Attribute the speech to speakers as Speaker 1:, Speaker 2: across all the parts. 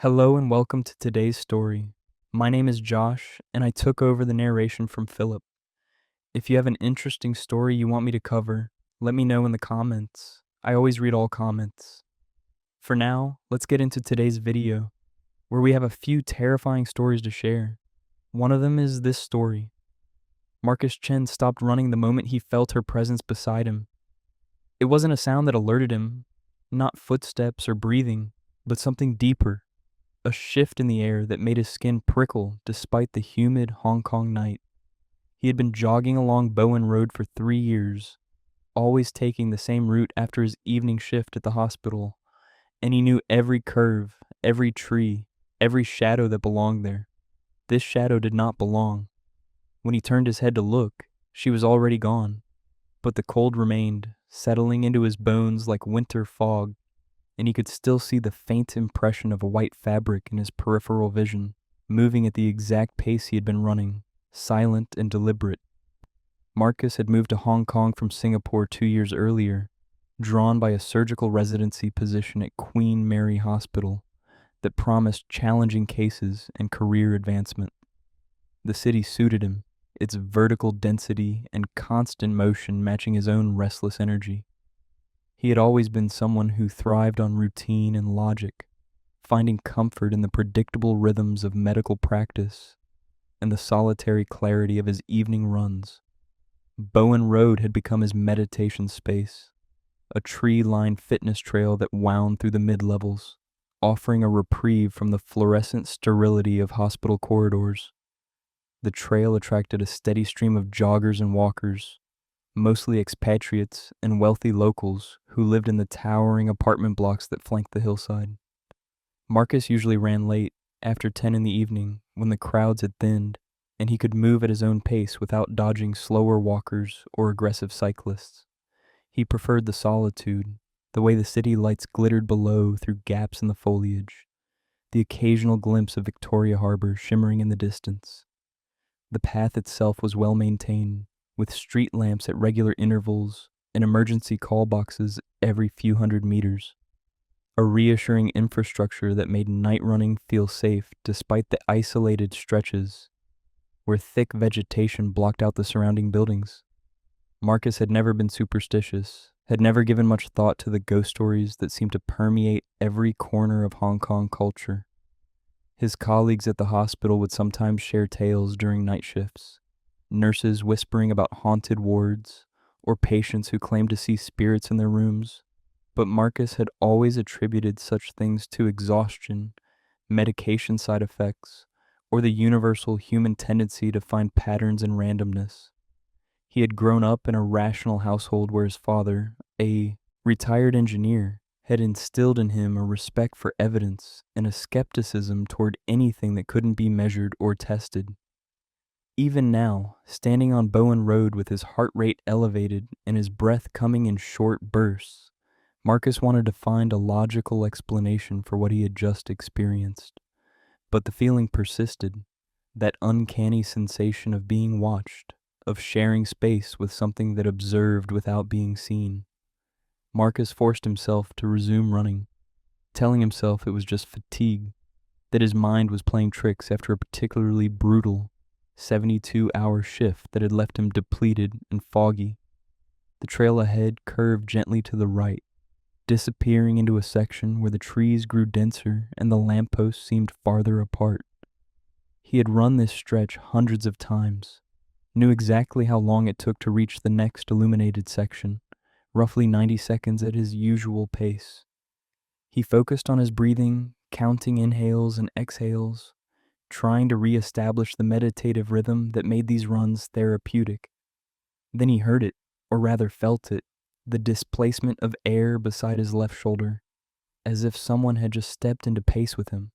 Speaker 1: Hello and welcome to today's story. My name is Josh, and I took over the narration from Philip. If you have an interesting story you want me to cover, let me know in the comments. I always read all comments. For now, let's get into today's video, where we have a few terrifying stories to share. One of them is this story. Marcus Chen stopped running the moment he felt her presence beside him. It wasn't a sound that alerted him, not footsteps or breathing, but something deeper. A shift in the air that made his skin prickle despite the humid Hong Kong night. He had been jogging along Bowen Road for 3 years, always taking the same route after his evening shift at the hospital, and he knew every curve, every tree, every shadow that belonged there. This shadow did not belong. When he turned his head to look, she was already gone, but the cold remained, settling into his bones like winter fog, and he could still see the faint impression of a white fabric in his peripheral vision, moving at the exact pace he had been running, silent and deliberate. Marcus had moved to Hong Kong from Singapore 2 years earlier, drawn by a surgical residency position at Queen Mary Hospital that promised challenging cases and career advancement. The city suited him, its vertical density and constant motion matching his own restless energy. He had always been someone who thrived on routine and logic, finding comfort in the predictable rhythms of medical practice and the solitary clarity of his evening runs. Bowen Road had become his meditation space, a tree-lined fitness trail that wound through the mid-levels, offering a reprieve from the fluorescent sterility of hospital corridors. The trail attracted a steady stream of joggers and walkers, mostly expatriates and wealthy locals who lived in the towering apartment blocks that flanked the hillside. Marcus usually ran late, after 10 in the evening, when the crowds had thinned, and he could move at his own pace without dodging slower walkers or aggressive cyclists. He preferred the solitude, the way the city lights glittered below through gaps in the foliage, the occasional glimpse of Victoria Harbor shimmering in the distance. The path itself was well maintained, with street lamps at regular intervals and emergency call boxes every few hundred meters. A reassuring infrastructure that made night running feel safe despite the isolated stretches where thick vegetation blocked out the surrounding buildings. Marcus had never been superstitious, had never given much thought to the ghost stories that seemed to permeate every corner of Hong Kong culture. His colleagues at the hospital would sometimes share tales during night shifts, nurses whispering about haunted wards, or patients who claimed to see spirits in their rooms. But Marcus had always attributed such things to exhaustion, medication side effects, or the universal human tendency to find patterns in randomness. He had grown up in a rational household where his father, a retired engineer, had instilled in him a respect for evidence and a skepticism toward anything that couldn't be measured or tested. Even now, standing on Bowen Road with his heart rate elevated and his breath coming in short bursts, Marcus wanted to find a logical explanation for what he had just experienced. But the feeling persisted, that uncanny sensation of being watched, of sharing space with something that observed without being seen. Marcus forced himself to resume running, telling himself it was just fatigue, that his mind was playing tricks after a particularly brutal 72-hour shift that had left him depleted and foggy. The trail ahead curved gently to the right, disappearing into a section where the trees grew denser and the lampposts seemed farther apart. He had run this stretch hundreds of times, knew exactly how long it took to reach the next illuminated section, roughly 90 seconds at his usual pace. He focused on his breathing, counting inhales and exhales, trying to re-establish the meditative rhythm that made these runs therapeutic. Then he heard it, or rather felt it, the displacement of air beside his left shoulder, as if someone had just stepped into pace with him.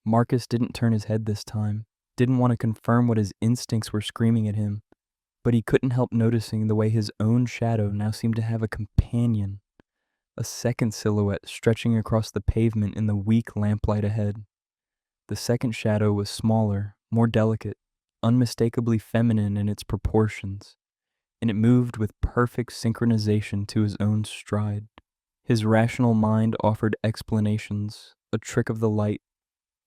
Speaker 1: Marcus didn't turn his head this time, didn't want to confirm what his instincts were screaming at him, but he couldn't help noticing the way his own shadow now seemed to have a companion, a second silhouette stretching across the pavement in the weak lamplight ahead. The second shadow was smaller, more delicate, unmistakably feminine in its proportions, and it moved with perfect synchronization to his own stride. His rational mind offered explanations, a trick of the light,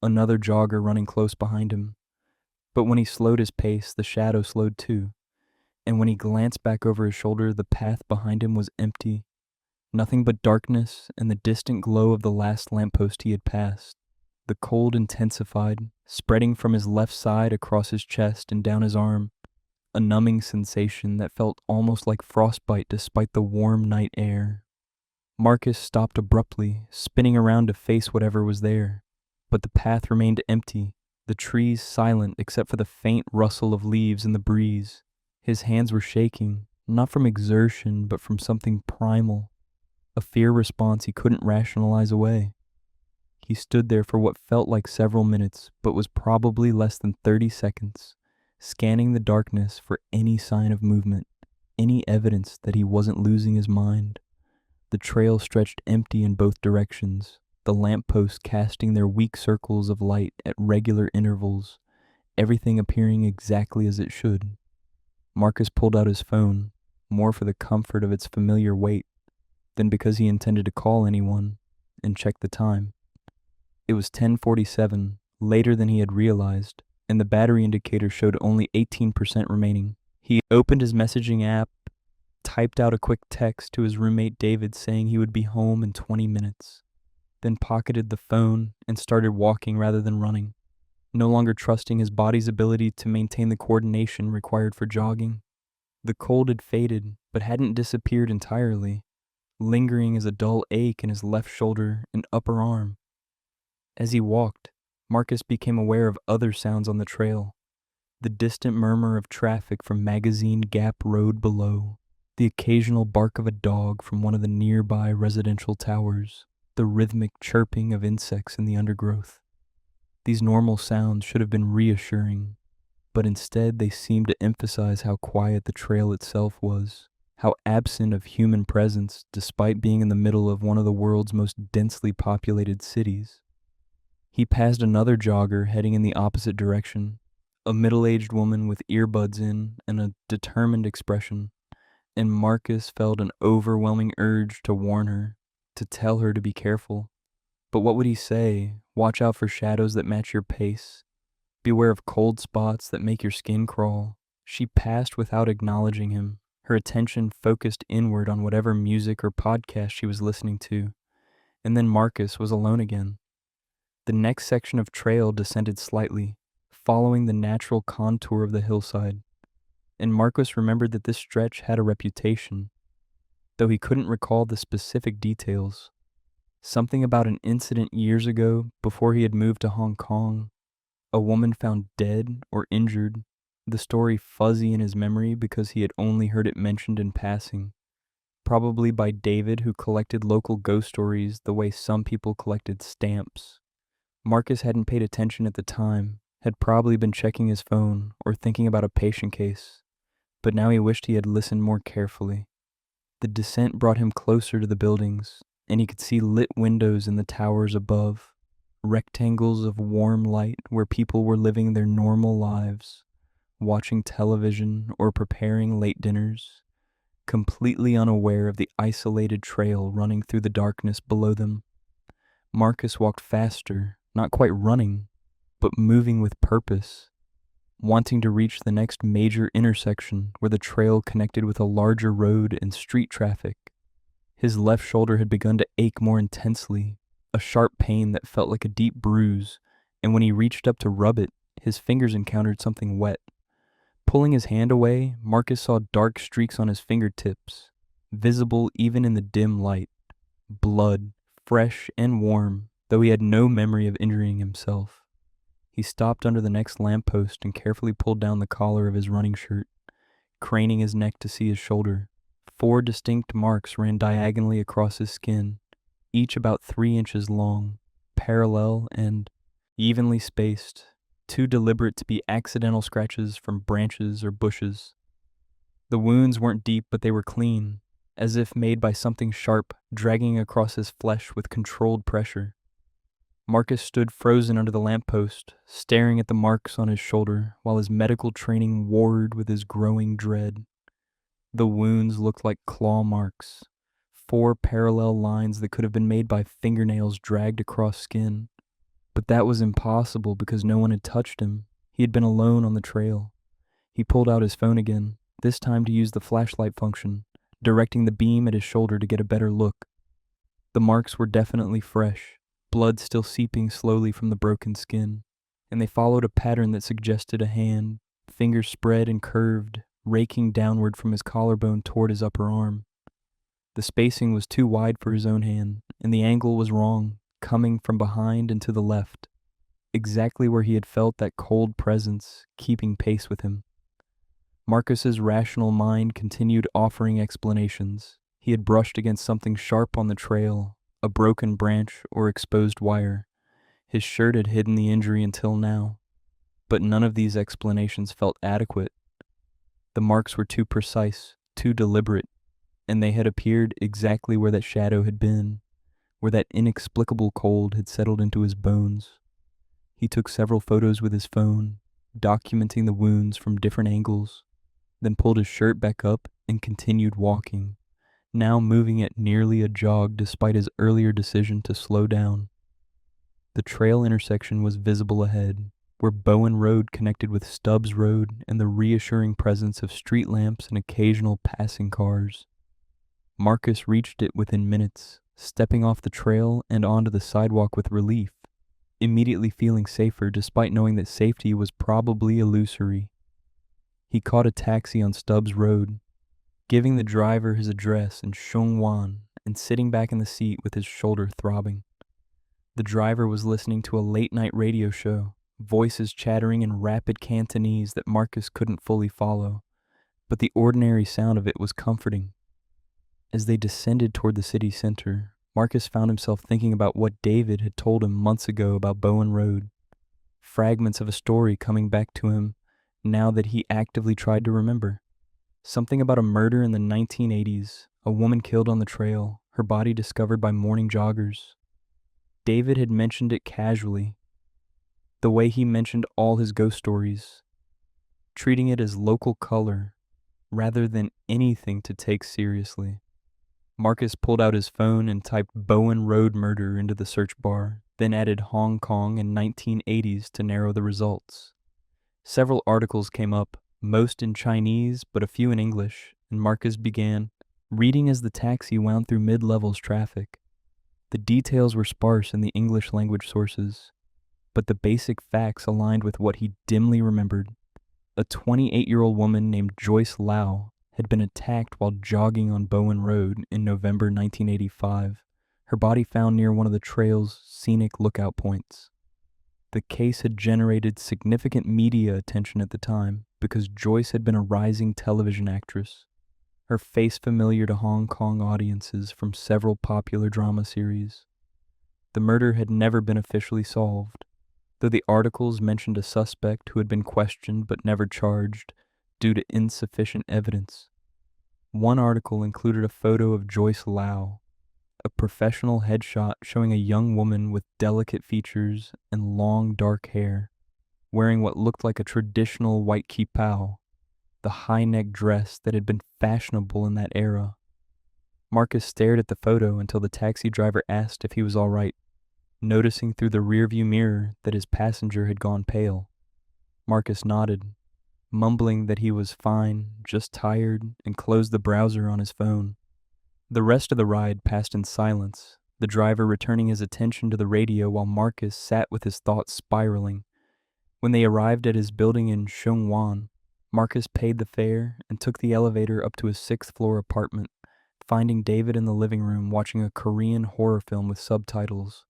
Speaker 1: another jogger running close behind him. But when he slowed his pace, the shadow slowed too, and when he glanced back over his shoulder, the path behind him was empty. Nothing but darkness and the distant glow of the last lamppost he had passed. The cold intensified, spreading from his left side across his chest and down his arm, a numbing sensation that felt almost like frostbite despite the warm night air. Marcus stopped abruptly, spinning around to face whatever was there, but the path remained empty, the trees silent except for the faint rustle of leaves in the breeze. His hands were shaking, not from exertion but from something primal, a fear response he couldn't rationalize away. He stood there for what felt like several minutes, but was probably less than 30 seconds, scanning the darkness for any sign of movement, any evidence that he wasn't losing his mind. The trail stretched empty in both directions, the lampposts casting their weak circles of light at regular intervals, everything appearing exactly as it should. Marcus pulled out his phone, more for the comfort of its familiar weight than because he intended to call anyone, and checked the time. It was 10:47, later than he had realized, and the battery indicator showed only 18% remaining. He opened his messaging app, typed out a quick text to his roommate David saying he would be home in 20 minutes, then pocketed the phone and started walking rather than running, no longer trusting his body's ability to maintain the coordination required for jogging. The cold had faded, but hadn't disappeared entirely, lingering as a dull ache in his left shoulder and upper arm. As he walked, Marcus became aware of other sounds on the trail, the distant murmur of traffic from Magazine Gap Road below, the occasional bark of a dog from one of the nearby residential towers, the rhythmic chirping of insects in the undergrowth. These normal sounds should have been reassuring, but instead they seemed to emphasize how quiet the trail itself was, how absent of human presence despite being in the middle of one of the world's most densely populated cities. He passed another jogger heading in the opposite direction, a middle-aged woman with earbuds in and a determined expression, and Marcus felt an overwhelming urge to warn her, to tell her to be careful. But what would he say? Watch out for shadows that match your pace. Beware of cold spots that make your skin crawl. She passed without acknowledging him, her attention focused inward on whatever music or podcast she was listening to, and then Marcus was alone again. The next section of trail descended slightly, following the natural contour of the hillside, and Marcus remembered that this stretch had a reputation, though he couldn't recall the specific details. Something about an incident years ago, before he had moved to Hong Kong, a woman found dead or injured, the story fuzzy in his memory because he had only heard it mentioned in passing, probably by David, who collected local ghost stories the way some people collected stamps. Marcus hadn't paid attention at the time, had probably been checking his phone or thinking about a patient case, but now he wished he had listened more carefully. The descent brought him closer to the buildings, and he could see lit windows in the towers above, rectangles of warm light where people were living their normal lives, watching television or preparing late dinners, completely unaware of the isolated trail running through the darkness below them. Marcus walked faster, not quite running, but moving with purpose, wanting to reach the next major intersection where the trail connected with a larger road and street traffic. His left shoulder had begun to ache more intensely, a sharp pain that felt like a deep bruise, and when he reached up to rub it, his fingers encountered something wet. Pulling his hand away, Marcus saw dark streaks on his fingertips, visible even in the dim light. Blood, fresh and warm, though he had no memory of injuring himself. He stopped under the next lamppost and carefully pulled down the collar of his running shirt, craning his neck to see his shoulder. 4 distinct marks ran diagonally across his skin, each about 3 inches long, parallel and evenly spaced, too deliberate to be accidental scratches from branches or bushes. The wounds weren't deep, but they were clean, as if made by something sharp dragging across his flesh with controlled pressure. Marcus stood frozen under the lamppost, staring at the marks on his shoulder while his medical training warred with his growing dread. The wounds looked like claw marks, 4 parallel lines that could have been made by fingernails dragged across skin. But that was impossible because no one had touched him. He had been alone on the trail. He pulled out his phone again, this time to use the flashlight function, directing the beam at his shoulder to get a better look. The marks were definitely fresh, blood still seeping slowly from the broken skin, and they followed a pattern that suggested a hand, fingers spread and curved, raking downward from his collarbone toward his upper arm. The spacing was too wide for his own hand, and the angle was wrong, coming from behind and to the left, exactly where he had felt that cold presence keeping pace with him. Marcus's rational mind continued offering explanations. He had brushed against something sharp on the trail, a broken branch or exposed wire. His shirt had hidden the injury until now, but none of these explanations felt adequate. The marks were too precise, too deliberate, and they had appeared exactly where that shadow had been, where that inexplicable cold had settled into his bones. He took several photos with his phone, documenting the wounds from different angles, then pulled his shirt back up and continued walking, now moving at nearly a jog despite his earlier decision to slow down. The trail intersection was visible ahead, where Bowen Road connected with Stubbs Road and the reassuring presence of street lamps and occasional passing cars. Marcus reached it within minutes, stepping off the trail and onto the sidewalk with relief, immediately feeling safer despite knowing that safety was probably illusory. He caught a taxi on Stubbs Road, giving the driver his address in Shungwan and sitting back in the seat with his shoulder throbbing. The driver was listening to a late-night radio show, voices chattering in rapid Cantonese that Marcus couldn't fully follow, but the ordinary sound of it was comforting. As they descended toward the city center, Marcus found himself thinking about what David had told him months ago about Bowen Road, fragments of a story coming back to him now that he actively tried to remember. Something about a murder in the 1980s, a woman killed on the trail, her body discovered by morning joggers. David had mentioned it casually, the way he mentioned all his ghost stories, treating it as local color rather than anything to take seriously. Marcus pulled out his phone and typed Bowen Road murder into the search bar, then added Hong Kong and 1980s to narrow the results. Several articles came up, most in Chinese but a few in English, and Marcus began reading as the taxi wound through mid-levels traffic. The details were sparse in the English language sources, but the basic facts aligned with what he dimly remembered. A 28-year-old woman named Joyce Lau had been attacked while jogging on Bowen Road in November 1985, her body found near one of the trail's scenic lookout points. The case had generated significant media attention at the time because Joyce had been a rising television actress, her face familiar to Hong Kong audiences from several popular drama series. The murder had never been officially solved, though the articles mentioned a suspect who had been questioned but never charged due to insufficient evidence. One article included a photo of Joyce Lau, a professional headshot showing a young woman with delicate features and long dark hair, wearing what looked like a traditional white kipao, the high-neck dress that had been fashionable in that era. Marcus stared at the photo until the taxi driver asked if he was all right, noticing through the rearview mirror that his passenger had gone pale. Marcus nodded, mumbling that he was fine, just tired, and closed the browser on his phone. The rest of the ride passed in silence, the driver returning his attention to the radio while Marcus sat with his thoughts spiraling. When they arrived at his building in Shungwan, Marcus paid the fare and took the elevator up to his 6th-floor apartment, finding David in the living room watching a Korean horror film with subtitles.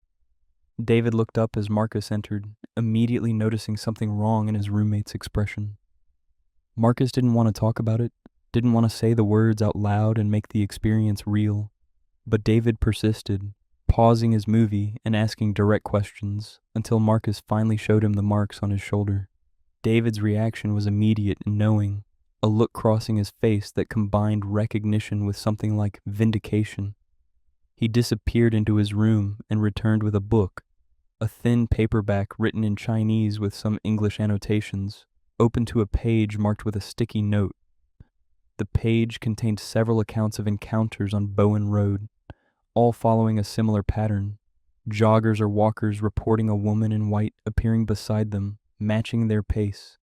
Speaker 1: David looked up as Marcus entered, immediately noticing something wrong in his roommate's expression. Marcus didn't want to talk about it, didn't want to say the words out loud and make the experience real, but David persisted, pausing his movie and asking direct questions until Marcus finally showed him the marks on his shoulder. David's reaction was immediate and knowing, a look crossing his face that combined recognition with something like vindication. He disappeared into his room and returned with a book, a thin paperback written in Chinese with some English annotations, open to a page marked with a sticky note. The page contained several accounts of encounters on Bowen Road, all following a similar pattern. Joggers or walkers reporting a woman in white appearing beside them, matching their pace,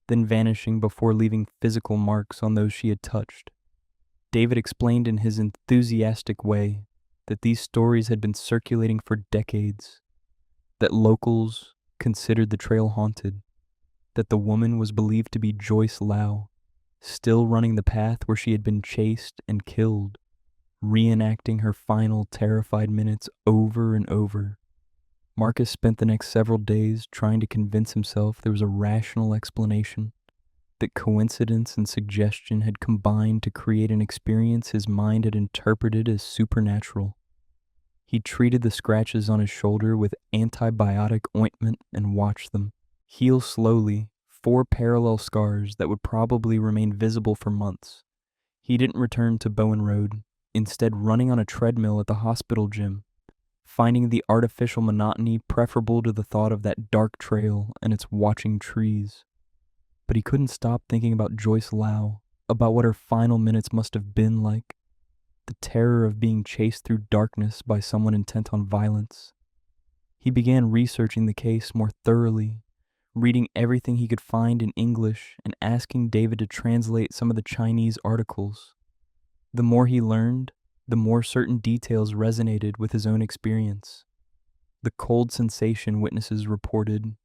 Speaker 1: then vanishing before leaving physical marks on those she had touched. David explained in his enthusiastic way that these stories had been circulating for decades, that locals considered the trail haunted, that the woman was believed to be Joyce Lau, still running the path where she had been chased and killed, reenacting her final terrified minutes over and over. Marcus spent the next several days trying to convince himself there was a rational explanation, that coincidence and suggestion had combined to create an experience his mind had interpreted as supernatural. He treated the scratches on his shoulder with antibiotic ointment and watched them heal slowly, 4 parallel scars that would probably remain visible for months. He didn't return to Bowen Road, instead running on a treadmill at the hospital gym, finding the artificial monotony preferable to the thought of that dark trail and its watching trees. But he couldn't stop thinking about Joyce Lau, about what her final minutes must have been like, the terror of being chased through darkness by someone intent on violence. He began researching the case more thoroughly, reading everything he could find in English and asking David to translate some of the Chinese articles. The more he learned, the more certain details resonated with his own experience. The cold sensation witnesses reported,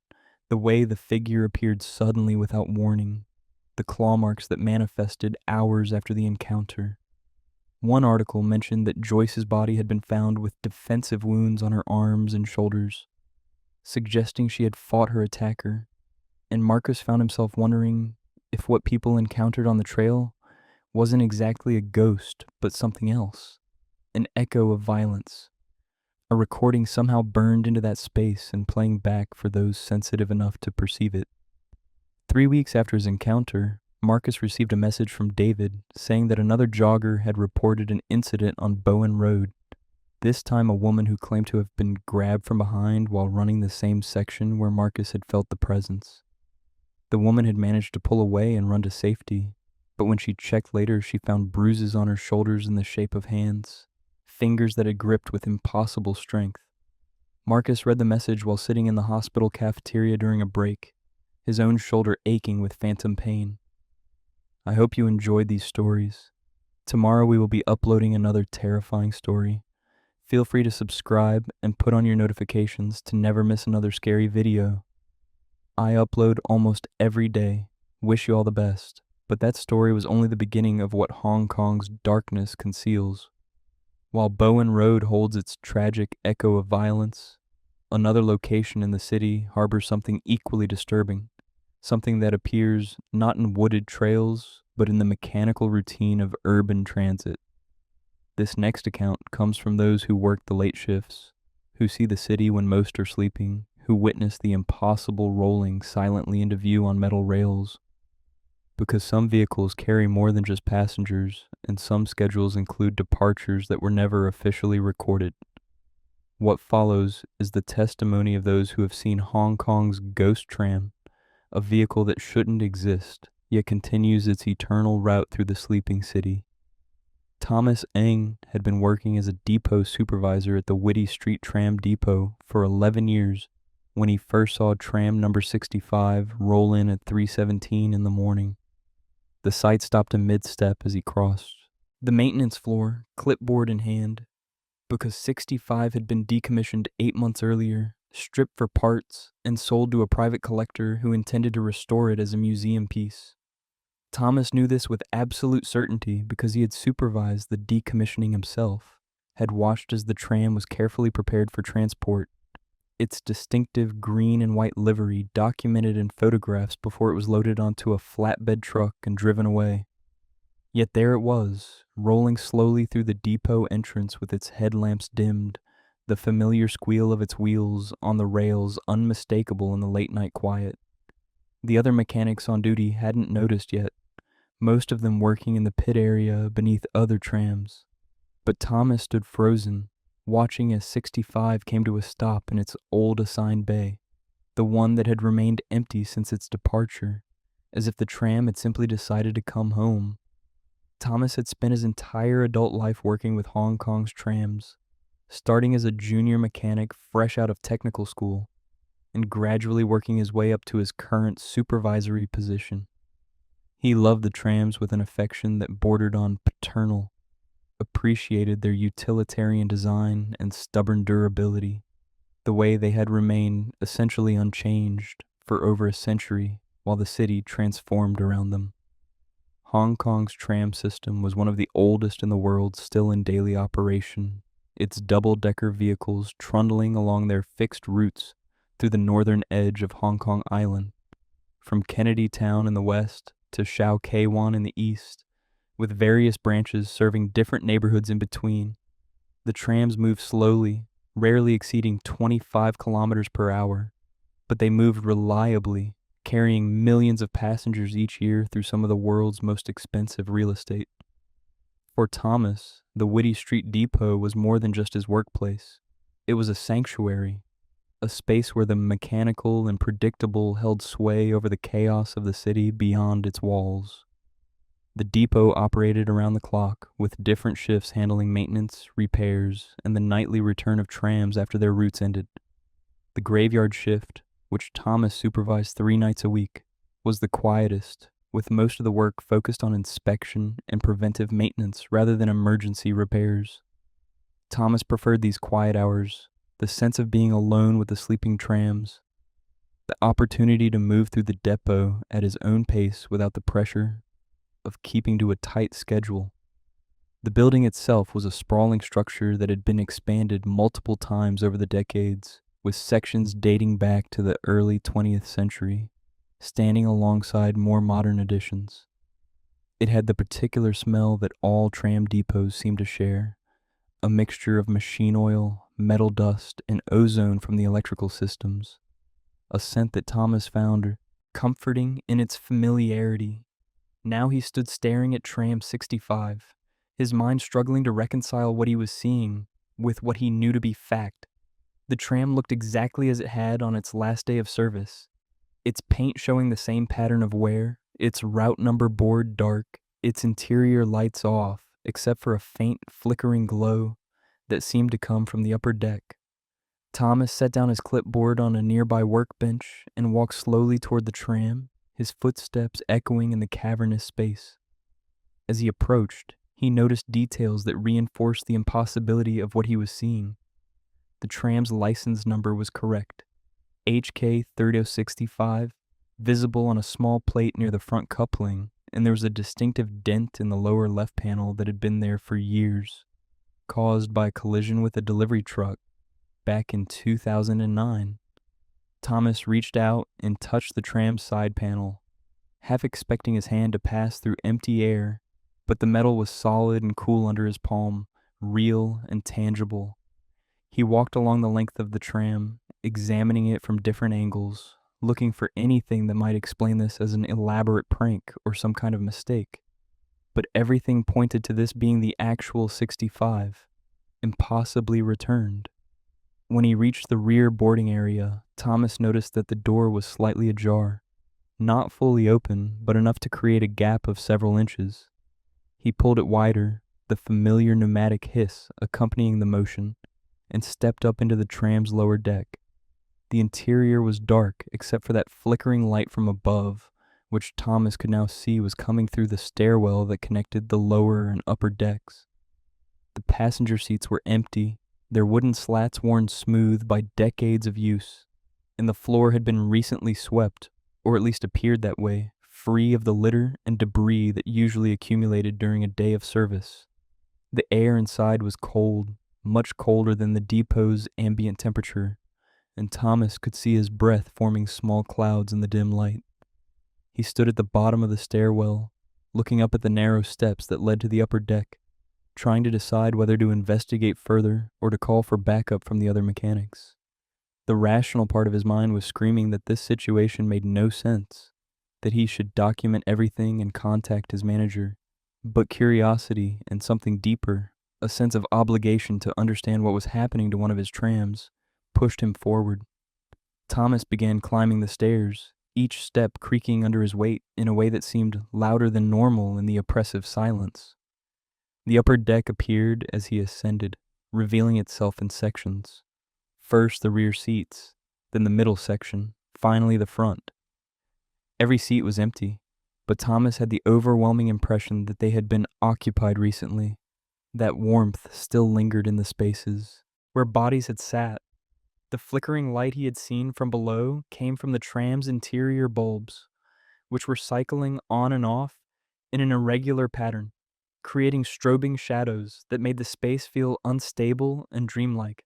Speaker 1: the way the figure appeared suddenly without warning, the claw marks that manifested hours after the encounter. One article mentioned that Joyce's body had been found with defensive wounds on her arms and shoulders, suggesting she had fought her attacker, and Marcus found himself wondering if what people encountered on the trail wasn't exactly a ghost, but something else, an echo of violence, a recording somehow burned into that space and playing back for those sensitive enough to perceive it. 3 weeks after his encounter, Marcus received a message from David saying that another jogger had reported an incident on Bowen Road, this time a woman who claimed to have been grabbed from behind while running the same section where Marcus had felt the presence. The woman had managed to pull away and run to safety, but when she checked later, she found bruises on her shoulders in the shape of hands, fingers that had gripped with impossible strength. Marcus read the message while sitting in the hospital cafeteria during a break, his own shoulder aching with phantom pain. I hope you enjoyed these stories. Tomorrow we will be uploading another terrifying story. Feel free to subscribe and put on your notifications to never miss another scary video. I upload almost every day. Wish you all the best. But that story was only the beginning of what Hong Kong's darkness conceals. While Bowen Road holds its tragic echo of violence, another location in the city harbors something equally disturbing, something that appears not in wooded trails, but in the mechanical routine of urban transit. This next account comes from those who work the late shifts, who see the city when most are sleeping, who witness the impossible rolling silently into view on metal rails. Because some vehicles carry more than just passengers, and some schedules include departures that were never officially recorded. What follows is the testimony of those who have seen Hong Kong's ghost tram, a vehicle that shouldn't exist, yet continues its eternal route through the sleeping city. Thomas Eng had been working as a depot supervisor at the Whitty Street Tram Depot for 11 years when he first saw tram number 65 roll in at 3:17 in the morning. The sight stopped him mid-step as he crossed the maintenance floor, clipboard in hand, because 65 had been decommissioned 8 months earlier, stripped for parts, and sold to a private collector who intended to restore it as a museum piece. Thomas knew this with absolute certainty because he had supervised the decommissioning himself, had watched as the tram was carefully prepared for transport, its distinctive green and white livery documented in photographs before it was loaded onto a flatbed truck and driven away. Yet there it was, rolling slowly through the depot entrance with its headlamps dimmed, the familiar squeal of its wheels on the rails unmistakable in the late-night quiet. The other mechanics on duty hadn't noticed yet, most of them working in the pit area beneath other trams. But Thomas stood frozen, watching as 65 came to a stop in its old assigned bay, the one that had remained empty since its departure, as if the tram had simply decided to come home. Thomas had spent his entire adult life working with Hong Kong's trams, starting as a junior mechanic fresh out of technical school and gradually working his way up to his current supervisory position. He loved the trams with an affection that bordered on paternal, appreciated their utilitarian design and stubborn durability, the way they had remained essentially unchanged for over a century while the city transformed around them. Hong Kong's tram system was one of the oldest in the world still in daily operation, its double-decker vehicles trundling along their fixed routes through the northern edge of Hong Kong Island, from Kennedy Town in the west to Shau Kei Wan in the east, with various branches serving different neighborhoods in between. The trams moved slowly, rarely exceeding 25 kilometers per hour, but they moved reliably, carrying millions of passengers each year through some of the world's most expensive real estate. For Thomas, the Whitty Street Depot was more than just his workplace. It was a sanctuary, a space where the mechanical and predictable held sway over the chaos of the city beyond its walls. The depot operated around the clock, with different shifts handling maintenance, repairs, and the nightly return of trams after their routes ended. The graveyard shift, which Thomas supervised 3 nights a week, was the quietest, with most of the work focused on inspection and preventive maintenance rather than emergency repairs. Thomas preferred these quiet hours, the sense of being alone with the sleeping trams, the opportunity to move through the depot at his own pace without the pressure of keeping to a tight schedule. The building itself was a sprawling structure that had been expanded multiple times over the decades, with sections dating back to the early 20th century, standing alongside more modern additions. It had the particular smell that all tram depots seem to share, a mixture of machine oil, metal dust, and ozone from the electrical systems, a scent that Thomas found comforting in its familiarity. Now he stood staring at Tram 65, his mind struggling to reconcile what he was seeing with what he knew to be fact. The tram looked exactly as it had on its last day of service, its paint showing the same pattern of wear, its route number board dark, its interior lights off, except for a faint, flickering glow that seemed to come from the upper deck. Thomas set down his clipboard on a nearby workbench and walked slowly toward the tram, his footsteps echoing in the cavernous space. As he approached, he noticed details that reinforced the impossibility of what he was seeing. The tram's license number was correct, HK 3065, visible on a small plate near the front coupling, and there was a distinctive dent in the lower left panel that had been there for years, caused by a collision with a delivery truck back in 2009. Thomas reached out and touched the tram's side panel, half expecting his hand to pass through empty air, but the metal was solid and cool under his palm, real and tangible. He walked along the length of the tram, examining it from different angles, looking for anything that might explain this as an elaborate prank or some kind of mistake. But everything pointed to this being the actual 65, impossibly returned. When he reached the rear boarding area, Thomas noticed that the door was slightly ajar, not fully open, but enough to create a gap of several inches. He pulled it wider, the familiar pneumatic hiss accompanying the motion, and stepped up into the tram's lower deck. The interior was dark except for that flickering light from above, which Thomas could now see was coming through the stairwell that connected the lower and upper decks. The passenger seats were empty, their wooden slats worn smooth by decades of use, and the floor had been recently swept, or at least appeared that way, free of the litter and debris that usually accumulated during a day of service. The air inside was cold, much colder than the depot's ambient temperature, and Thomas could see his breath forming small clouds in the dim light. He stood at the bottom of the stairwell, looking up at the narrow steps that led to the upper deck, trying to decide whether to investigate further or to call for backup from the other mechanics. The rational part of his mind was screaming that this situation made no sense, that he should document everything and contact his manager. But curiosity and something deeper, a sense of obligation to understand what was happening to one of his trams, pushed him forward. Thomas began climbing the stairs, each step creaking under his weight in a way that seemed louder than normal in the oppressive silence. The upper deck appeared as he ascended, revealing itself in sections. First the rear seats, then the middle section, finally the front. Every seat was empty, but Thomas had the overwhelming impression that they had been occupied recently. That warmth still lingered in the spaces where bodies had sat. The flickering light he had seen from below came from the tram's interior bulbs, which were cycling on and off in an irregular pattern, creating strobing shadows that made the space feel unstable and dreamlike.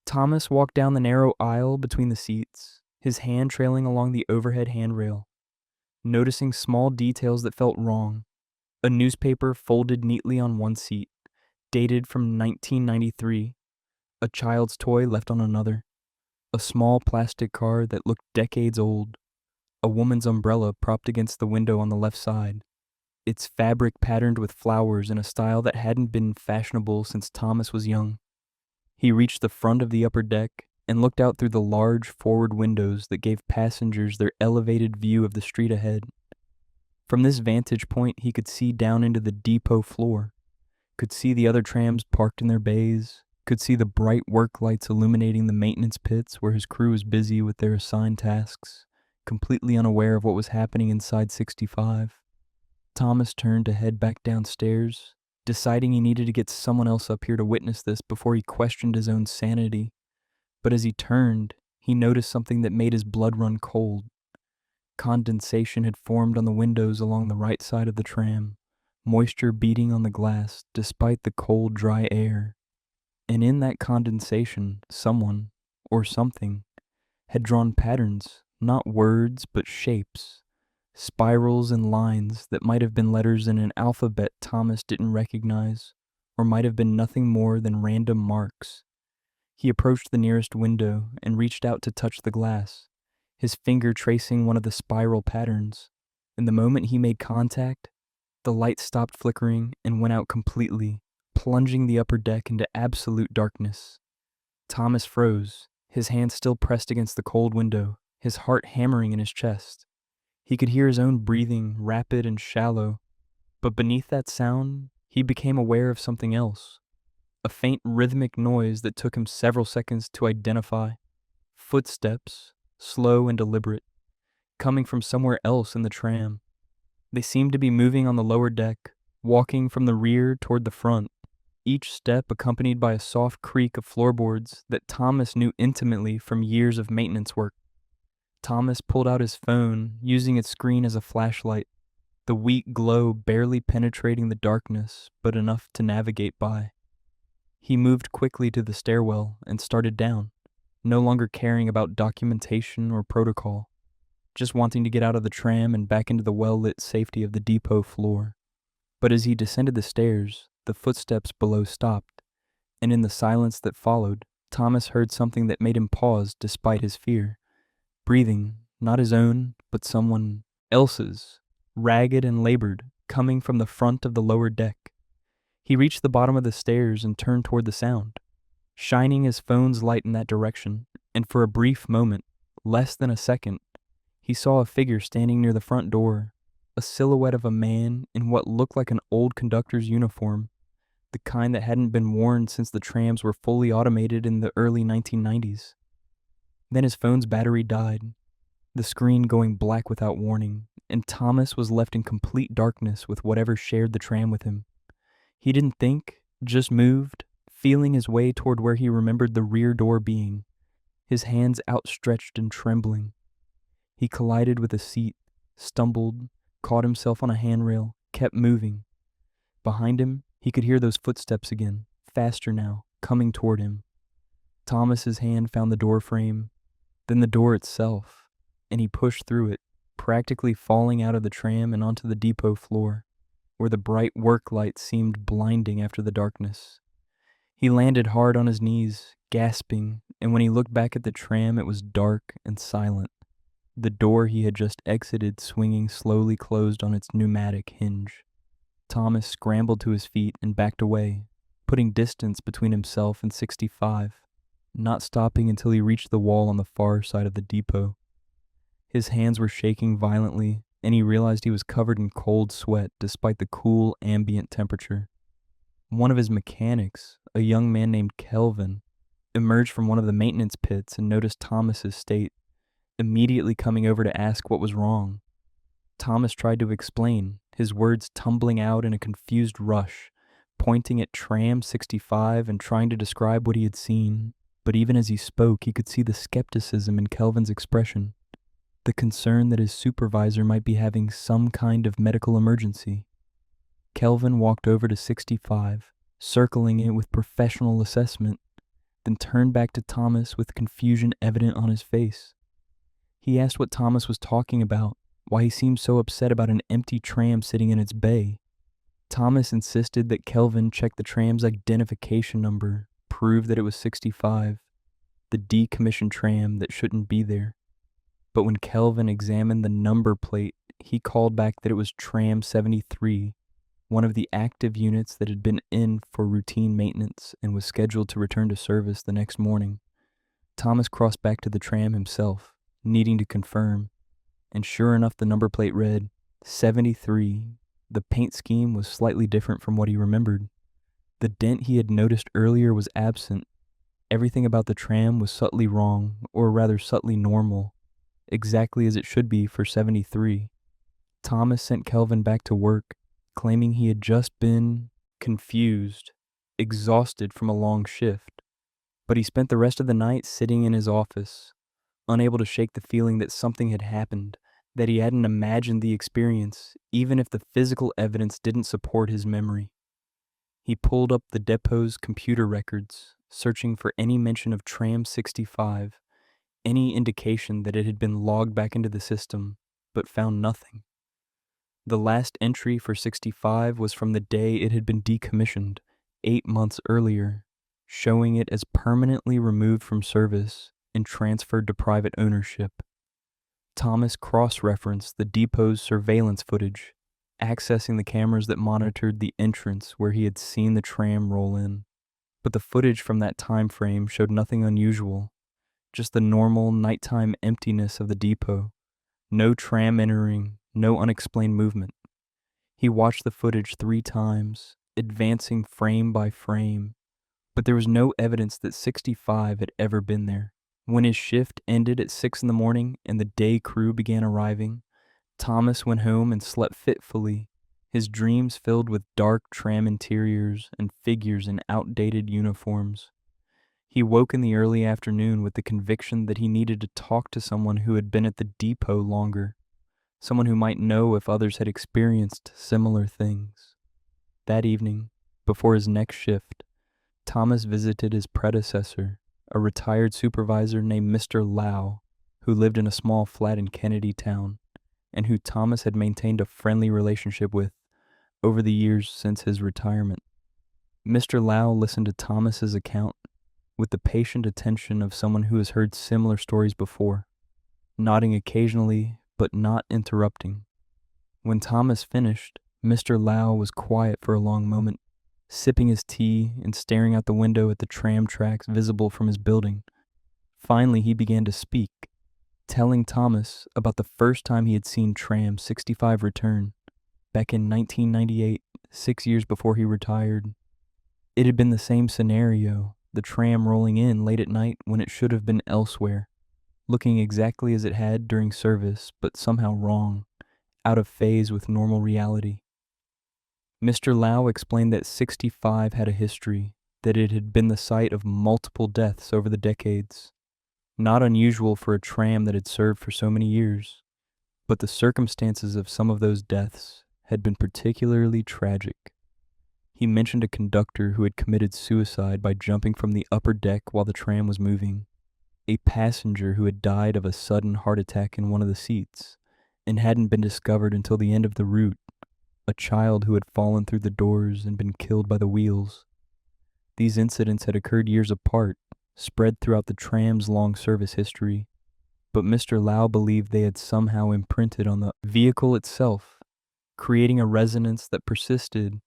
Speaker 1: Thomas walked down the narrow aisle between the seats, his hand trailing along the overhead handrail, noticing small details that felt wrong. A newspaper folded neatly on one seat, dated from 1993, a child's toy left on another, a small plastic car that looked decades old, a woman's umbrella propped against the window on the left side, its fabric patterned with flowers in a style that hadn't been fashionable since Thomas was young. He reached the front of the upper deck and looked out through the large forward windows that gave passengers their elevated view of the street ahead. From this vantage point, he could see down into the depot floor, could see the other trams parked in their bays, could see the bright work lights illuminating the maintenance pits where his crew was busy with their assigned tasks, completely unaware of what was happening inside 65. Thomas turned to head back downstairs, deciding he needed to get someone else up here to witness this before he questioned his own sanity. But as he turned, he noticed something that made his blood run cold. Condensation had formed on the windows along the right side of the tram, moisture beading on the glass despite the cold, dry air. And in that condensation, someone, or something, had drawn patterns, not words, but shapes, spirals and lines that might have been letters in an alphabet Thomas didn't recognize, or might have been nothing more than random marks. He approached the nearest window and reached out to touch the glass, his finger tracing one of the spiral patterns. And the moment he made contact, the light stopped flickering and went out completely, plunging the upper deck into absolute darkness. Thomas froze, his hand still pressed against the cold window, his heart hammering in his chest. He could hear his own breathing, rapid and shallow, but beneath that sound, he became aware of something else. A faint rhythmic noise that took him several seconds to identify. Footsteps, slow and deliberate, coming from somewhere else in the tram. They seemed to be moving on the lower deck, walking from the rear toward the front, each step accompanied by a soft creak of floorboards that Thomas knew intimately from years of maintenance work. Thomas pulled out his phone, using its screen as a flashlight, the weak glow barely penetrating the darkness, but enough to navigate by. He moved quickly to the stairwell and started down, no longer caring about documentation or protocol, just wanting to get out of the tram and back into the well-lit safety of the depot floor. But as he descended the stairs, the footsteps below stopped, and in the silence that followed, Thomas heard something that made him pause despite his fear. Breathing, not his own, but someone else's, ragged and labored, coming from the front of the lower deck. He reached the bottom of the stairs and turned toward the sound, shining his phone's light in that direction, and for a brief moment, less than a second, he saw a figure standing near the front door, a silhouette of a man in what looked like an old conductor's uniform, the kind that hadn't been worn since the trams were fully automated in the early 1990s. Then his phone's battery died, the screen going black without warning, and Thomas was left in complete darkness with whatever shared the tram with him. He didn't think, just moved, feeling his way toward where he remembered the rear door being, his hands outstretched and trembling. He collided with a seat, stumbled, caught himself on a handrail, kept moving. Behind him, he could hear those footsteps again, faster now, coming toward him. Thomas's hand found the door frame, then the door itself, and he pushed through it, practically falling out of the tram and onto the depot floor, where the bright work light seemed blinding after the darkness. He landed hard on his knees, gasping, and when he looked back at the tram, it was dark and silent, the door he had just exited swinging slowly closed on its pneumatic hinge. Thomas scrambled to his feet and backed away, putting distance between himself and 65, not stopping until he reached the wall on the far side of the depot. His hands were shaking violently, and he realized he was covered in cold sweat despite the cool ambient temperature. One of his mechanics, a young man named Kelvin, emerged from one of the maintenance pits and noticed Thomas's state, immediately coming over to ask what was wrong. Thomas tried to explain, his words tumbling out in a confused rush, pointing at Tram 65 and trying to describe what he had seen. But even as he spoke, he could see the skepticism in Kelvin's expression, the concern that his supervisor might be having some kind of medical emergency. Kelvin walked over to 65, circling it with professional assessment, then turned back to Thomas with confusion evident on his face. He asked what Thomas was talking about, why he seemed so upset about an empty tram sitting in its bay. Thomas insisted that Kelvin check the tram's identification number, prove that it was 65, the decommissioned tram that shouldn't be there. But when Kelvin examined the number plate, he called back that it was Tram 73, one of the active units that had been in for routine maintenance and was scheduled to return to service the next morning. Thomas crossed back to the tram himself, needing to confirm, and sure enough the number plate read 73. The paint scheme was slightly different from what he remembered. The dent he had noticed earlier was absent. Everything about the tram was subtly wrong, or rather subtly normal, exactly as it should be for 73. Thomas sent Kelvin back to work, claiming he had just been confused, exhausted from a long shift. But he spent the rest of the night sitting in his office, unable to shake the feeling that something had happened, that he hadn't imagined the experience, even if the physical evidence didn't support his memory. He pulled up the depot's computer records, searching for any mention of Tram 65, any indication that it had been logged back into the system, but found nothing. The last entry for 65 was from the day it had been decommissioned, 8 months earlier, showing it as permanently removed from service and transferred to private ownership. Thomas cross-referenced the depot's surveillance footage, accessing the cameras that monitored the entrance where he had seen the tram roll in. But the footage from that time frame showed nothing unusual, just the normal nighttime emptiness of the depot. No tram entering, no unexplained movement. He watched the footage 3 times, advancing frame by frame, but there was no evidence that 65 had ever been there. When his shift ended at 6 in the morning and the day crew began arriving, Thomas went home and slept fitfully, his dreams filled with dark tram interiors and figures in outdated uniforms. He woke in the early afternoon with the conviction that he needed to talk to someone who had been at the depot longer, someone who might know if others had experienced similar things. That evening, before his next shift, Thomas visited his predecessor, a retired supervisor named Mr. Lau, who lived in a small flat in Kennedy Town, and who Thomas had maintained a friendly relationship with over the years since his retirement. Mr. Lau listened to Thomas's account with the patient attention of someone who has heard similar stories before, nodding occasionally but not interrupting. When Thomas finished, Mr. Lau was quiet for a long moment, sipping his tea and staring out the window at the tram tracks visible from his building. Finally, he began to speak, telling Thomas about the first time he had seen Tram 65 return, back in 1998, 6 years before he retired. It had been the same scenario, the tram rolling in late at night when it should have been elsewhere, looking exactly as it had during service, but somehow wrong, out of phase with normal reality. Mr. Lau explained that 65 had a history, that it had been the site of multiple deaths over the decades. Not unusual for a tram that had served for so many years, but the circumstances of some of those deaths had been particularly tragic. He mentioned a conductor who had committed suicide by jumping from the upper deck while the tram was moving, a passenger who had died of a sudden heart attack in one of the seats and hadn't been discovered until the end of the route, a child who had fallen through the doors and been killed by the wheels. These incidents had occurred years apart, spread throughout the tram's long service history, but Mr. Lau believed they had somehow imprinted on the vehicle itself, creating a resonance that persisted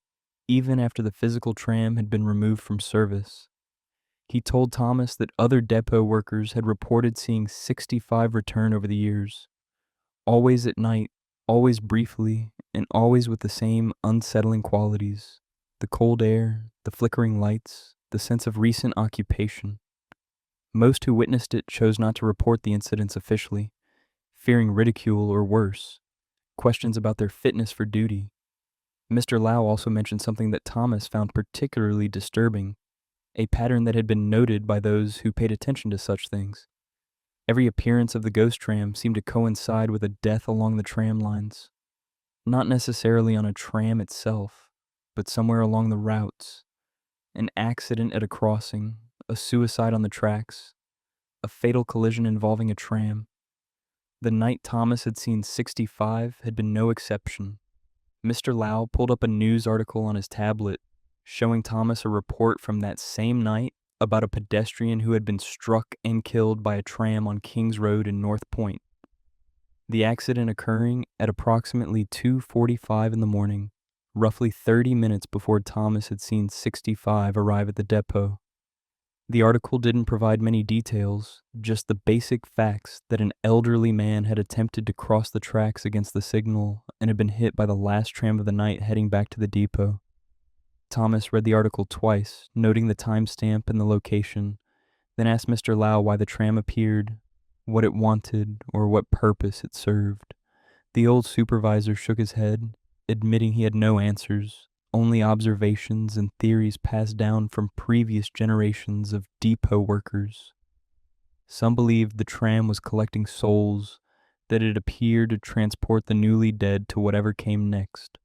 Speaker 1: even after the physical tram had been removed from service. He told Thomas that other depot workers had reported seeing 65 return over the years, always at night, always briefly, and always with the same unsettling qualities. The cold air, the flickering lights, the sense of recent occupation. Most who witnessed it chose not to report the incidents officially, fearing ridicule or worse, questions about their fitness for duty. Mr. Lau also mentioned something that Thomas found particularly disturbing, a pattern that had been noted by those who paid attention to such things. Every appearance of the ghost tram seemed to coincide with a death along the tram lines. Not necessarily on a tram itself, but somewhere along the routes. An accident at a crossing, a suicide on the tracks, a fatal collision involving a tram. The night Thomas had seen 65 had been no exception. Mr. Lau pulled up a news article on his tablet, showing Thomas a report from that same night about a pedestrian who had been struck and killed by a tram on Kings Road in North Point. The accident occurring at approximately 2:45 in the morning, roughly 30 minutes before Thomas had seen 65 arrive at the depot. The article didn't provide many details, just the basic facts that an elderly man had attempted to cross the tracks against the signal and had been hit by the last tram of the night heading back to the depot. Thomas read the article twice, noting the timestamp and the location, then asked Mr. Lau why the tram appeared, what it wanted, or what purpose it served. The old supervisor shook his head, admitting he had no answers, only observations and theories passed down from previous generations of depot workers. Some believed the tram was collecting souls, that it appeared to transport the newly dead to whatever came next.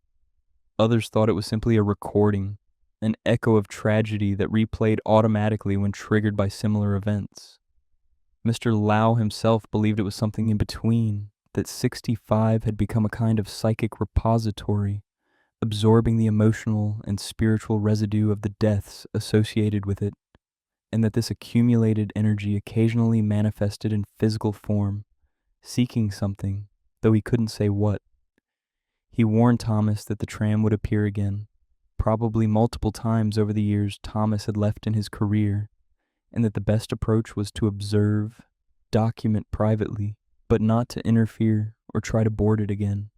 Speaker 1: Others thought it was simply a recording, an echo of tragedy that replayed automatically when triggered by similar events. Mr. Lau himself believed it was something in between, that 65 had become a kind of psychic repository, absorbing the emotional and spiritual residue of the deaths associated with it, and that this accumulated energy occasionally manifested in physical form, seeking something, though he couldn't say what. He warned Thomas that the tram would appear again, probably multiple times over the years Thomas had left in his career, and that the best approach was to observe, document privately, but not to interfere or try to board it again.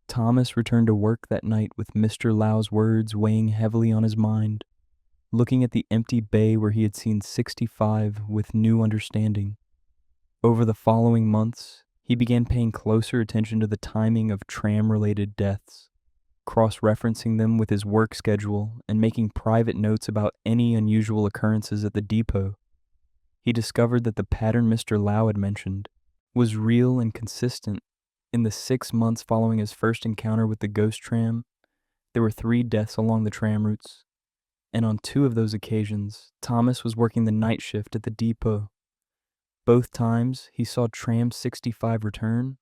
Speaker 1: Thomas returned to work that night with Mr. Lau's words weighing heavily on his mind, looking at the empty bay where he had seen 65 with new understanding. Over the following months, he began paying closer attention to the timing of tram-related deaths, cross-referencing them with his work schedule and making private notes about any unusual occurrences at the depot. He discovered that the pattern Mr. Lau had mentioned was real and consistent. In the 6 months following his first encounter with the ghost tram, there were 3 deaths along the tram routes, and on 2 of those occasions, Thomas was working the night shift at the depot. Both times, he saw Tram 65 return,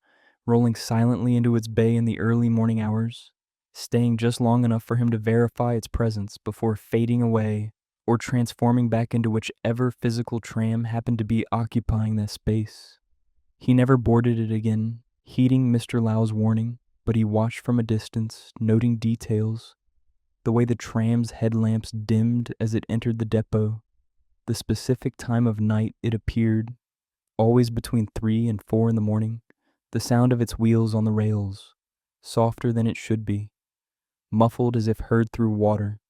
Speaker 1: rolling silently into its bay in the early morning hours, staying just long enough for him to verify its presence before fading away or transforming back into whichever physical tram happened to be occupying that space. He never boarded it again, heeding Mr. Lau's warning, but he watched from a distance, noting details, the way the tram's headlamps dimmed as it entered the depot, the specific time of night it appeared, always between 3 and 4 in the morning, the sound of its wheels on the rails, softer than it should be, muffled as if heard through water.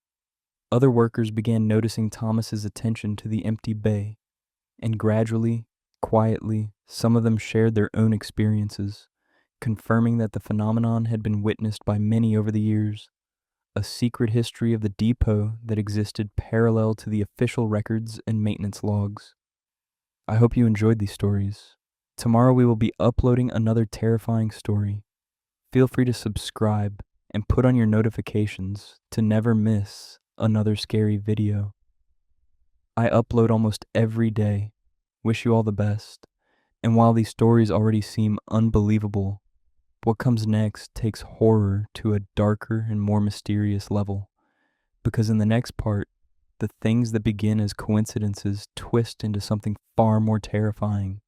Speaker 1: Other workers began noticing Thomas's attention to the empty bay, and gradually, quietly, some of them shared their own experiences, confirming that the phenomenon had been witnessed by many over the years, a secret history of the depot that existed parallel to the official records and maintenance logs. I hope you enjoyed these stories. Tomorrow we will be uploading another terrifying story. Feel free to subscribe and put on your notifications to never miss another scary video. I upload almost every day. Wish you all the best. And while these stories already seem unbelievable, what comes next takes horror to a darker and more mysterious level. Because in the next part, the things that begin as coincidences twist into something far more terrifying,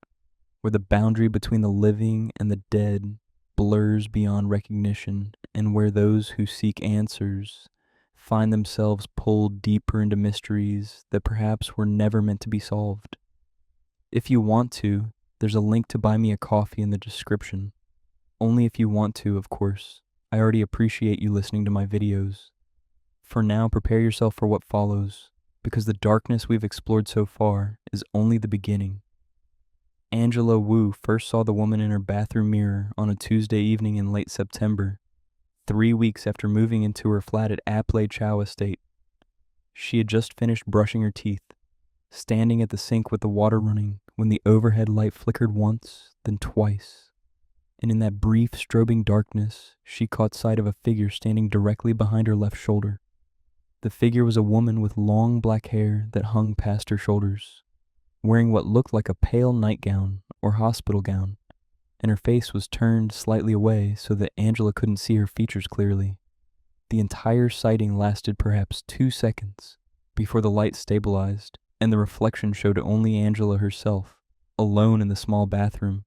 Speaker 1: where the boundary between the living and the dead blurs beyond recognition, and where those who seek answers find themselves pulled deeper into mysteries that perhaps were never meant to be solved. If you want to, there's a link to buy me a coffee in the description. Only if you want to, of course. I already appreciate you listening to my videos. For now, prepare yourself for what follows, because the darkness we've explored so far is only the beginning. Angela Wu first saw the woman in her bathroom mirror on a Tuesday evening in late September, 3 weeks after moving into her flat at Apley Chow Estate. She had just finished brushing her teeth, standing at the sink with the water running when the overhead light flickered once, then twice. And in that brief, strobing darkness, she caught sight of a figure standing directly behind her left shoulder. The figure was a woman with long black hair that hung past her shoulders, wearing what looked like a pale nightgown or hospital gown, and her face was turned slightly away so that Angela couldn't see her features clearly. The entire sighting lasted perhaps 2 seconds before the light stabilized and the reflection showed only Angela herself, alone in the small bathroom.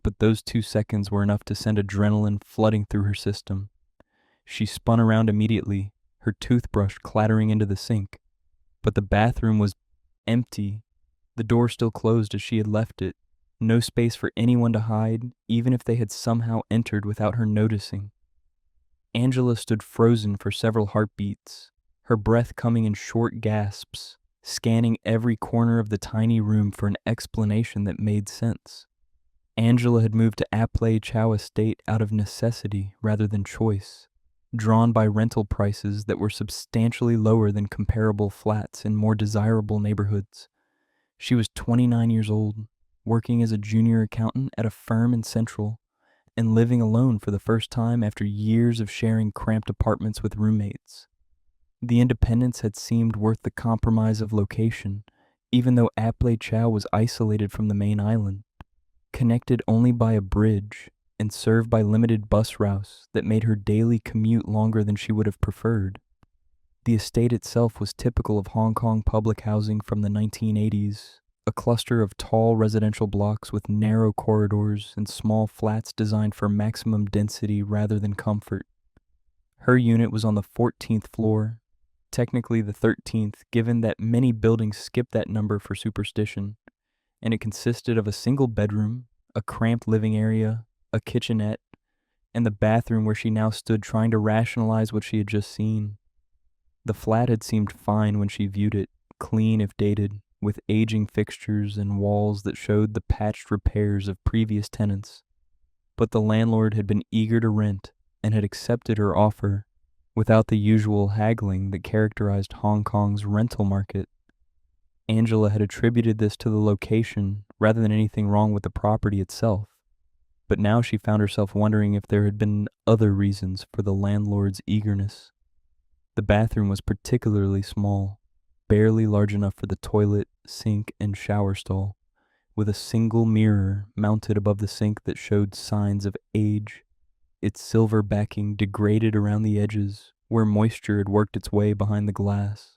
Speaker 1: But those 2 seconds were enough to send adrenaline flooding through her system. She spun around immediately, her toothbrush clattering into the sink. But the bathroom was empty, the door still closed as she had left it, no space for anyone to hide, even if they had somehow entered without her noticing. Angela stood frozen for several heartbeats, her breath coming in short gasps, scanning every corner of the tiny room for an explanation that made sense. Angela had moved to Apley Chow Estate out of necessity rather than choice, drawn by rental prices that were substantially lower than comparable flats in more desirable neighborhoods. She was 29 years old, working as a junior accountant at a firm in Central, and living alone for the first time after years of sharing cramped apartments with roommates. The independence had seemed worth the compromise of location, even though Apley Chow was isolated from the main island, connected only by a bridge and served by limited bus routes that made her daily commute longer than she would have preferred. The estate itself was typical of Hong Kong public housing from the 1980s, a cluster of tall residential blocks with narrow corridors and small flats designed for maximum density rather than comfort. Her unit was on the 14th floor, technically the 13th, given that many buildings skip that number for superstition, and it consisted of a single bedroom, a cramped living area, a kitchenette, and the bathroom where she now stood trying to rationalize what she had just seen. The flat had seemed fine when she viewed it, clean if dated, with aging fixtures and walls that showed the patched repairs of previous tenants. But the landlord had been eager to rent and had accepted her offer without the usual haggling that characterized Hong Kong's rental market. Angela had attributed this to the location rather than anything wrong with the property itself, but now she found herself wondering if there had been other reasons for the landlord's eagerness. The bathroom was particularly small, barely large enough for the toilet, sink, and shower stall, with a single mirror mounted above the sink that showed signs of age, its silver backing degraded around the edges where moisture had worked its way behind the glass.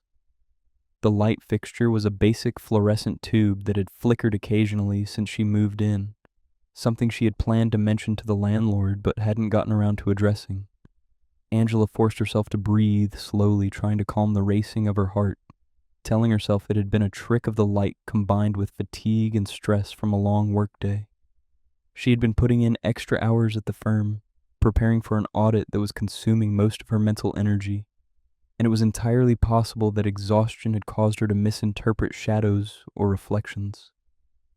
Speaker 1: The light fixture was a basic fluorescent tube that had flickered occasionally since she moved in, something she had planned to mention to the landlord but hadn't gotten around to addressing. Angela forced herself to breathe slowly, trying to calm the racing of her heart, telling herself it had been a trick of the light combined with fatigue and stress from a long workday. She had been putting in extra hours at the firm, preparing for an audit that was consuming most of her mental energy, and it was entirely possible that exhaustion had caused her to misinterpret shadows or reflections.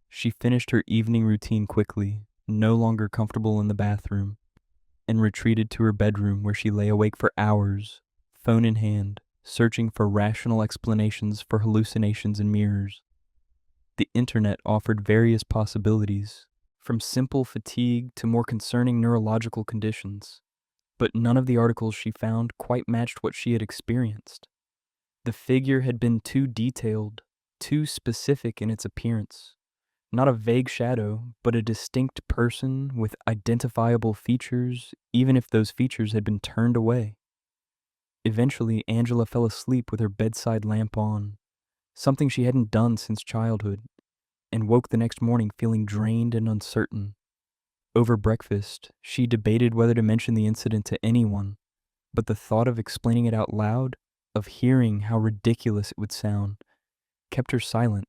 Speaker 1: She finished her evening routine quickly, no longer comfortable in the bathroom, and retreated to her bedroom where she lay awake for hours, phone in hand, searching for rational explanations for hallucinations in mirrors. The internet offered various possibilities, from simple fatigue to more concerning neurological conditions, but none of the articles she found quite matched what she had experienced. The figure had been too detailed, too specific in its appearance. Not a vague shadow, but a distinct person with identifiable features, even if those features had been turned away. Eventually, Angela fell asleep with her bedside lamp on, something she hadn't done since childhood, and woke the next morning feeling drained and uncertain. Over breakfast, she debated whether to mention the incident to anyone, but the thought of explaining it out loud, of hearing how ridiculous it would sound, kept her silent.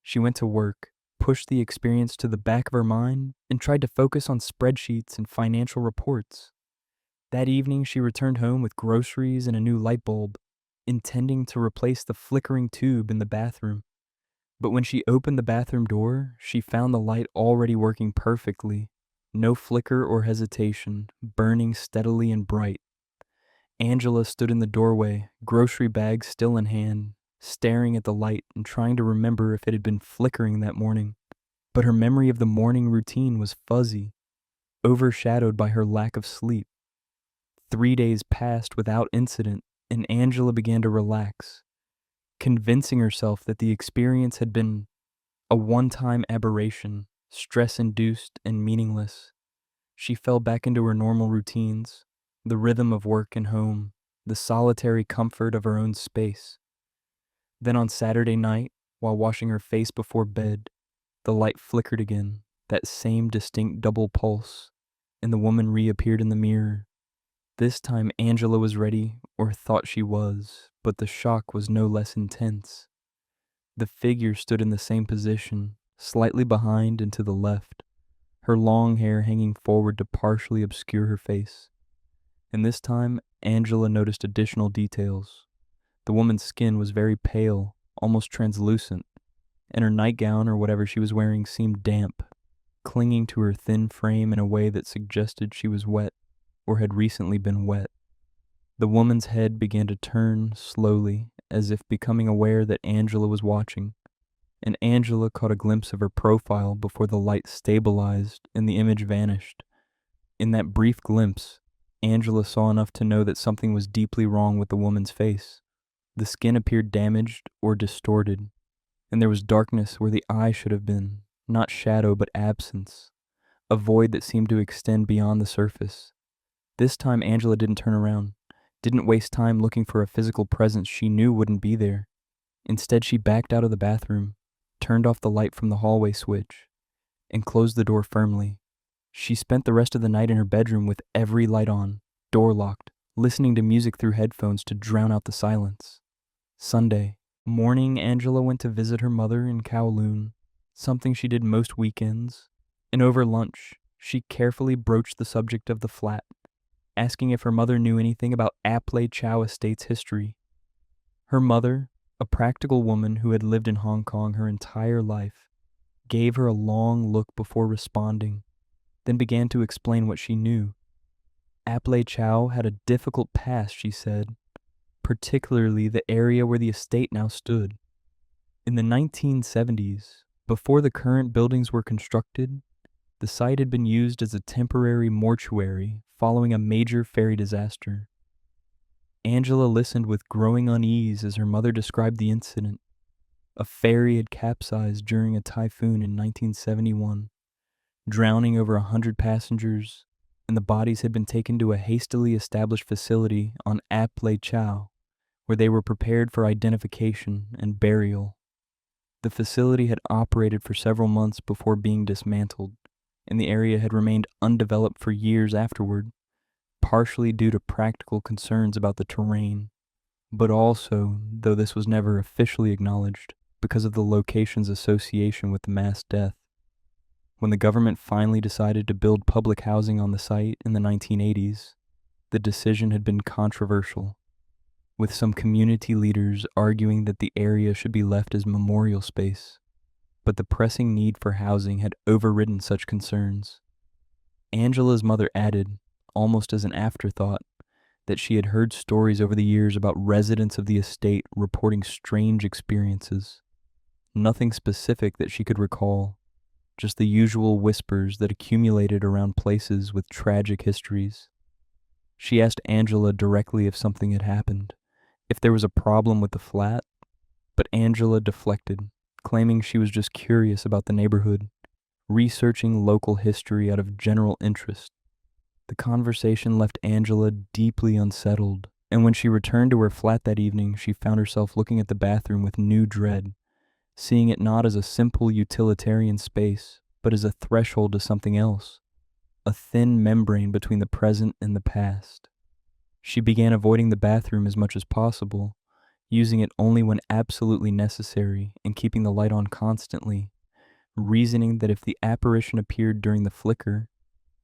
Speaker 1: She went to work, pushed the experience to the back of her mind, and tried to focus on spreadsheets and financial reports. That evening, she returned home with groceries and a new light bulb, intending to replace the flickering tube in the bathroom. But when she opened the bathroom door, she found the light already working perfectly. No flicker or hesitation, burning steadily and bright. Angela stood in the doorway, grocery bag still in hand, staring at the light and trying to remember if it had been flickering that morning. But her memory of the morning routine was fuzzy, overshadowed by her lack of sleep. 3 days passed without incident, and Angela began to relax, convincing herself that the experience had been a one-time aberration, stress-induced and meaningless. She fell back into her normal routines, the rhythm of work and home, the solitary comfort of her own space. Then on Saturday night, while washing her face before bed, the light flickered again, that same distinct double pulse, and the woman reappeared in the mirror. This time Angela was ready, or thought she was, but the shock was no less intense. The figure stood in the same position, slightly behind and to the left, her long hair hanging forward to partially obscure her face. And this time, Angela noticed additional details. The woman's skin was very pale, almost translucent, and her nightgown or whatever she was wearing seemed damp, clinging to her thin frame in a way that suggested she was wet or had recently been wet. The woman's head began to turn slowly, as if becoming aware that Angela was watching, and Angela caught a glimpse of her profile before the light stabilized and the image vanished. In that brief glimpse, Angela saw enough to know that something was deeply wrong with the woman's face. The skin appeared damaged or distorted, and there was darkness where the eye should have been, not shadow but absence, a void that seemed to extend beyond the surface. This time Angela didn't turn around, didn't waste time looking for a physical presence she knew wouldn't be there. Instead, she backed out of the bathroom, turned off the light from the hallway switch, and closed the door firmly. She spent the rest of the night in her bedroom with every light on, door locked, listening to music through headphones to drown out the silence. Sunday morning, Angela went to visit her mother in Kowloon, something she did most weekends, and over lunch, she carefully broached the subject of the flat, asking if her mother knew anything about Ap Lay Chow Estate's history. Her mother, a practical woman who had lived in Hong Kong her entire life, gave her a long look before responding, then began to explain what she knew. Ap Lay Chow had a difficult past, she said, particularly the area where the estate now stood. In the 1970s, before the current buildings were constructed, the site had been used as a temporary mortuary following a major ferry disaster. Angela listened with growing unease as her mother described the incident. A ferry had capsized during a typhoon in 1971, drowning over 100 passengers, and the bodies had been taken to a hastily established facility on Ap Lay Chow, where they were prepared for identification and burial. The facility had operated for several months before being dismantled, and the area had remained undeveloped for years afterward, partially due to practical concerns about the terrain, but also, though this was never officially acknowledged, because of the location's association with the mass death. When the government finally decided to build public housing on the site in the 1980s, the decision had been controversial, with some community leaders arguing that the area should be left as memorial space, but the pressing need for housing had overridden such concerns. Angela's mother added, almost as an afterthought, that she had heard stories over the years about residents of the estate reporting strange experiences. Nothing specific that she could recall, just the usual whispers that accumulated around places with tragic histories. She asked Angela directly if something had happened, if there was a problem with the flat, but Angela deflected, claiming she was just curious about the neighborhood, researching local history out of general interest. The conversation left Angela deeply unsettled, and when she returned to her flat that evening, she found herself looking at the bathroom with new dread, seeing it not as a simple utilitarian space, but as a threshold to something else, a thin membrane between the present and the past. She began avoiding the bathroom as much as possible, using it only when absolutely necessary and keeping the light on constantly, reasoning that if the apparition appeared during the flicker,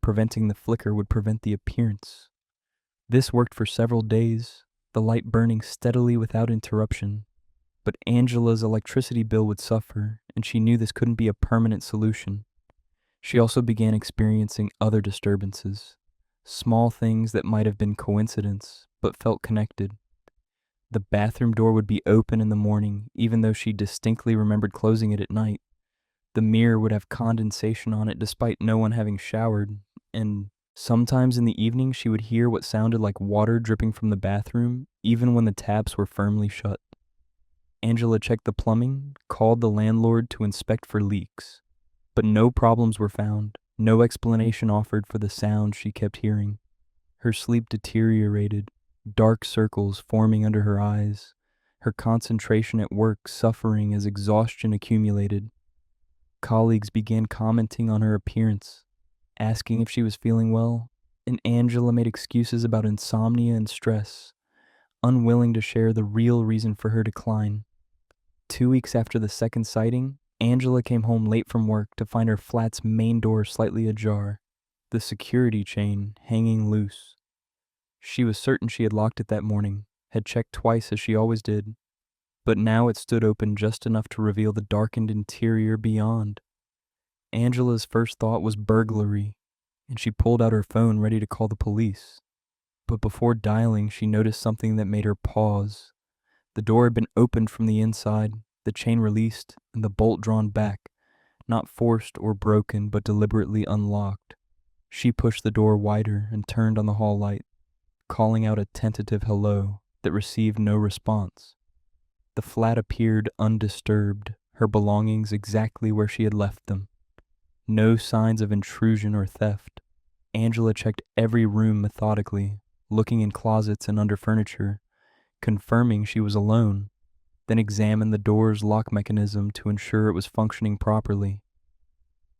Speaker 1: preventing the flicker would prevent the appearance. This worked for several days, the light burning steadily without interruption. But Angela's electricity bill would suffer, and she knew this couldn't be a permanent solution. She also began experiencing other disturbances, small things that might have been coincidence, but felt connected. The bathroom door would be open in the morning, even though she distinctly remembered closing it at night. The mirror would have condensation on it despite no one having showered, and sometimes in the evening she would hear what sounded like water dripping from the bathroom, even when the taps were firmly shut. Angela checked the plumbing, called the landlord to inspect for leaks, but no problems were found, no explanation offered for the sounds she kept hearing. Her sleep deteriorated, dark circles forming under her eyes, her concentration at work suffering as exhaustion accumulated. Colleagues began commenting on her appearance, asking if she was feeling well, and Angela made excuses about insomnia and stress, unwilling to share the real reason for her decline. 2 weeks after the second sighting, Angela came home late from work to find her flat's main door slightly ajar, the security chain hanging loose. She was certain she had locked it that morning, had checked twice as she always did, but now it stood open just enough to reveal the darkened interior beyond. Angela's first thought was burglary, and she pulled out her phone ready to call the police. But before dialing, she noticed something that made her pause. The door had been opened from the inside, the chain released, and the bolt drawn back, not forced or broken, but deliberately unlocked. She pushed the door wider and turned on the hall light, calling out a tentative hello that received no response. The flat appeared undisturbed, her belongings exactly where she had left them. No signs of intrusion or theft. Angela checked every room methodically, looking in closets and under furniture, confirming she was alone, then examined the door's lock mechanism to ensure it was functioning properly.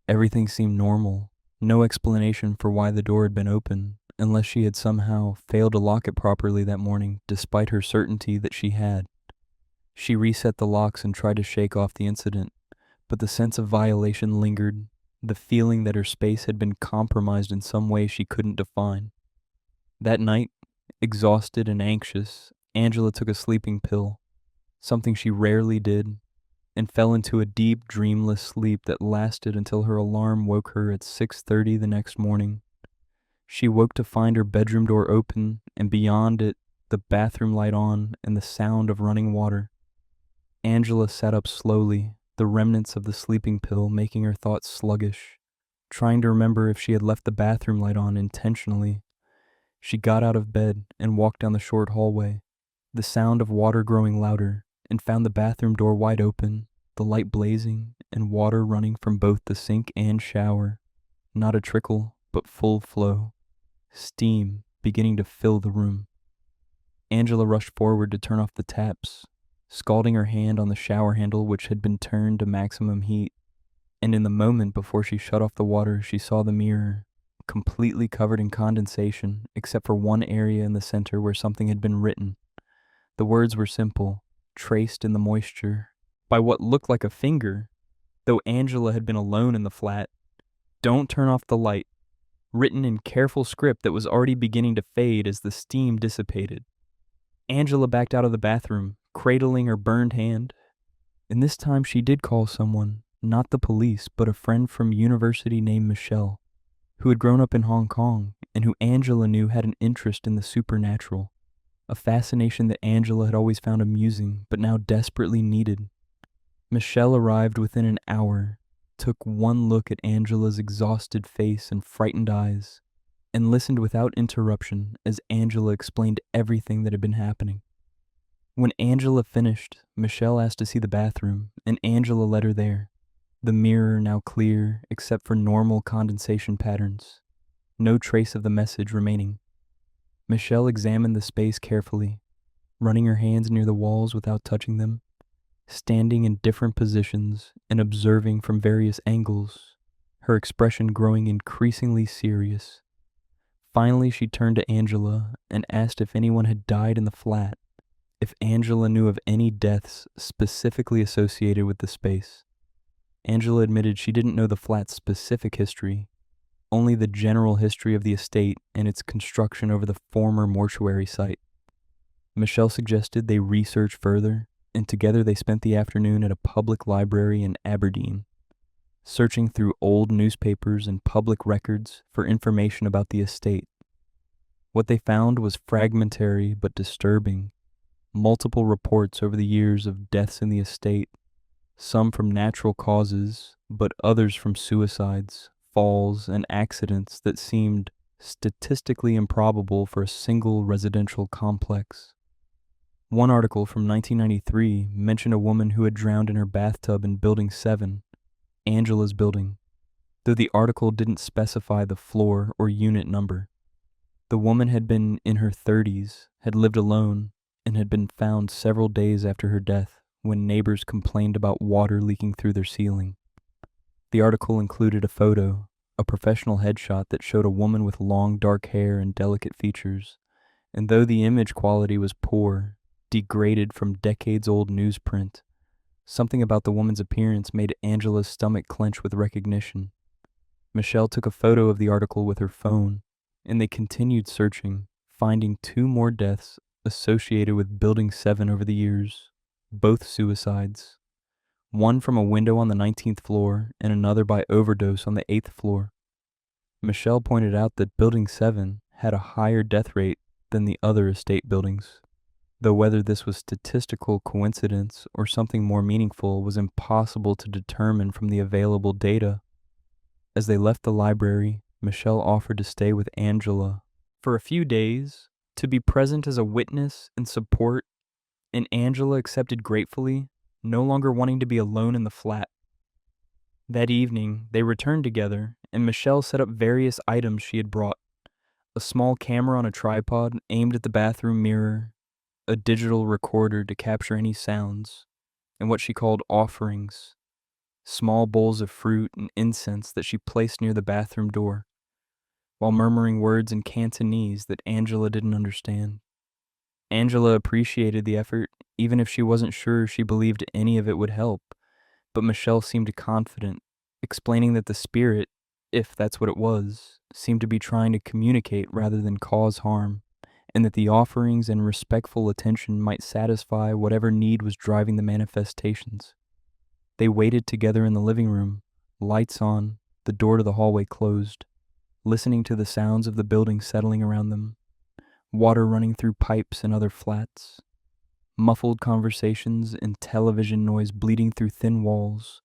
Speaker 1: Everything seemed normal, no explanation for why the door had been open, unless she had somehow failed to lock it properly that morning, despite her certainty that she had. She reset the locks and tried to shake off the incident, but the sense of violation lingered, the feeling that her space had been compromised in some way she couldn't define. That night, exhausted and anxious, Angela took a sleeping pill, something she rarely did, and fell into a deep, dreamless sleep that lasted until her alarm woke her at 6:30 the next morning. She woke to find her bedroom door open, and beyond it, the bathroom light on and the sound of running water. Angela sat up slowly, the remnants of the sleeping pill making her thoughts sluggish, trying to remember if she had left the bathroom light on intentionally. She got out of bed and walked down the short hallway, the sound of water growing louder, and found the bathroom door wide open, the light blazing, and water running from both the sink and shower. Not a trickle, but full flow. Steam beginning to fill the room. Angela rushed forward to turn off the taps, scalding her hand on the shower handle which had been turned to maximum heat, and in the moment before she shut off the water, she saw the mirror, completely covered in condensation, except for one area in the center where something had been written. The words were simple, traced in the moisture, by what looked like a finger, though Angela had been alone in the flat. "Don't turn off the light," written in careful script that was already beginning to fade as the steam dissipated. Angela backed out of the bathroom, cradling her burned hand. And this time she did call someone, not the police, but a friend from university named Michelle, who had grown up in Hong Kong and who Angela knew had an interest in the supernatural, a fascination that Angela had always found amusing but now desperately needed. Michelle arrived within an hour, took one look at Angela's exhausted face and frightened eyes, and listened without interruption as Angela explained everything that had been happening. When Angela finished, Michelle asked to see the bathroom, and Angela led her there, the mirror now clear except for normal condensation patterns, no trace of the message remaining. Michelle examined the space carefully, running her hands near the walls without touching them, standing in different positions and observing from various angles, her expression growing increasingly serious. Finally, she turned to Angela and asked if anyone had died in the flat, if Angela knew of any deaths specifically associated with the space. Angela admitted she didn't know the flat's specific history, only the general history of the estate and its construction over the former mortuary site. Michelle suggested they research further, and together they spent the afternoon at a public library in Aberdeen, searching through old newspapers and public records for information about the estate. What they found was fragmentary but disturbing. Multiple reports over the years of deaths in the estate, some from natural causes, but others from suicides, falls, and accidents that seemed statistically improbable for a single residential complex. One article from 1993 mentioned a woman who had drowned in her bathtub in Building 7, Angela's building, though the article didn't specify the floor or unit number. The woman had been in her 30s, had lived alone, and had been found several days after her death when neighbors complained about water leaking through their ceiling. The article included a photo, a professional headshot that showed a woman with long dark hair and delicate features, and though the image quality was poor, degraded from decades-old newsprint, something about the woman's appearance made Angela's stomach clench with recognition. Michelle took a photo of the article with her phone, and they continued searching, finding 2 more deaths associated with Building 7 over the years, both suicides. One from a window on the 19th floor and another by overdose on the 8th floor. Michelle pointed out that Building 7 had a higher death rate than the other estate buildings, though whether this was statistical coincidence or something more meaningful was impossible to determine from the available data. As they left the library, Michelle offered to stay with Angela for a few days, to be present as a witness and support, and Angela accepted gratefully, no longer wanting to be alone in the flat. That evening, they returned together, and Michelle set up various items she had brought: a small camera on a tripod aimed at the bathroom mirror, a digital recorder to capture any sounds, and what she called offerings, small bowls of fruit and incense that she placed near the bathroom door, while murmuring words in Cantonese that Angela didn't understand. Angela appreciated the effort, even if she wasn't sure she believed any of it would help, but Michelle seemed confident, explaining that the spirit, if that's what it was, seemed to be trying to communicate rather than cause harm, and that the offerings and respectful attention might satisfy whatever need was driving the manifestations. They waited together in the living room, lights on, the door to the hallway closed, listening to the sounds of the building settling around them, water running through pipes and other flats, muffled conversations and television noise bleeding through thin walls,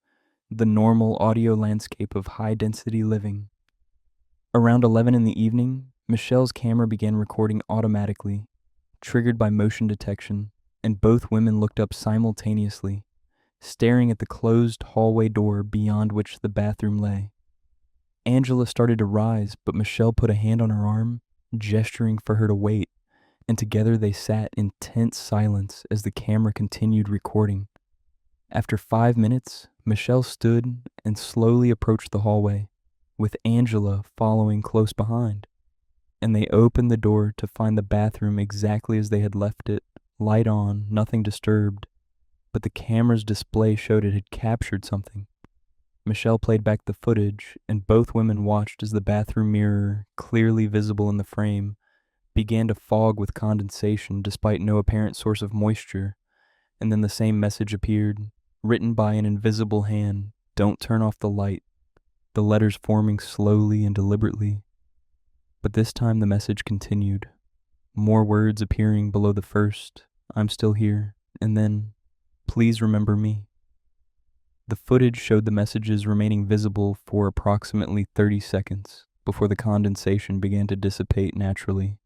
Speaker 1: the normal audio landscape of high-density living. Around 11 in the evening, Michelle's camera began recording automatically, triggered by motion detection, and both women looked up simultaneously, staring at the closed hallway door beyond which the bathroom lay. Angela started to rise, but Michelle put a hand on her arm, gesturing for her to wait, and together they sat in tense silence as the camera continued recording. After 5 minutes, Michelle stood and slowly approached the hallway, with Angela following close behind, and they opened the door to find the bathroom exactly as they had left it, light on, nothing disturbed, but the camera's display showed it had captured something. Michelle played back the footage, and both women watched as the bathroom mirror, clearly visible in the frame, began to fog with condensation despite no apparent source of moisture, and then the same message appeared, written by an invisible hand: "Don't turn off the light," the letters forming slowly and deliberately. But this time the message continued, more words appearing below the first: "I'm still here," and then, "Please remember me." The footage showed the messages remaining visible for approximately 30 seconds before the condensation began to dissipate naturally,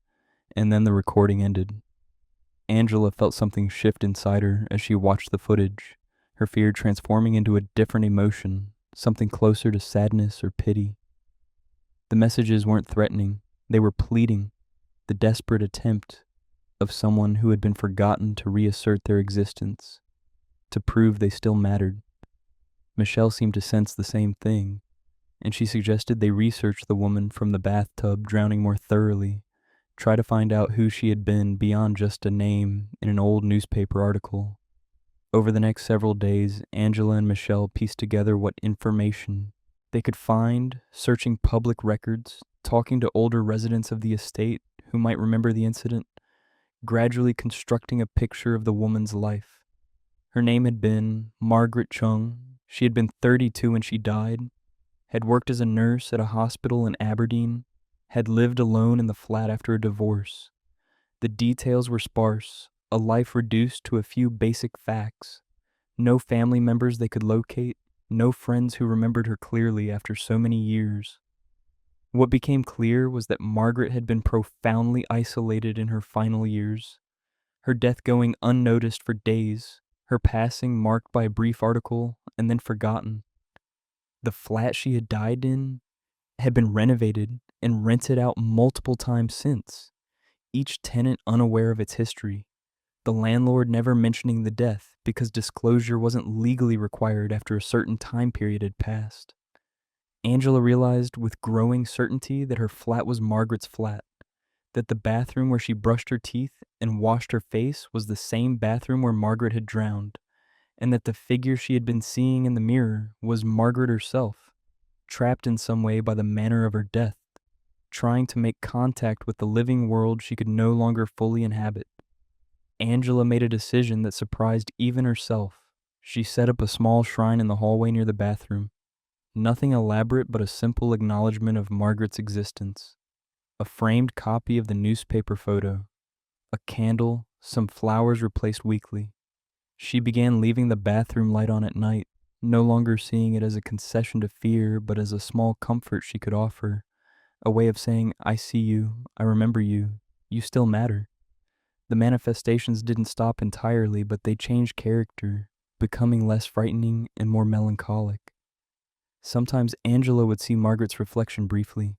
Speaker 1: and then the recording ended. Angela felt something shift inside her as she watched the footage, her fear transforming into a different emotion, something closer to sadness or pity. The messages weren't threatening, they were pleading, the desperate attempt of someone who had been forgotten to reassert their existence, to prove they still mattered. Michelle seemed to sense the same thing, and she suggested they research the woman from the bathtub drowning more thoroughly, try to find out who she had been beyond just a name in an old newspaper article. Over the next several days, Angela and Michelle pieced together what information They could find, searching public records, talking to older residents of the estate who might remember the incident, gradually constructing a picture of the woman's life. Her name had been Margaret Chung. She had been 32 when she died, had worked as a nurse at a hospital in Aberdeen, had lived alone in the flat after a divorce. The details were sparse, a life reduced to a few basic facts. No family members they could locate, no friends who remembered her clearly after so many years. What became clear was that Margaret had been profoundly isolated in her final years, her death going unnoticed for days, her passing marked by a brief article and then forgotten. The flat she had died in had been renovated and rented out multiple times since, each tenant unaware of its history, the landlord never mentioning the death because disclosure wasn't legally required after a certain time period had passed. Angela realized with growing certainty that her flat was Margaret's flat, that the bathroom where she brushed her teeth and washed her face was the same bathroom where Margaret had drowned, and that the figure she had been seeing in the mirror was Margaret herself, trapped in some way by the manner of her death, trying to make contact with the living world she could no longer fully inhabit. Angela made a decision that surprised even herself. She set up a small shrine in the hallway near the bathroom. Nothing elaborate but a simple acknowledgement of Margaret's existence. A framed copy of the newspaper photo. A candle, some flowers replaced weekly. She began leaving the bathroom light on at night, no longer seeing it as a concession to fear, but as a small comfort she could offer. A way of saying, I see you, I remember you, you still matter. The manifestations didn't stop entirely, but they changed character, becoming less frightening and more melancholic. Sometimes Angela would see Margaret's reflection briefly,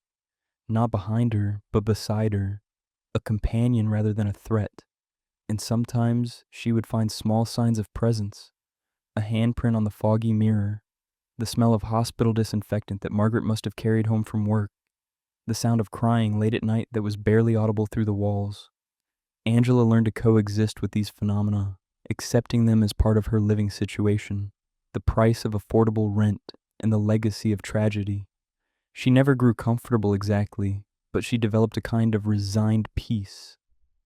Speaker 1: not behind her, but beside her, a companion rather than a threat. And sometimes she would find small signs of presence, a handprint on the foggy mirror, the smell of hospital disinfectant that Margaret must have carried home from work, the sound of crying late at night that was barely audible through the walls. Angela learned to coexist with these phenomena, accepting them as part of her living situation, the price of affordable rent and the legacy of tragedy. She never grew comfortable exactly, but she developed a kind of resigned peace,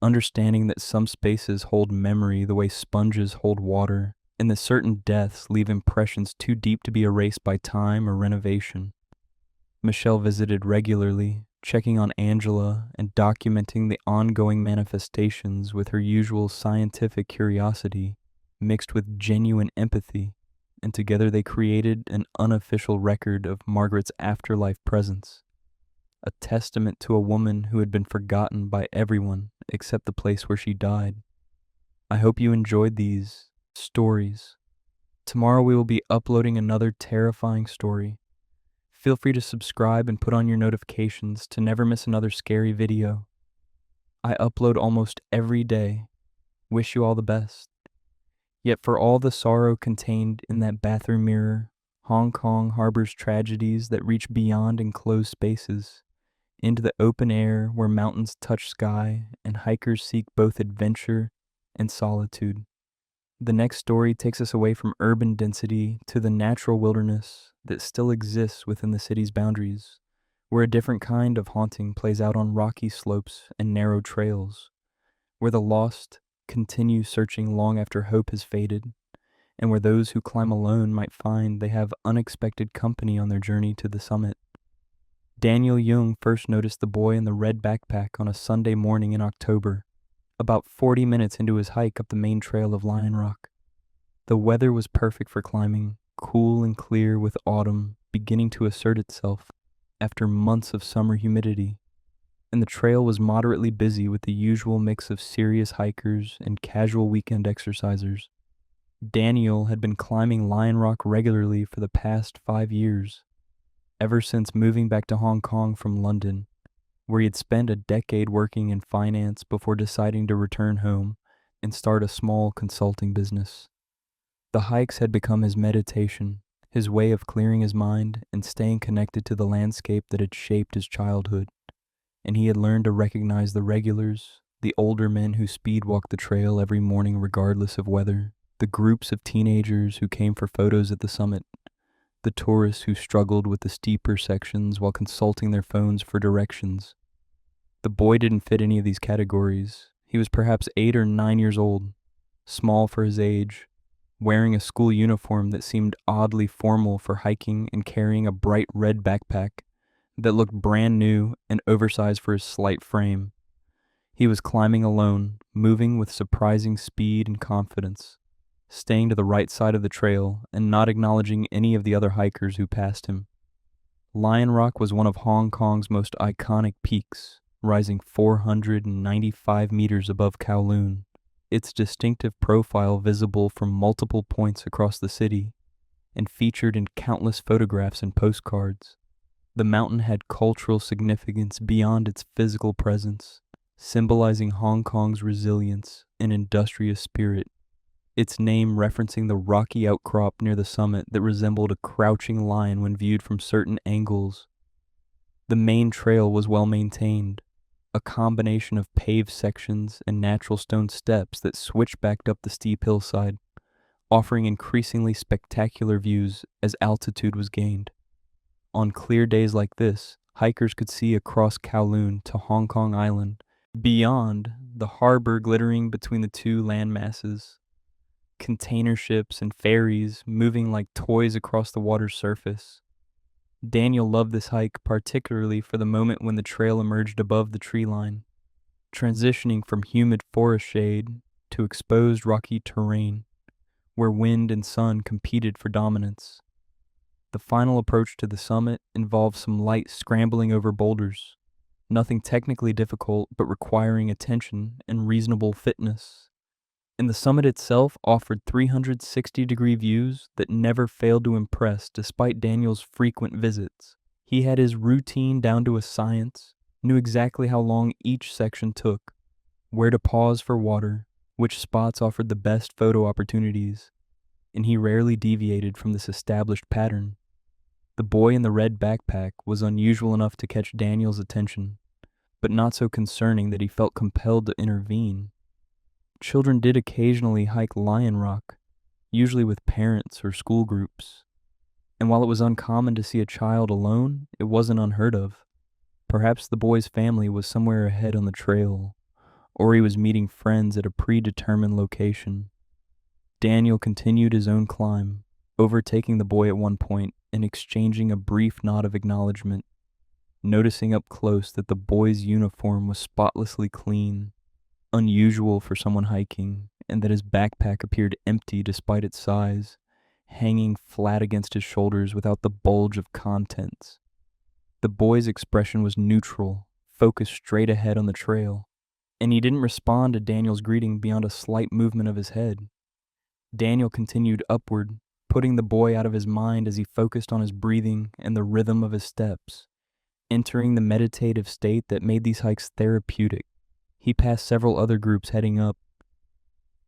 Speaker 1: understanding that some spaces hold memory the way sponges hold water, and that certain deaths leave impressions too deep to be erased by time or renovation. Michelle visited regularly, checking on Angela and documenting the ongoing manifestations with her usual scientific curiosity mixed with genuine empathy, and together they created an unofficial record of Margaret's afterlife presence, a testament to a woman who had been forgotten by everyone except the place where she died. I hope you enjoyed these stories. Tomorrow we will be uploading another terrifying story. Feel free to subscribe and put on your notifications to never miss another scary video. I upload almost every day. Wish you all the best. Yet for all the sorrow contained in that bathroom mirror, Hong Kong harbors tragedies that reach beyond enclosed spaces, into the open air where mountains touch sky and hikers seek both adventure and solitude. The next story takes us away from urban density to the natural wilderness that still exists within the city's boundaries, where a different kind of haunting plays out on rocky slopes and narrow trails, where the lost continue searching long after hope has faded, and where those who climb alone might find they have unexpected company on their journey to the summit. Daniel Jung first noticed the boy in the red backpack on a Sunday morning in October, about 40 minutes into his hike up the main trail of Lion Rock. The weather was perfect for climbing, cool and clear with autumn beginning to assert itself after months of summer humidity, and the trail was moderately busy with the usual mix of serious hikers and casual weekend exercisers. Daniel had been climbing Lion Rock regularly for the past 5 years, ever since moving back to Hong Kong from London, where he had spent a decade working in finance before deciding to return home and start a small consulting business. The hikes had become his meditation, his way of clearing his mind and staying connected to the landscape that had shaped his childhood, and he had learned to recognize the regulars, the older men who speed walked the trail every morning regardless of weather, the groups of teenagers who came for photos at the summit, the tourists who struggled with the steeper sections while consulting their phones for directions. The boy didn't fit any of these categories. He was perhaps 8 or 9 years old, small for his age, wearing a school uniform that seemed oddly formal for hiking and carrying a bright red backpack that looked brand new and oversized for his slight frame. He was climbing alone, moving with surprising speed and confidence, staying to the right side of the trail and not acknowledging any of the other hikers who passed him. Lion Rock was one of Hong Kong's most iconic peaks, rising 495 meters above Kowloon, its distinctive profile visible from multiple points across the city and featured in countless photographs and postcards. The mountain had cultural significance beyond its physical presence, symbolizing Hong Kong's resilience and industrious spirit, its name referencing the rocky outcrop near the summit that resembled a crouching lion when viewed from certain angles. The main trail was well maintained, a combination of paved sections and natural stone steps that switchbacked up the steep hillside, offering increasingly spectacular views as altitude was gained. On clear days like this, hikers could see across Kowloon to Hong Kong Island, beyond the harbor glittering between the two land masses, container ships and ferries moving like toys across the water's surface. Daniel loved this hike particularly for the moment when the trail emerged above the tree line, transitioning from humid forest shade to exposed rocky terrain, where wind and sun competed for dominance. The final approach to the summit involved some light scrambling over boulders, nothing technically difficult but requiring attention and reasonable fitness. And the summit itself offered 360-degree views that never failed to impress despite Daniel's frequent visits. He had his routine down to a science, knew exactly how long each section took, where to pause for water, which spots offered the best photo opportunities, and he rarely deviated from this established pattern. The boy in the red backpack was unusual enough to catch Daniel's attention, but not so concerning that he felt compelled to intervene. Children did occasionally hike Lion Rock, usually with parents or school groups. And while it was uncommon to see a child alone, it wasn't unheard of. Perhaps the boy's family was somewhere ahead on the trail, or he was meeting friends at a predetermined location. Daniel continued his own climb, overtaking the boy at one point and exchanging a brief nod of acknowledgement, noticing up close that the boy's uniform was spotlessly clean, unusual for someone hiking, and that his backpack appeared empty despite its size, hanging flat against his shoulders without the bulge of contents. The boy's expression was neutral, focused straight ahead on the trail, and he didn't respond to Daniel's greeting beyond a slight movement of his head. Daniel continued upward, putting the boy out of his mind as he focused on his breathing and the rhythm of his steps, entering the meditative state that made these hikes therapeutic. He passed several other groups heading up,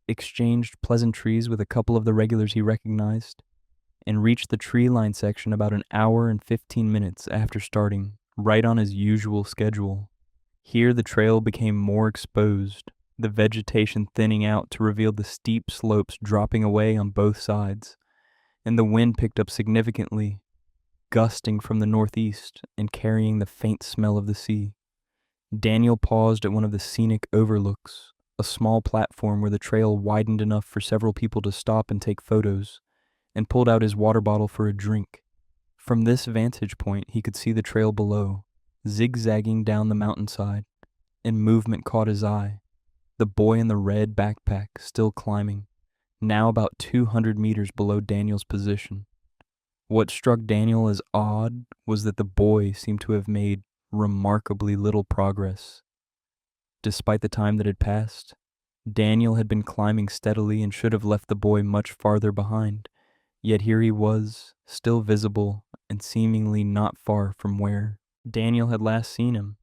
Speaker 1: exchanged pleasantries with a couple of the regulars he recognized, and reached the tree-line section about an hour and 15 minutes after starting, right on his usual schedule. Here the trail became more exposed, the vegetation thinning out to reveal the steep slopes dropping away on both sides, and the wind picked up significantly, gusting from the northeast and carrying the faint smell of the sea. Daniel paused at one of the scenic overlooks, a small platform where the trail widened enough for several people to stop and take photos, and pulled out his water bottle for a drink. From this vantage point, he could see the trail below, zigzagging down the mountainside, and movement caught his eye. The boy in the red backpack still climbing, now about 200 meters below Daniel's position. What struck Daniel as odd was that the boy seemed to have made remarkably little progress. Despite the time that had passed, Daniel had been climbing steadily and should have left the boy much farther behind, yet here he was, still visible and seemingly not far from where Daniel had last seen him.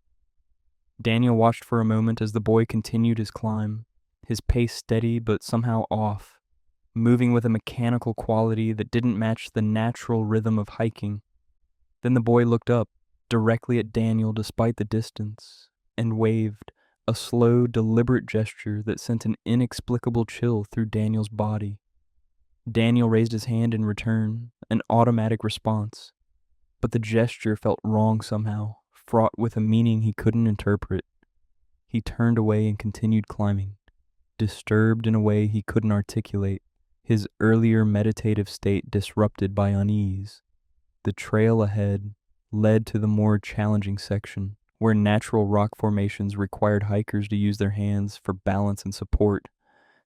Speaker 1: Daniel watched for a moment as the boy continued his climb, his pace steady but somehow off, moving with a mechanical quality that didn't match the natural rhythm of hiking. Then the boy looked up, directly at Daniel despite the distance, and waved, a slow, deliberate gesture that sent an inexplicable chill through Daniel's body. Daniel raised his hand in return, an automatic response. But the gesture felt wrong somehow, fraught with a meaning he couldn't interpret. He turned away and continued climbing, disturbed in a way he couldn't articulate, his earlier meditative state disrupted by unease. The trail ahead led to the more challenging section, where natural rock formations required hikers to use their hands for balance and support,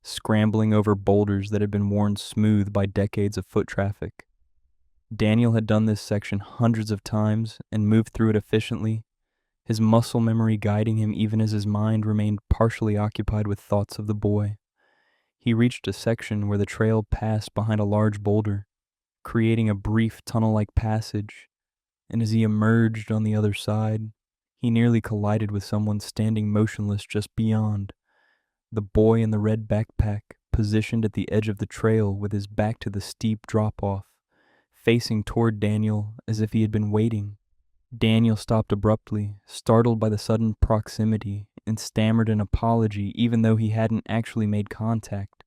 Speaker 1: scrambling over boulders that had been worn smooth by decades of foot traffic. Daniel had done this section hundreds of times and moved through it efficiently, his muscle memory guiding him even as his mind remained partially occupied with thoughts of the boy. He reached a section where the trail passed behind a large boulder, creating a brief tunnel-like passage, and as he emerged on the other side, he nearly collided with someone standing motionless just beyond. The boy in the red backpack, positioned at the edge of the trail with his back to the steep drop-off, facing toward Daniel as if he had been waiting. Daniel stopped abruptly, startled by the sudden proximity, and stammered an apology even though he hadn't actually made contact.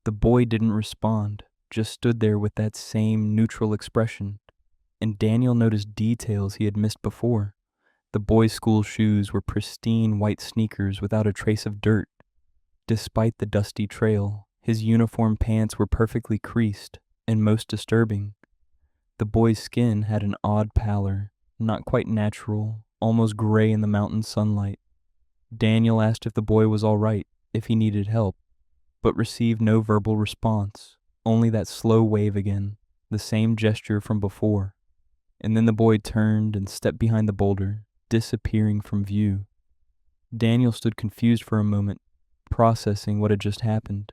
Speaker 1: The boy didn't respond, just stood there with that same neutral expression, and Daniel noticed details he had missed before. The boy's school shoes were pristine white sneakers without a trace of dirt. Despite the dusty trail, his uniform pants were perfectly creased, and most disturbing, the boy's skin had an odd pallor, not quite natural, almost gray in the mountain sunlight. Daniel asked if the boy was all right, if he needed help, but received no verbal response, only that slow wave again, the same gesture from before. And then the boy turned and stepped behind the boulder, disappearing from view. Daniel stood confused for a moment, processing what had just happened,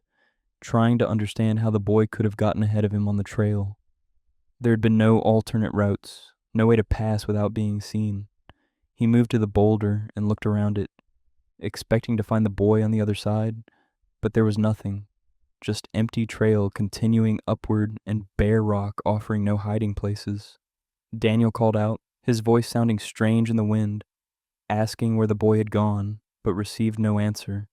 Speaker 1: trying to understand how the boy could have gotten ahead of him on the trail. There had been no alternate routes, no way to pass without being seen. He moved to the boulder and looked around it, expecting to find the boy on the other side, but there was nothing, just empty trail continuing upward and bare rock offering no hiding places. Daniel called out, his voice sounding strange in the wind, asking where the boy had gone, but received no answer.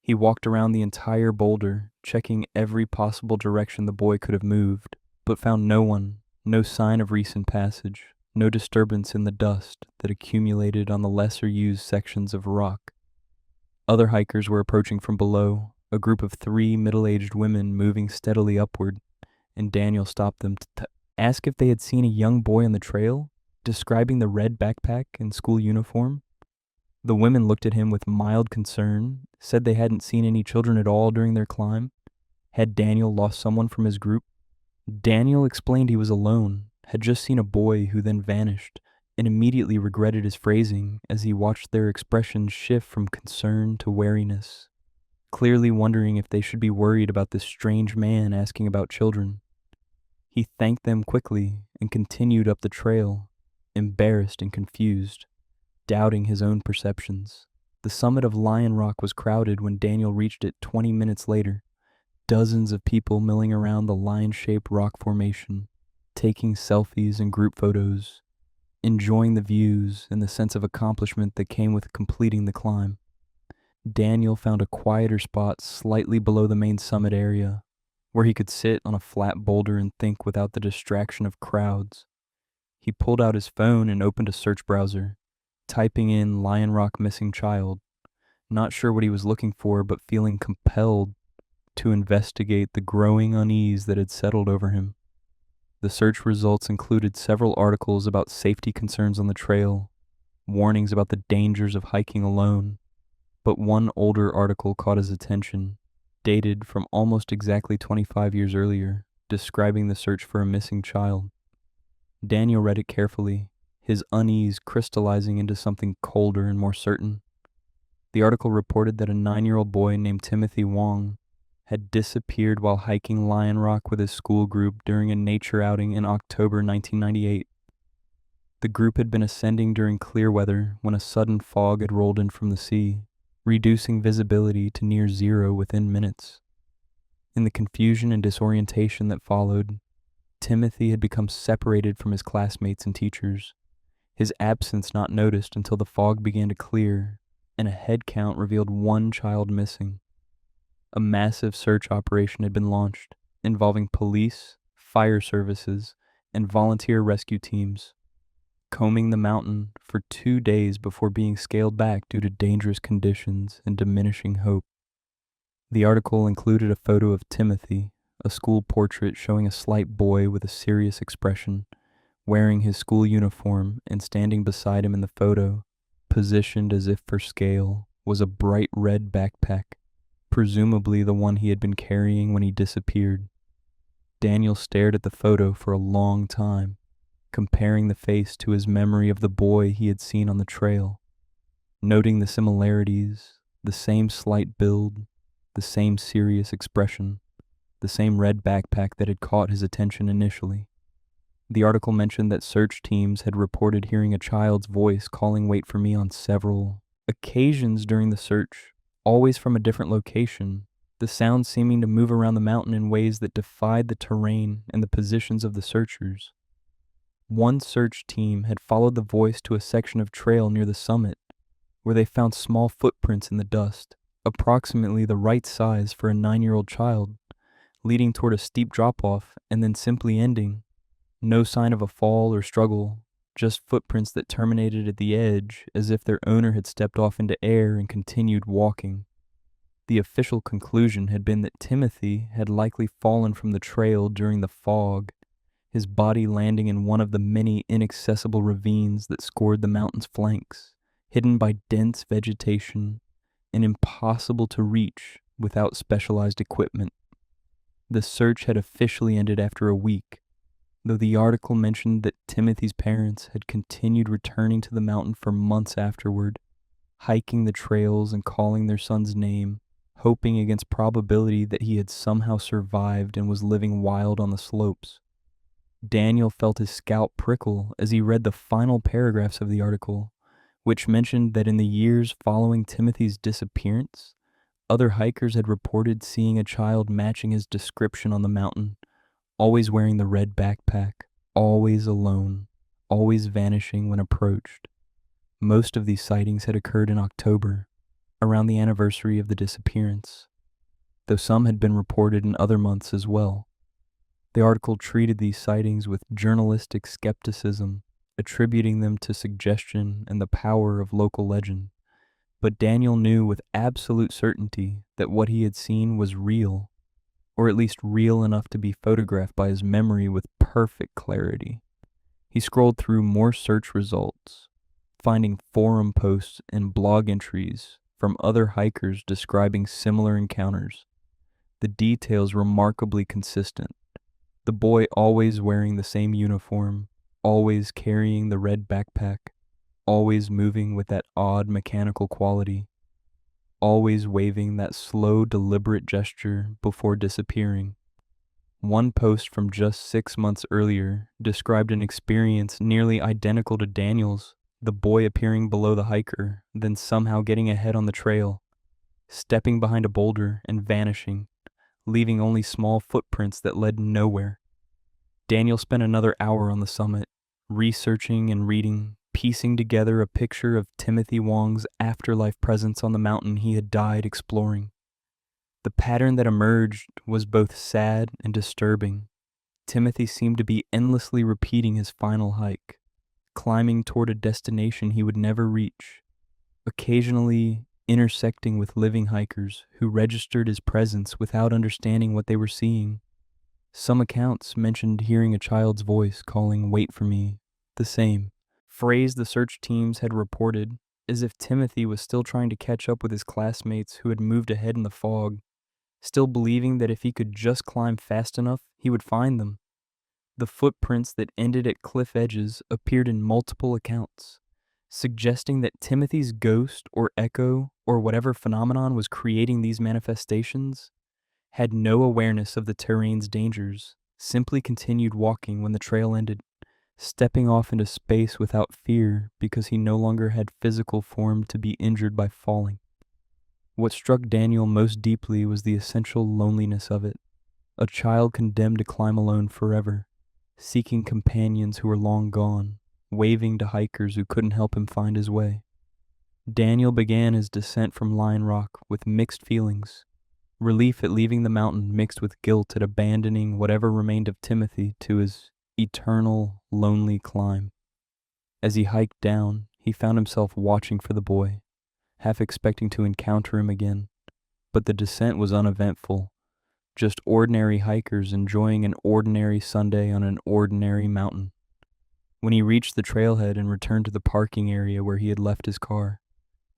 Speaker 1: He walked around the entire boulder, checking every possible direction the boy could have moved, but found no one, no sign of recent passage, no disturbance in the dust that accumulated on the lesser-used sections of rock. Other hikers were approaching from below, a group of 3 middle-aged women moving steadily upward, and Daniel stopped them to ask if they had seen a young boy on the trail, describing the red backpack and school uniform. The women looked at him with mild concern, said they hadn't seen any children at all during their climb. Had Daniel lost someone from his group? Daniel explained he was alone, had just seen a boy who then vanished, and immediately regretted his phrasing as he watched their expressions shift from concern to wariness, clearly wondering if they should be worried about this strange man asking about children. He thanked them quickly and continued up the trail, embarrassed and confused, doubting his own perceptions. The summit of Lion Rock was crowded when Daniel reached it 20 minutes later. Dozens of people milling around the lion-shaped rock formation, taking selfies and group photos, enjoying the views and the sense of accomplishment that came with completing the climb. Daniel found a quieter spot slightly below the main summit area, where he could sit on a flat boulder and think without the distraction of crowds. He pulled out his phone and opened a search browser, typing in Lion Rock missing child, not sure what he was looking for, but feeling compelled to investigate the growing unease that had settled over him. The search results included several articles about safety concerns on the trail, warnings about the dangers of hiking alone, but one older article caught his attention, dated from almost exactly 25 years earlier, describing the search for a missing child. Daniel read it carefully, his unease crystallizing into something colder and more certain. The article reported that a 9-year-old boy named Timothy Wong had disappeared while hiking Lion Rock with his school group during a nature outing in October 1998. The group had been ascending during clear weather when a sudden fog had rolled in from the sea, reducing visibility to near zero within minutes. In the confusion and disorientation that followed, Timothy had become separated from his classmates and teachers, his absence not noticed until the fog began to clear and a head count revealed 1 child missing. A massive search operation had been launched, involving police, fire services, and volunteer rescue teams, combing the mountain for 2 days before being scaled back due to dangerous conditions and diminishing hope. The article included a photo of Timothy, a school portrait showing a slight boy with a serious expression, wearing his school uniform, and standing beside him in the photo, positioned as if for scale, was a bright red backpack, presumably the one he had been carrying when he disappeared. Daniel stared at the photo for a long time, comparing the face to his memory of the boy he had seen on the trail, noting the similarities, the same slight build, the same serious expression, the same red backpack that had caught his attention initially. The article mentioned that search teams had reported hearing a child's voice calling "Wait for me" on several occasions during the search, always from a different location, the sound seeming to move around the mountain in ways that defied the terrain and the positions of the searchers. One search team had followed the voice to a section of trail near the summit, where they found small footprints in the dust, approximately the right size for a 9-year-old child, leading toward a steep drop-off and then simply ending. No sign of a fall or struggle, just footprints that terminated at the edge as if their owner had stepped off into air and continued walking. The official conclusion had been that Timothy had likely fallen from the trail during the fog, his body landing in one of the many inaccessible ravines that scored the mountain's flanks, hidden by dense vegetation and impossible to reach without specialized equipment. The search had officially ended after a week, though the article mentioned that Timothy's parents had continued returning to the mountain for months afterward, hiking the trails and calling their son's name, hoping against probability that he had somehow survived and was living wild on the slopes. Daniel felt his scalp prickle as he read the final paragraphs of the article, which mentioned that in the years following Timothy's disappearance, other hikers had reported seeing a child matching his description on the mountain, always wearing the red backpack, always alone, always vanishing when approached. Most of these sightings had occurred in October, around the anniversary of the disappearance, though some had been reported in other months as well. The article treated these sightings with journalistic skepticism, attributing them to suggestion and the power of local legend. But Daniel knew with absolute certainty that what he had seen was real, or at least real enough to be photographed by his memory with perfect clarity. He scrolled through more search results, finding forum posts and blog entries from other hikers describing similar encounters. The details remarkably consistent. The boy always wearing the same uniform, always carrying the red backpack, always moving with that odd mechanical quality, always waving that slow, deliberate gesture before disappearing. One post from just 6 months earlier described an experience nearly identical to Daniel's, the boy appearing below the hiker, then somehow getting ahead on the trail, stepping behind a boulder and vanishing, leaving only small footprints that led nowhere. Daniel spent another hour on the summit, researching and reading, piecing together a picture of Timothy Wong's afterlife presence on the mountain he had died exploring. The pattern that emerged was both sad and disturbing. Timothy seemed to be endlessly repeating his final hike, climbing toward a destination he would never reach, occasionally intersecting with living hikers who registered his presence without understanding what they were seeing. Some accounts mentioned hearing a child's voice calling "Wait for me," the same phrase the search teams had reported, as if Timothy was still trying to catch up with his classmates who had moved ahead in the fog, still believing that if he could just climb fast enough, he would find them. The footprints that ended at cliff edges appeared in multiple accounts, suggesting that Timothy's ghost or echo or whatever phenomenon was creating these manifestations had no awareness of the terrain's dangers, simply continued walking when the trail ended, stepping off into space without fear because he no longer had physical form to be injured by falling. What struck Daniel most deeply was the essential loneliness of it, a child condemned to climb alone forever, seeking companions who were long gone, waving to hikers who couldn't help him find his way. Daniel began his descent from Lion Rock with mixed feelings. Relief at leaving the mountain mixed with guilt at abandoning whatever remained of Timothy to his eternal, lonely climb. As he hiked down, he found himself watching for the boy, half expecting to encounter him again. But the descent was uneventful, just ordinary hikers enjoying an ordinary Sunday on an ordinary mountain. When he reached the trailhead and returned to the parking area where he had left his car,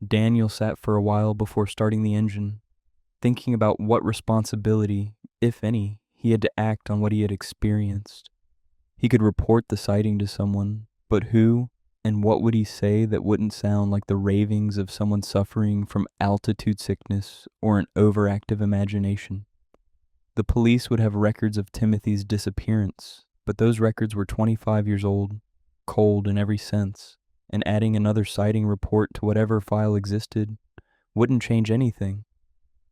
Speaker 1: Daniel sat for a while before starting the engine, thinking about what responsibility, if any, he had to act on what he had experienced. He could report the sighting to someone, but who and what would he say that wouldn't sound like the ravings of someone suffering from altitude sickness or an overactive imagination? The police would have records of Timothy's disappearance, but those records were 25 years old, cold in every sense, and adding another sighting report to whatever file existed wouldn't change anything.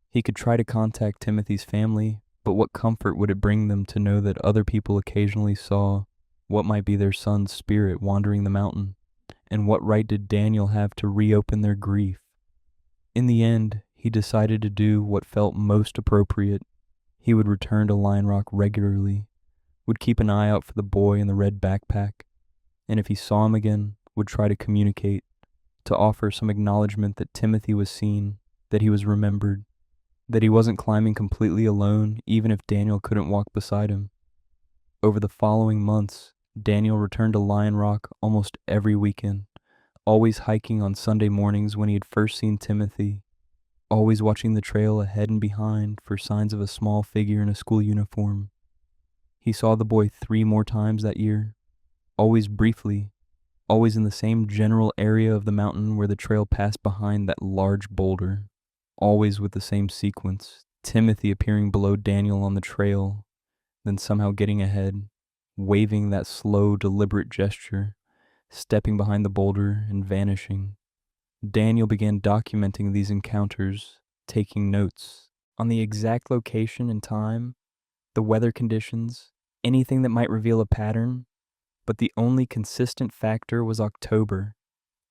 Speaker 1: He could try to contact Timothy's family, but what comfort would it bring them to know that other people occasionally saw what might be their son's spirit wandering the mountain? And what right did Daniel have to reopen their grief? In the end, he decided to do what felt most appropriate. He would return to Lion Rock regularly, would keep an eye out for the boy in the red backpack, and if he saw him again, would try to communicate, to offer some acknowledgement that Timothy was seen, that he was remembered, that he wasn't climbing completely alone, even if Daniel couldn't walk beside him. Over the following months, Daniel returned to Lion Rock almost every weekend, always hiking on Sunday mornings when he had first seen Timothy, always watching the trail ahead and behind for signs of a small figure in a school uniform. He saw the boy 3 more times that year, always briefly, always in the same general area of the mountain where the trail passed behind that large boulder, always with the same sequence, Timothy appearing below Daniel on the trail, then somehow getting ahead, waving that slow, deliberate gesture, stepping behind the boulder and vanishing. Daniel began documenting these encounters, taking notes on the exact location and time, the weather conditions, anything that might reveal a pattern, but the only consistent factor was October.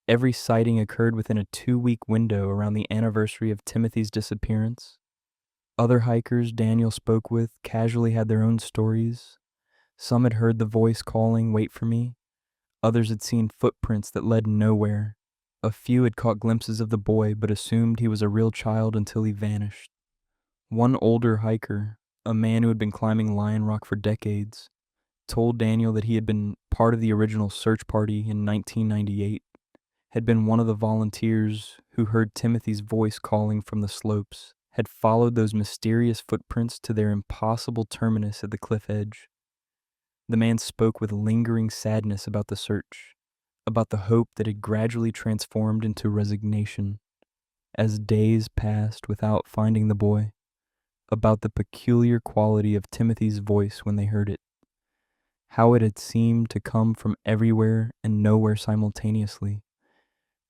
Speaker 1: Every sighting occurred within a 2-week window around the anniversary of Timothy's disappearance. Other hikers Daniel spoke with casually had their own stories. Some had heard the voice calling, "Wait for me." Others had seen footprints that led nowhere. A few had caught glimpses of the boy but assumed he was a real child until he vanished. One older hiker, a man who had been climbing Lion Rock for decades, told Daniel that he had been part of the original search party in 1998, had been one of the volunteers who heard Timothy's voice calling from the slopes, had followed those mysterious footprints to their impossible terminus at the cliff edge. The man spoke with lingering sadness about the search, about the hope that had gradually transformed into resignation as days passed without finding the boy, about the peculiar quality of Timothy's voice when they heard it, how it had seemed to come from everywhere and nowhere simultaneously,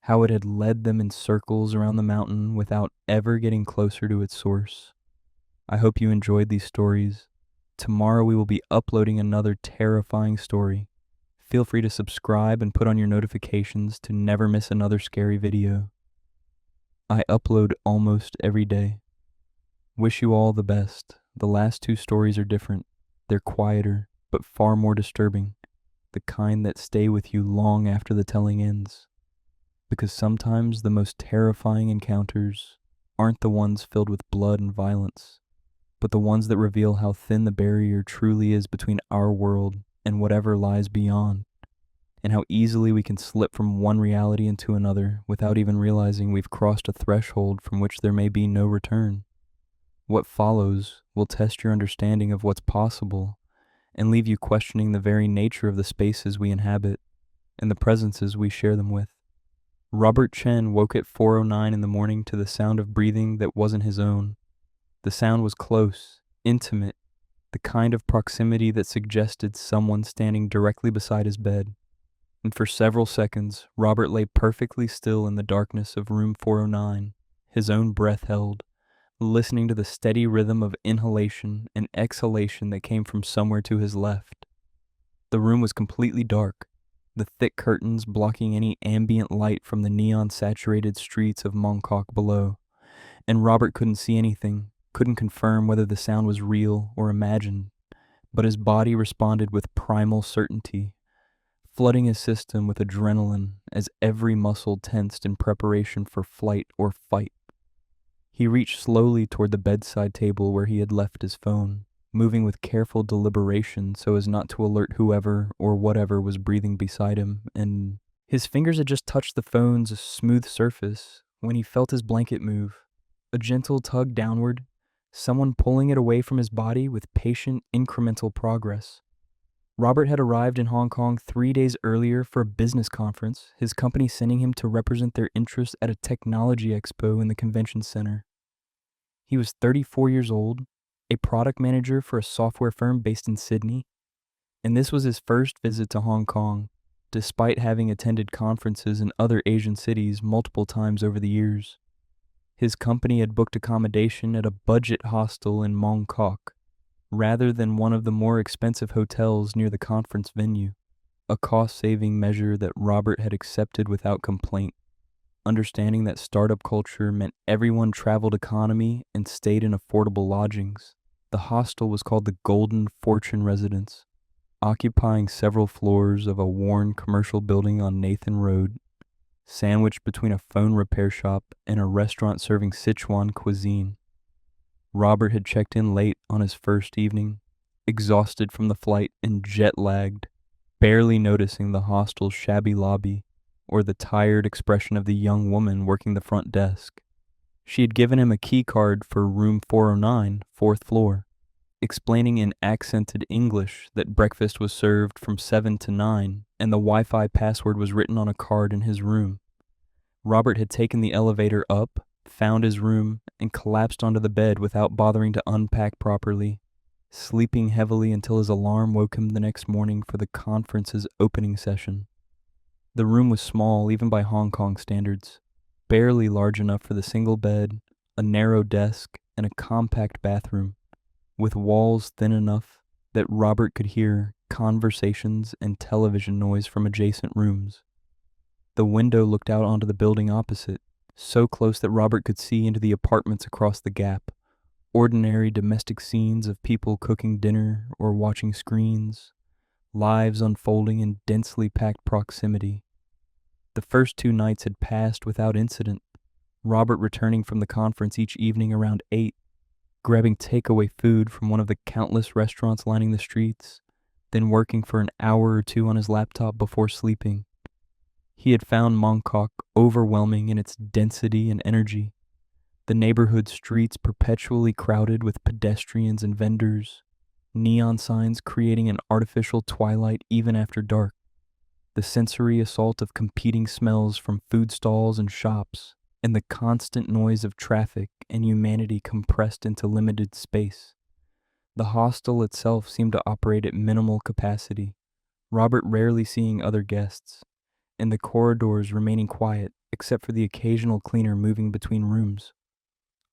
Speaker 1: how it had led them in circles around the mountain without ever getting closer to its source. I hope you enjoyed these stories. Tomorrow we will be uploading another terrifying story. Feel free to subscribe and put on your notifications to never miss another scary video. I upload almost every day. Wish you all the best. The last 2 stories are different. They're quieter, but far more disturbing. The kind that stay with you long after the telling ends. Because sometimes the most terrifying encounters aren't the ones filled with blood and violence, but the ones that reveal how thin the barrier truly is between our world and whatever lies beyond, and how easily we can slip from one reality into another without even realizing we've crossed a threshold from which there may be no return. What follows will test your understanding of what's possible and leave you questioning the very nature of the spaces we inhabit and the presences we share them with. Robert Chen woke at 4:09 in the morning to the sound of breathing that wasn't his own. The sound was close, intimate, the kind of proximity that suggested someone standing directly beside his bed. And for several seconds, Robert lay perfectly still in the darkness of room 409, his own breath held, listening to the steady rhythm of inhalation and exhalation that came from somewhere to his left. The room was completely dark, the thick curtains blocking any ambient light from the neon-saturated streets of Mongkok below, and Robert couldn't see anything, couldn't confirm whether the sound was real or imagined, but his body responded with primal certainty, flooding his system with adrenaline as every muscle tensed in preparation for flight or fight. He reached slowly toward the bedside table where he had left his phone, moving with careful deliberation so as not to alert whoever or whatever was breathing beside him, and his fingers had just touched the phone's smooth surface when he felt his blanket move. A gentle tug downward, someone pulling it away from his body with patient, incremental progress. Robert had arrived in Hong Kong 3 days earlier for a business conference, his company sending him to represent their interests at a technology expo in the convention center. He was 34 years old, a product manager for a software firm based in Sydney, and this was his first visit to Hong Kong, despite having attended conferences in other Asian cities multiple times over the years. His company had booked accommodation at a budget hostel in Mong Kok, rather than one of the more expensive hotels near the conference venue, a cost-saving measure that Robert had accepted without complaint, understanding that startup culture meant everyone traveled economy and stayed in affordable lodgings. The hostel was called the Golden Fortune Residence, occupying several floors of a worn commercial building on Nathan Road, sandwiched between a phone repair shop and a restaurant serving Sichuan cuisine. Robert had checked in late on his first evening, exhausted from the flight and jet-lagged, barely noticing the hostel's shabby lobby or the tired expression of the young woman working the front desk. She had given him a key card for room 409, 4th floor, explaining in accented English that breakfast was served from 7 to 9 and the Wi-Fi password was written on a card in his room. Robert had taken the elevator up, found his room, and collapsed onto the bed without bothering to unpack properly, sleeping heavily until his alarm woke him the next morning for the conference's opening session. The room was small even by Hong Kong standards, barely large enough for the single bed, a narrow desk, and a compact bathroom, with walls thin enough that Robert could hear conversations and television noise from adjacent rooms. The window looked out onto the building opposite, so close that Robert could see into the apartments across the gap, ordinary domestic scenes of people cooking dinner or watching screens, lives unfolding in densely packed proximity. The first 2 nights had passed without incident, Robert returning from the conference each evening around 8, grabbing takeaway food from one of the countless restaurants lining the streets, then working for an hour or 2 on his laptop before sleeping. He had found Mong Kok overwhelming in its density and energy, the neighborhood streets perpetually crowded with pedestrians and vendors, neon signs creating an artificial twilight even after dark, the sensory assault of competing smells from food stalls and shops, and the constant noise of traffic and humanity compressed into limited space. The hostel itself seemed to operate at minimal capacity, Robert rarely seeing other guests, and the corridors remaining quiet except for the occasional cleaner moving between rooms.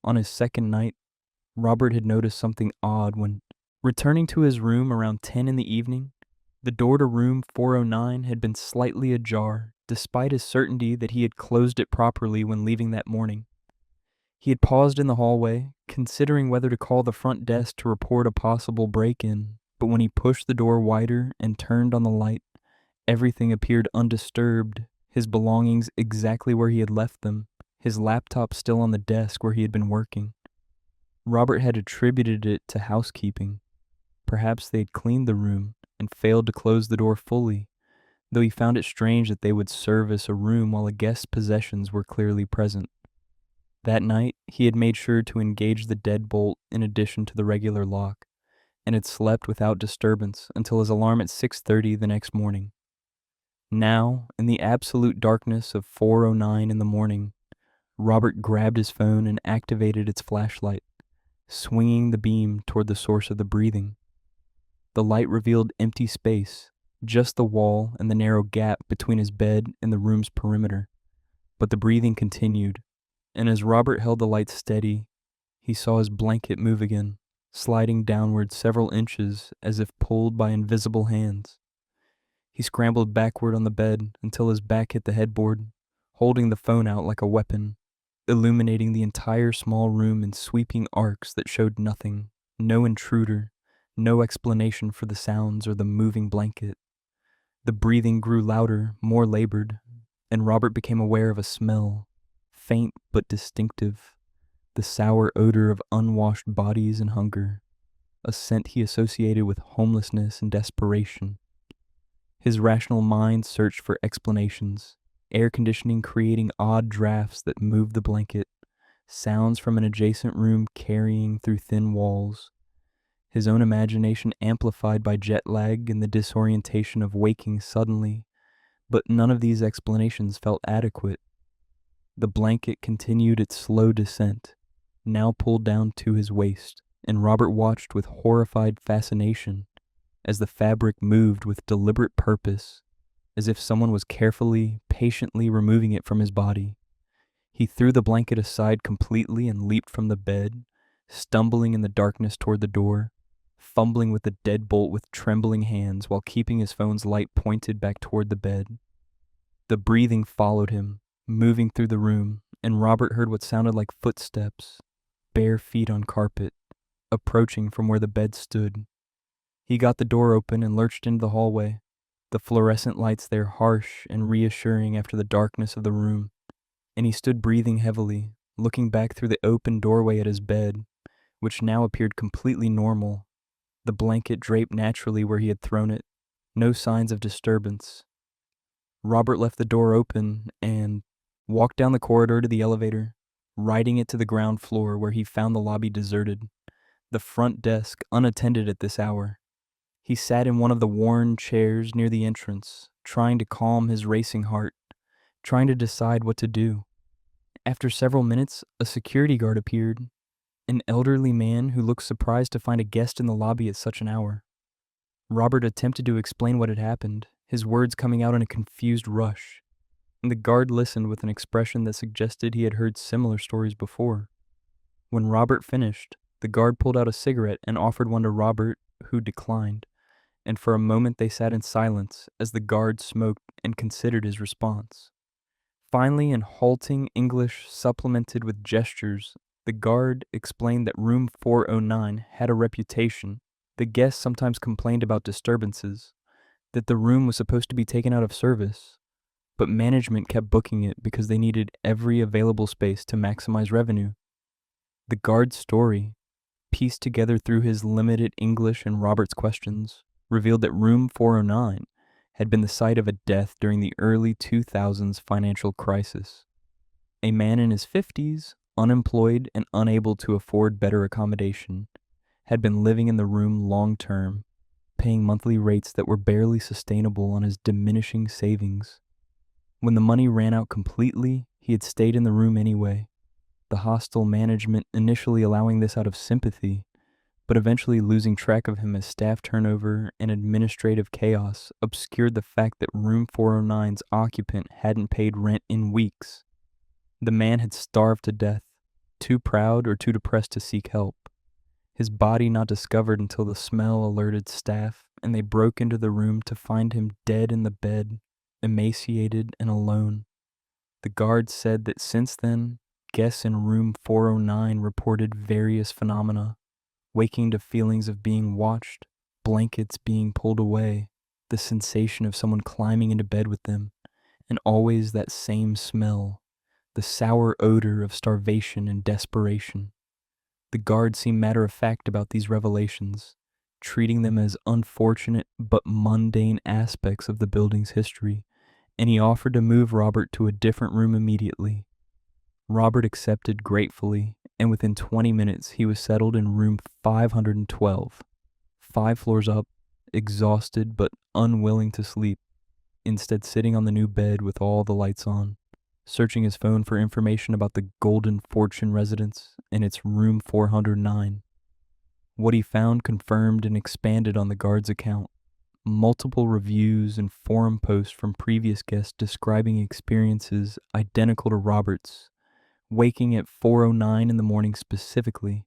Speaker 1: On his second night, Robert had noticed something odd when, returning to his room around 10 in the evening, the door to room 409 had been slightly ajar, despite his certainty that he had closed it properly when leaving that morning. He had paused in the hallway, considering whether to call the front desk to report a possible break-in, but when he pushed the door wider and turned on the light, everything appeared undisturbed, his belongings exactly where he had left them, his laptop still on the desk where he had been working. Robert had attributed it to housekeeping. Perhaps they had cleaned the room and failed to close the door fully, though he found it strange that they would service a room while a guest's possessions were clearly present. That night, he had made sure to engage the deadbolt in addition to the regular lock, and had slept without disturbance until his alarm at 6:30 the next morning. Now, in the absolute darkness of 4:09 in the morning, Robert grabbed his phone and activated its flashlight, swinging the beam toward the source of the breathing. The light revealed empty space, just the wall and the narrow gap between his bed and the room's perimeter. But the breathing continued, and as Robert held the light steady, he saw his blanket move again, sliding downward several inches as if pulled by invisible hands. He scrambled backward on the bed until his back hit the headboard, holding the phone out like a weapon, illuminating the entire small room in sweeping arcs that showed nothing, no intruder, no explanation for the sounds or the moving blanket. The breathing grew louder, more labored, and Robert became aware of a smell, faint but distinctive, the sour odor of unwashed bodies and hunger, a scent he associated with homelessness and desperation. His rational mind searched for explanations, air conditioning creating odd drafts that moved the blanket, sounds from an adjacent room carrying through thin walls, his own imagination amplified by jet lag and the disorientation of waking suddenly, but none of these explanations felt adequate. The blanket continued its slow descent, now pulled down to his waist, and Robert watched with horrified fascination as the fabric moved with deliberate purpose, as if someone was carefully, patiently removing it from his body. He threw the blanket aside completely and leaped from the bed, stumbling in the darkness toward the door, fumbling with the deadbolt with trembling hands while keeping his phone's light pointed back toward the bed. The breathing followed him, moving through the room, and Robert heard what sounded like footsteps, bare feet on carpet, approaching from where the bed stood. He got the door open and lurched into the hallway, the fluorescent lights there harsh and reassuring after the darkness of the room, and he stood breathing heavily, looking back through the open doorway at his bed, which now appeared completely normal, the blanket draped naturally where he had thrown it, no signs of disturbance. Robert left the door open and walked down the corridor to the elevator, riding it to the ground floor where he found the lobby deserted, the front desk unattended at this hour. He sat in one of the worn chairs near the entrance, trying to calm his racing heart, trying to decide what to do. After several minutes, a security guard appeared, an elderly man who looked surprised to find a guest in the lobby at such an hour. Robert attempted to explain what had happened, his words coming out in a confused rush, and the guard listened with an expression that suggested he had heard similar stories before. When Robert finished, the guard pulled out a cigarette and offered one to Robert, who declined, and for a moment they sat in silence as the guard smoked and considered his response. Finally, in halting English supplemented with gestures, the guard explained that room 409 had a reputation. The guests sometimes complained about disturbances, that the room was supposed to be taken out of service, but management kept booking it because they needed every available space to maximize revenue. The guard's story, pieced together through his limited English and Robert's questions, revealed that room 409 had been the site of a death during the early 2000s financial crisis. A man in his 50s, unemployed and unable to afford better accommodation, had been living in the room long term, paying monthly rates that were barely sustainable on his diminishing savings. When the money ran out completely, he had stayed in the room anyway, the hostile management initially allowing this out of sympathy, but eventually losing track of him as staff turnover and administrative chaos obscured the fact that room 409's occupant hadn't paid rent in weeks. The man had starved to death, too proud or too depressed to seek help. His body not discovered until the smell alerted staff, and they broke into the room to find him dead in the bed, emaciated and alone. The guards said that since then, guests in room 409 reported various phenomena, waking to feelings of being watched, blankets being pulled away, the sensation of someone climbing into bed with them, and always that same smell, the sour odor of starvation and desperation. The guard seemed matter-of-fact about these revelations, treating them as unfortunate but mundane aspects of the building's history, and he offered to move Robert to a different room immediately. Robert accepted gratefully, and within 20 minutes he was settled in room 512, 5 floors up, exhausted but unwilling to sleep, instead sitting on the new bed with all the lights on, searching his phone for information about the Golden Fortune residence and its room 409. What he found confirmed and expanded on the guard's account. Multiple reviews and forum posts from previous guests describing experiences identical to Robert's, waking at 4:09 in the morning specifically,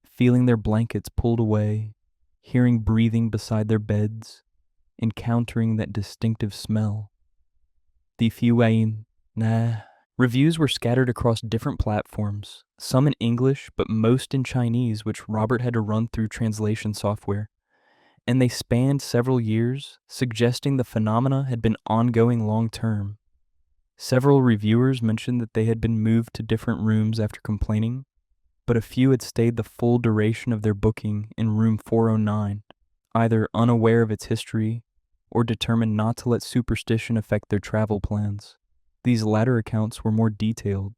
Speaker 1: feeling their blankets pulled away, hearing breathing beside their beds, encountering that distinctive smell. The Fiwain, nah, Reviews were scattered across different platforms, some in English, but most in Chinese, which Robert had to run through translation software. And they spanned several years, suggesting the phenomena had been ongoing long term. Several reviewers mentioned that they had been moved to different rooms after complaining, but a few had stayed the full duration of their booking in room 409, either unaware of its history or determined not to let superstition affect their travel plans. These latter accounts were more detailed,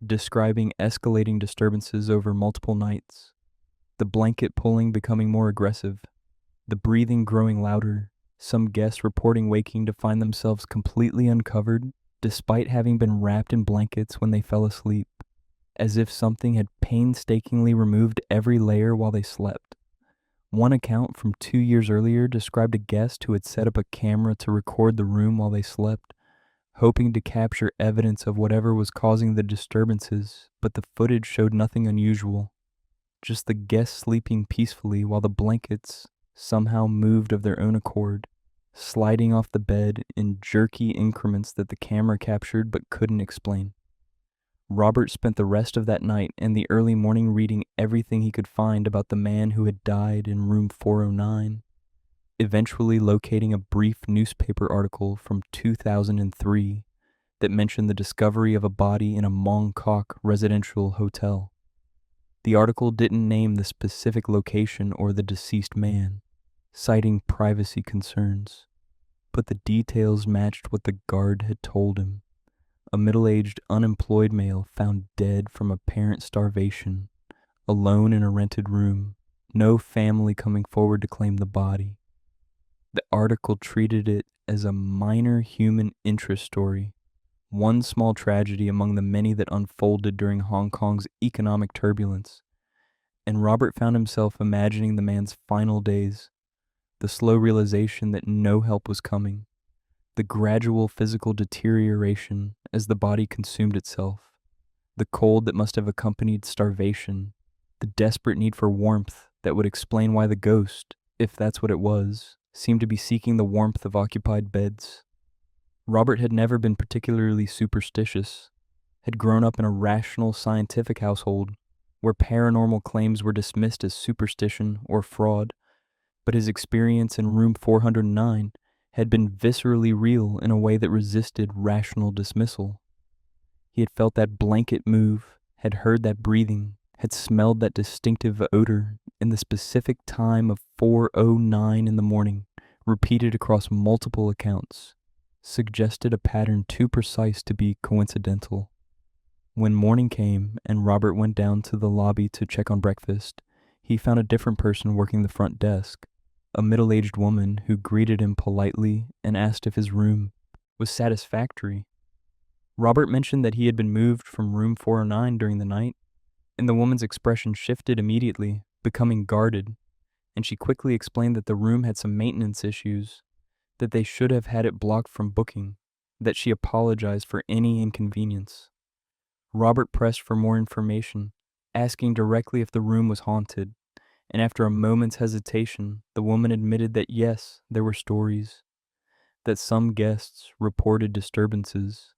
Speaker 1: describing escalating disturbances over multiple nights, the blanket pulling becoming more aggressive, the breathing growing louder, some guests reporting waking to find themselves completely uncovered despite having been wrapped in blankets when they fell asleep, as if something had painstakingly removed every layer while they slept. One account from 2 years earlier described a guest who had set up a camera to record the room while they slept, hoping to capture evidence of whatever was causing the disturbances, but the footage showed nothing unusual, just the guests sleeping peacefully while the blankets somehow moved of their own accord, sliding off the bed in jerky increments that the camera captured but couldn't explain. Robert spent the rest of that night and the early morning reading everything he could find about the man who had died in room 409, eventually locating a brief newspaper article from 2003 that mentioned the discovery of a body in a Mong Kok residential hotel. The article didn't name the specific location or the deceased man, citing privacy concerns, but the details matched what the guard had told him. A middle-aged, unemployed male found dead from apparent starvation, alone in a rented room, no family coming forward to claim the body. The article treated it as a minor human interest story, one small tragedy among the many that unfolded during Hong Kong's economic turbulence, and Robert found himself imagining the man's final days, the slow realization that no help was coming, the gradual physical deterioration as the body consumed itself, the cold that must have accompanied starvation, the desperate need for warmth that would explain why the ghost, if that's what it was, seemed to be seeking the warmth of occupied beds. Robert had never been particularly superstitious, had grown up in a rational scientific household where paranormal claims were dismissed as superstition or fraud, but his experience in room 409 had been viscerally real in a way that resisted rational dismissal. He had felt that blanket move, had heard that breathing, had smelled that distinctive odor in the specific time of 4:09 in the morning, repeated across multiple accounts, suggested a pattern too precise to be coincidental. When morning came and Robert went down to the lobby to check on breakfast, he found a different person working the front desk, a middle-aged woman who greeted him politely and asked if his room was satisfactory. Robert mentioned that he had been moved from room 409 during the night, and the woman's expression shifted immediately, becoming guarded, and she quickly explained that the room had some maintenance issues, that they should have had it blocked from booking, that she apologized for any inconvenience. Robert pressed for more information, asking directly if the room was haunted, and after a moment's hesitation, the woman admitted that yes, there were stories, that some guests reported disturbances,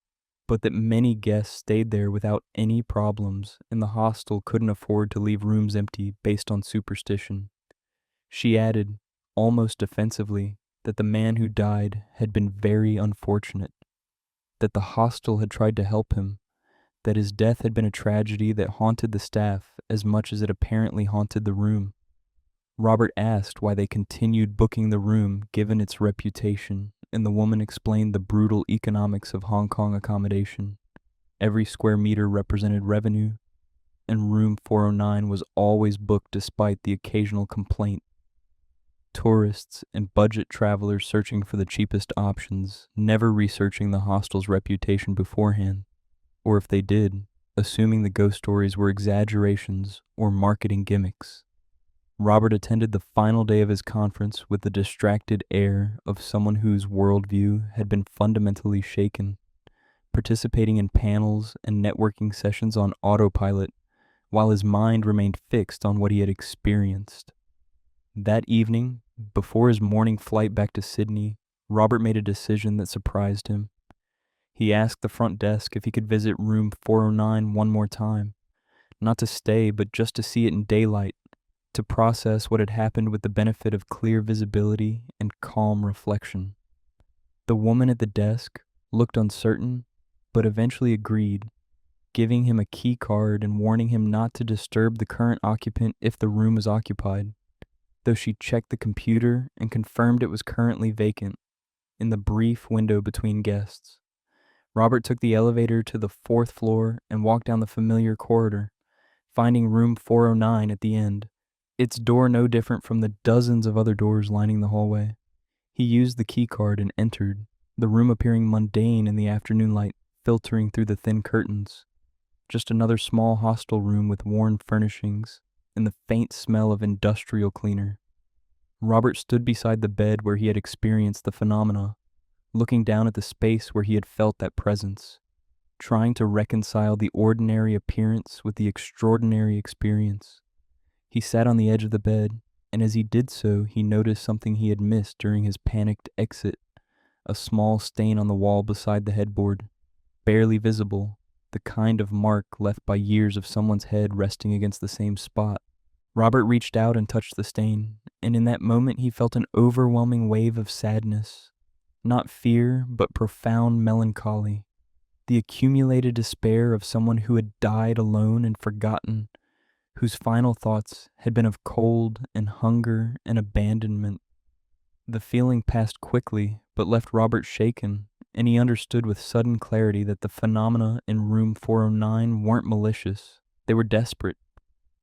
Speaker 1: but that many guests stayed there without any problems, and the hostel couldn't afford to leave rooms empty based on superstition. She added, almost defensively, that the man who died had been very unfortunate, that the hostel had tried to help him, that his death had been a tragedy that haunted the staff as much as it apparently haunted the room. Robert asked why they continued booking the room given its reputation, and the woman explained the brutal economics of Hong Kong accommodation. Every square meter represented revenue, and room 409 was always booked despite the occasional complaint. Tourists and budget travelers searching for the cheapest options, never researching the hostel's reputation beforehand, or if they did, assuming the ghost stories were exaggerations or marketing gimmicks. Robert attended the final day of his conference with the distracted air of someone whose worldview had been fundamentally shaken, participating in panels and networking sessions on autopilot, while his mind remained fixed on what he had experienced. That evening, before his morning flight back to Sydney, Robert made a decision that surprised him. He asked the front desk if he could visit room 409 one more time, not to stay, but just to see it in daylight, to process what had happened with the benefit of clear visibility and calm reflection. The woman at the desk looked uncertain, but eventually agreed, giving him a key card and warning him not to disturb the current occupant if the room was occupied, though she checked the computer and confirmed it was currently vacant in the brief window between guests. Robert took the elevator to the 4th floor and walked down the familiar corridor, finding room 409 at the end, its door no different from the dozens of other doors lining the hallway. He used the key card and entered, the room appearing mundane in the afternoon light filtering through the thin curtains. Just another small hostel room with worn furnishings and the faint smell of industrial cleaner. Robert stood beside the bed where he had experienced the phenomena, looking down at the space where he had felt that presence, trying to reconcile the ordinary appearance with the extraordinary experience. He sat on the edge of the bed, and as he did so, he noticed something he had missed during his panicked exit, a small stain on the wall beside the headboard, barely visible, the kind of mark left by years of someone's head resting against the same spot. Robert reached out and touched the stain, and in that moment he felt an overwhelming wave of sadness. Not fear, but profound melancholy. The accumulated despair of someone who had died alone and forgotten, whose final thoughts had been of cold and hunger and abandonment. The feeling passed quickly, but left Robert shaken, and he understood with sudden clarity that the phenomena in room 409 weren't malicious. They were desperate.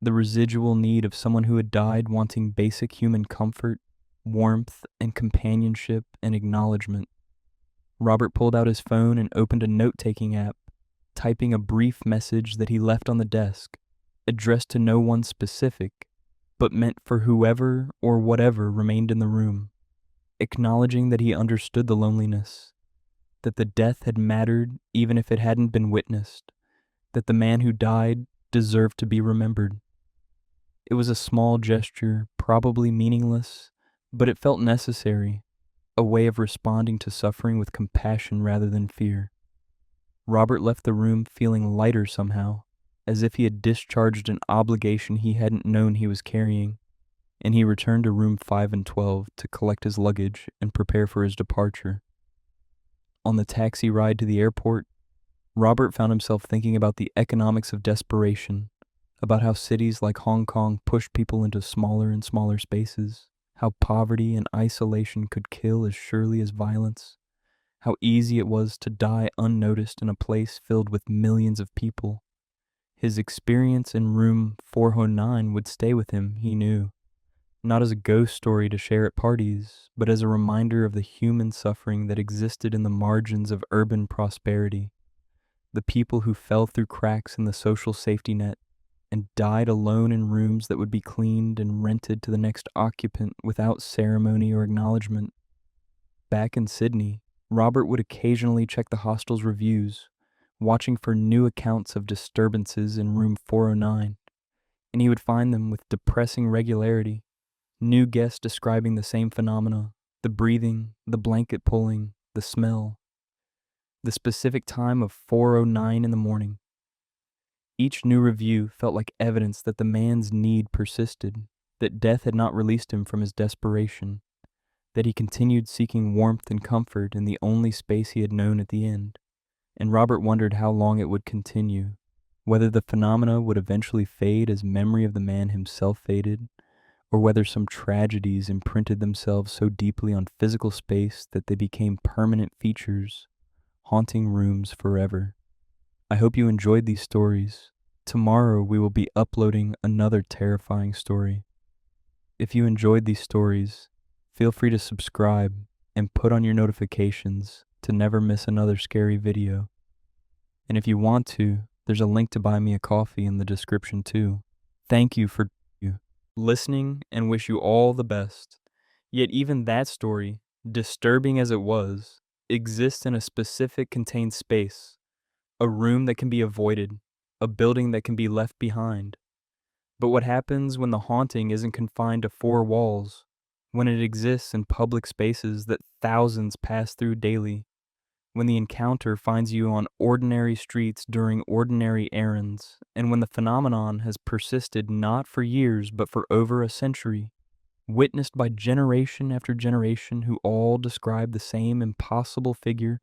Speaker 1: The residual need of someone who had died wanting basic human comfort, warmth, and companionship and acknowledgement. Robert pulled out his phone and opened a note-taking app, typing a brief message that he left on the desk, addressed to no one specific, but meant for whoever or whatever remained in the room, acknowledging that he understood the loneliness, that the death had mattered even if it hadn't been witnessed, that the man who died deserved to be remembered. It was a small gesture, probably meaningless, but it felt necessary, a way of responding to suffering with compassion rather than fear. Robert left the room feeling lighter somehow, as if he had discharged an obligation he hadn't known he was carrying, and he returned to room 5 and 12 to collect his luggage and prepare for his departure. On the taxi ride to the airport, Robert found himself thinking about the economics of desperation, about how cities like Hong Kong push people into smaller and smaller spaces, how poverty and isolation could kill as surely as violence, how easy it was to die unnoticed in a place filled with millions of people. His experience in room 409 would stay with him, he knew, not as a ghost story to share at parties, but as a reminder of the human suffering that existed in the margins of urban prosperity, the people who fell through cracks in the social safety net and died alone in rooms that would be cleaned and rented to the next occupant without ceremony or acknowledgement. Back in Sydney, Robert would occasionally check the hostel's reviews, watching for new accounts of disturbances in room 409, and he would find them with depressing regularity, new guests describing the same phenomena, the breathing, the blanket pulling, the smell, the specific time of 4:09 in the morning. Each new review felt like evidence that the man's need persisted, that death had not released him from his desperation, that he continued seeking warmth and comfort in the only space he had known at the end. And Robert wondered how long it would continue, whether the phenomena would eventually fade as memory of the man himself faded, or whether some tragedies imprinted themselves so deeply on physical space that they became permanent features, haunting rooms forever. I hope you enjoyed these stories. Tomorrow we will be uploading another terrifying story. If you enjoyed these stories, feel free to subscribe and put on your notifications to never miss another scary video. And if you want to, there's a link to buy me a coffee in the description too. Thank you for listening and wish you all the best. Yet even that story, disturbing as it was, exists in a specific contained space. A room that can be avoided, a building that can be left behind. But what happens when the haunting isn't confined to 4 walls, when it exists in public spaces that thousands pass through daily, when the encounter finds you on ordinary streets during ordinary errands, and when the phenomenon has persisted not for years but for over a century, witnessed by generation after generation who all describe the same impossible figure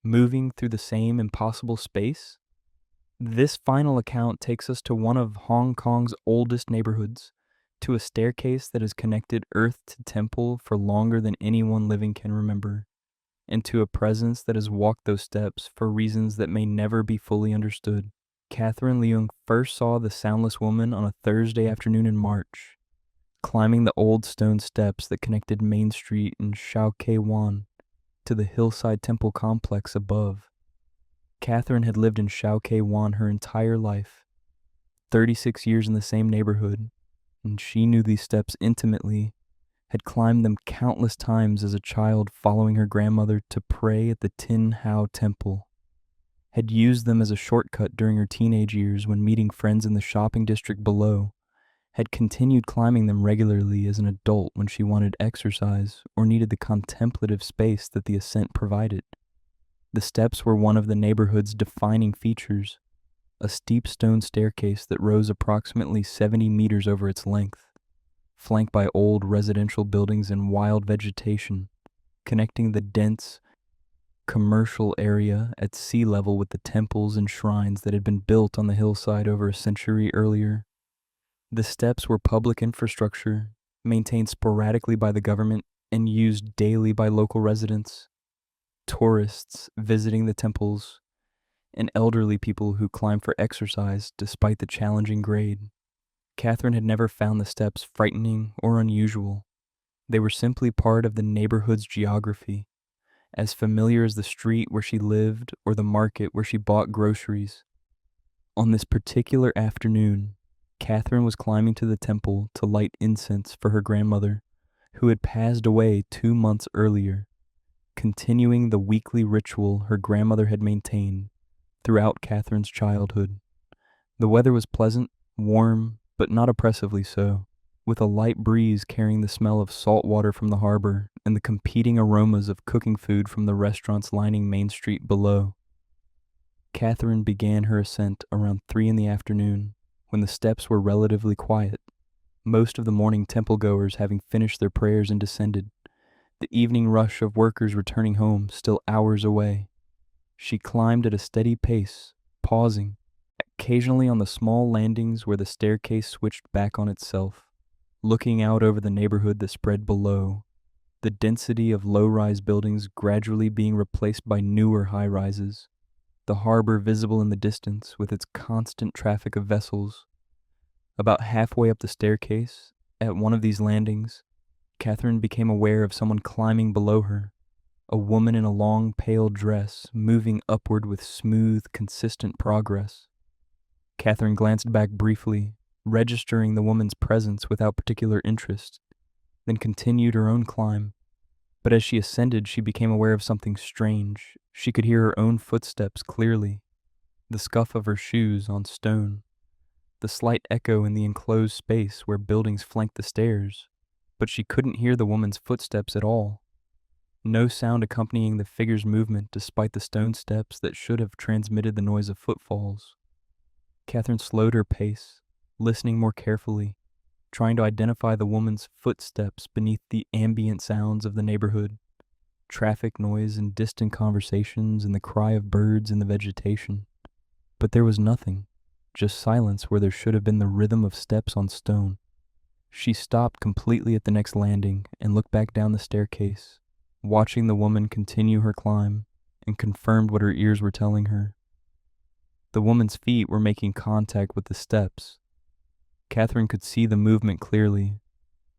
Speaker 1: moving through the same impossible space? This final account takes us to one of Hong Kong's oldest neighborhoods, to a staircase that has connected earth to temple for longer than anyone living can remember, and to a presence that has walked those steps for reasons that may never be fully understood. Catherine Leung first saw the soundless woman on a Thursday afternoon in March, climbing the old stone steps that connected Main Street in Shao Kei Wan to the hillside temple complex above. Catherine had lived in Shao Kei Wan her entire life, 36 years in the same neighborhood, and she knew these steps intimately, had climbed them countless times as a child following her grandmother to pray at the Tin Hao Temple, had used them as a shortcut during her teenage years when meeting friends in the shopping district below, had continued climbing them regularly as an adult when she wanted exercise or needed the contemplative space that the ascent provided. The steps were one of the neighborhood's defining features, a steep stone staircase that rose approximately 70 meters over its length, flanked by old residential buildings and wild vegetation, connecting the dense commercial area at sea level with the temples and shrines that had been built on the hillside over a century earlier. The steps were public infrastructure, maintained sporadically by the government and used daily by local residents, tourists visiting the temples, and elderly people who climbed for exercise despite the challenging grade. Catherine had never found the steps frightening or unusual. They were simply part of the neighborhood's geography, as familiar as the street where she lived or the market where she bought groceries. On this particular afternoon, Catherine was climbing to the temple to light incense for her grandmother, who had passed away 2 months earlier, continuing the weekly ritual her grandmother had maintained throughout Catherine's childhood. The weather was pleasant, warm, but not oppressively so, with a light breeze carrying the smell of salt water from the harbor and the competing aromas of cooking food from the restaurants lining Main Street below. Catherine began her ascent around 3 in the afternoon, when the steps were relatively quiet, most of the morning temple-goers having finished their prayers and descended, the evening rush of workers returning home still hours away. She climbed at a steady pace, pausing, occasionally on the small landings where the staircase switched back on itself, looking out over the neighborhood that spread below, the density of low-rise buildings gradually being replaced by newer high-rises, the harbor visible in the distance with its constant traffic of vessels. About halfway up the staircase, at one of these landings, Catherine became aware of someone climbing below her, a woman in a long, pale dress moving upward with smooth, consistent progress. Catherine glanced back briefly, registering the woman's presence without particular interest, then continued her own climb. But as she ascended, she became aware of something strange. She could hear her own footsteps clearly, the scuff of her shoes on stone, the slight echo in the enclosed space where buildings flanked the stairs, but she couldn't hear the woman's footsteps at all. No sound accompanying the figure's movement despite the stone steps that should have transmitted the noise of footfalls. Catherine slowed her pace, listening more carefully, trying to identify the woman's footsteps beneath the ambient sounds of the neighborhood, traffic noise and distant conversations and the cry of birds in the vegetation. But there was nothing, just silence where there should have been the rhythm of steps on stone. She stopped completely at the next landing and looked back down the staircase, watching the woman continue her climb, and confirmed what her ears were telling her. The woman's feet were making contact with the steps. Catherine could see the movement clearly,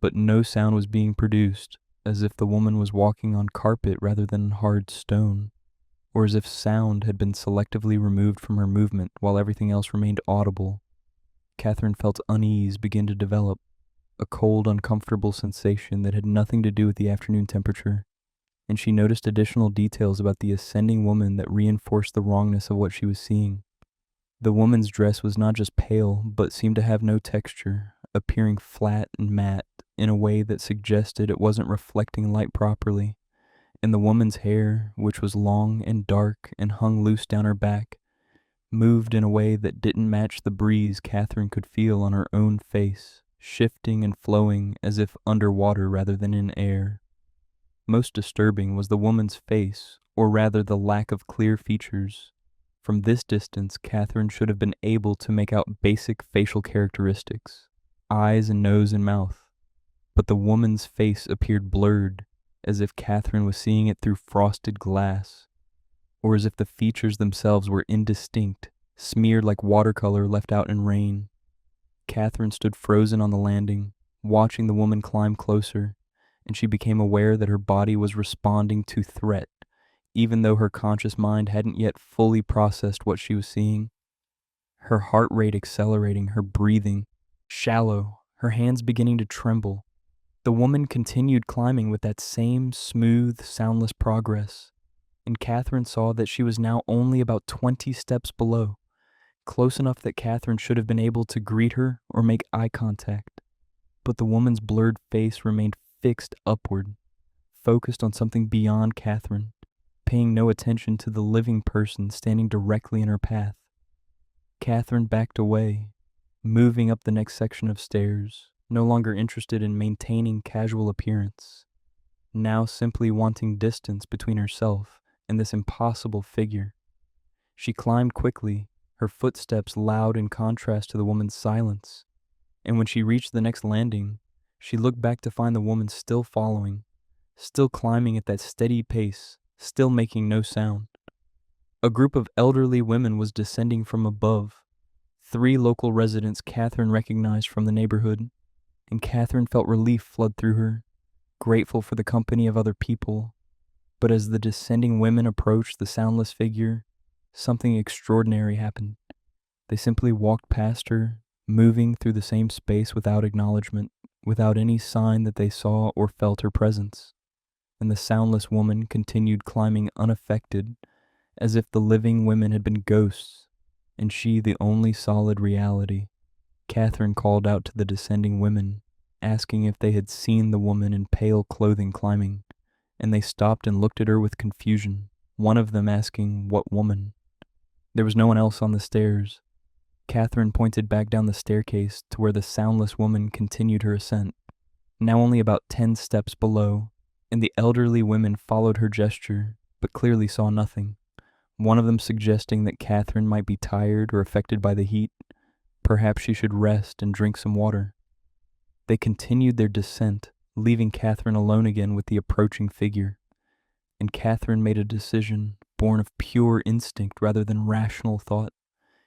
Speaker 1: but no sound was being produced, as if the woman was walking on carpet rather than hard stone, or as if sound had been selectively removed from her movement while everything else remained audible. Catherine felt unease begin to develop, a cold, uncomfortable sensation that had nothing to do with the afternoon temperature, and she noticed additional details about the ascending woman that reinforced the wrongness of what she was seeing. The woman's dress was not just pale, but seemed to have no texture, appearing flat and matte in a way that suggested it wasn't reflecting light properly, and the woman's hair, which was long and dark and hung loose down her back, moved in a way that didn't match the breeze Catherine could feel on her own face, shifting and flowing as if underwater rather than in air. Most disturbing was the woman's face, or rather the lack of clear features. From this distance, Catherine should have been able to make out basic facial characteristics, eyes and nose and mouth, but the woman's face appeared blurred, as if Catherine was seeing it through frosted glass, or as if the features themselves were indistinct, smeared like watercolor left out in rain. Catherine stood frozen on the landing, watching the woman climb closer, and she became aware that her body was responding to threat, even though her conscious mind hadn't yet fully processed what she was seeing. Her heart rate accelerating, her breathing shallow, her hands beginning to tremble. The woman continued climbing with that same smooth, soundless progress, and Catherine saw that she was now only about 20 steps below, close enough that Catherine should have been able to greet her or make eye contact. But the woman's blurred face remained fixed upward, focused on something beyond Catherine, paying no attention to the living person standing directly in her path. Catherine backed away, moving up the next section of stairs, no longer interested in maintaining casual appearance, now simply wanting distance between herself and this impossible figure. She climbed quickly, her footsteps loud in contrast to the woman's silence, and when she reached the next landing, she looked back to find the woman still following, still climbing at that steady pace, still making no sound. A group of elderly women was descending from above, 3 local residents Catherine recognized from the neighborhood, and Catherine felt relief flood through her, grateful for the company of other people. But as the descending women approached the soundless figure, something extraordinary happened. They simply walked past her, moving through the same space without acknowledgement, without any sign that they saw or felt her presence. And the soundless woman continued climbing unaffected, as if the living women had been ghosts, and she the only solid reality. Catherine called out to the descending women, asking if they had seen the woman in pale clothing climbing, and they stopped and looked at her with confusion, one of them asking, "What woman?" There was no one else on the stairs. Catherine pointed back down the staircase to where the soundless woman continued her ascent, now only about 10 steps below, and the elderly women followed her gesture, but clearly saw nothing, one of them suggesting that Catherine might be tired or affected by the heat. Perhaps she should rest and drink some water. They continued their descent, leaving Catherine alone again with the approaching figure, and Catherine made a decision born of pure instinct rather than rational thought.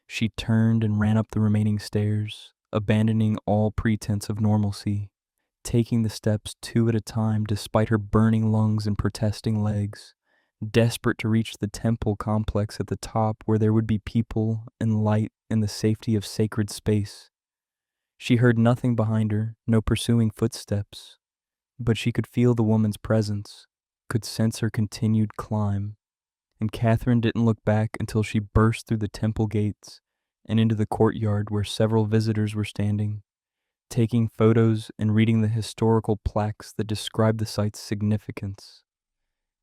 Speaker 1: She turned and ran up the remaining stairs, abandoning all pretense of normalcy, taking the steps 2 at a time despite her burning lungs and protesting legs, desperate to reach the temple complex at the top where there would be people and light and the safety of sacred space. She heard nothing behind her, no pursuing footsteps, but she could feel the woman's presence, could sense her continued climb, and Catherine didn't look back until she burst through the temple gates and into the courtyard where several visitors were standing, taking photos and reading the historical plaques that described the site's significance.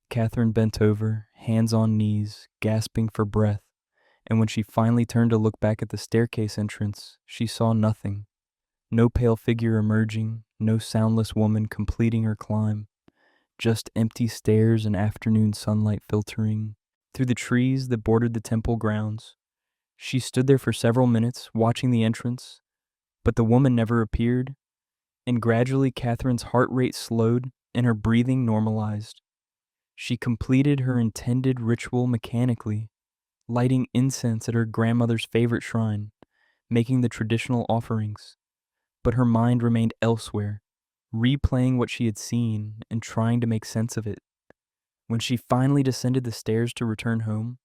Speaker 1: Catherine bent over, hands on knees, gasping for breath, and when she finally turned to look back at the staircase entrance, she saw nothing. No pale figure emerging, no soundless woman completing her climb, just empty stairs and afternoon sunlight filtering through the trees that bordered the temple grounds. She stood there for several minutes, watching the entrance, but the woman never appeared, and gradually Catherine's heart rate slowed and her breathing normalized. She completed her intended ritual mechanically, lighting incense at her grandmother's favorite shrine, making the traditional offerings. But her mind remained elsewhere, replaying what she had seen and trying to make sense of it. When she finally descended the stairs to return home,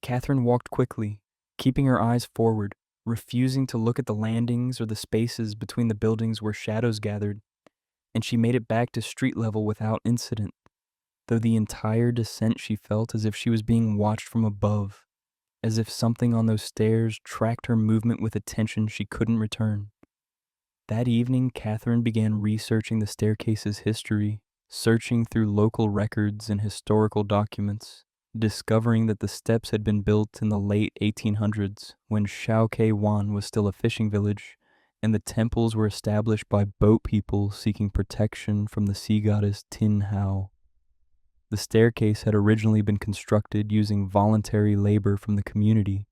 Speaker 1: Catherine walked quickly, keeping her eyes forward, refusing to look at the landings or the spaces between the buildings where shadows gathered, and she made it back to street level without incident, though the entire descent she felt as if she was being watched from above, as if something on those stairs tracked her movement with attention she couldn't return. That evening, Catherine began researching the staircase's history, searching through local records and historical documents, discovering that the steps had been built in the late 1800s when Shao Ke Wan was still a fishing village, and the temples were established by boat people seeking protection from the sea goddess Tin Hao. The staircase had originally been constructed using voluntary labor from the community,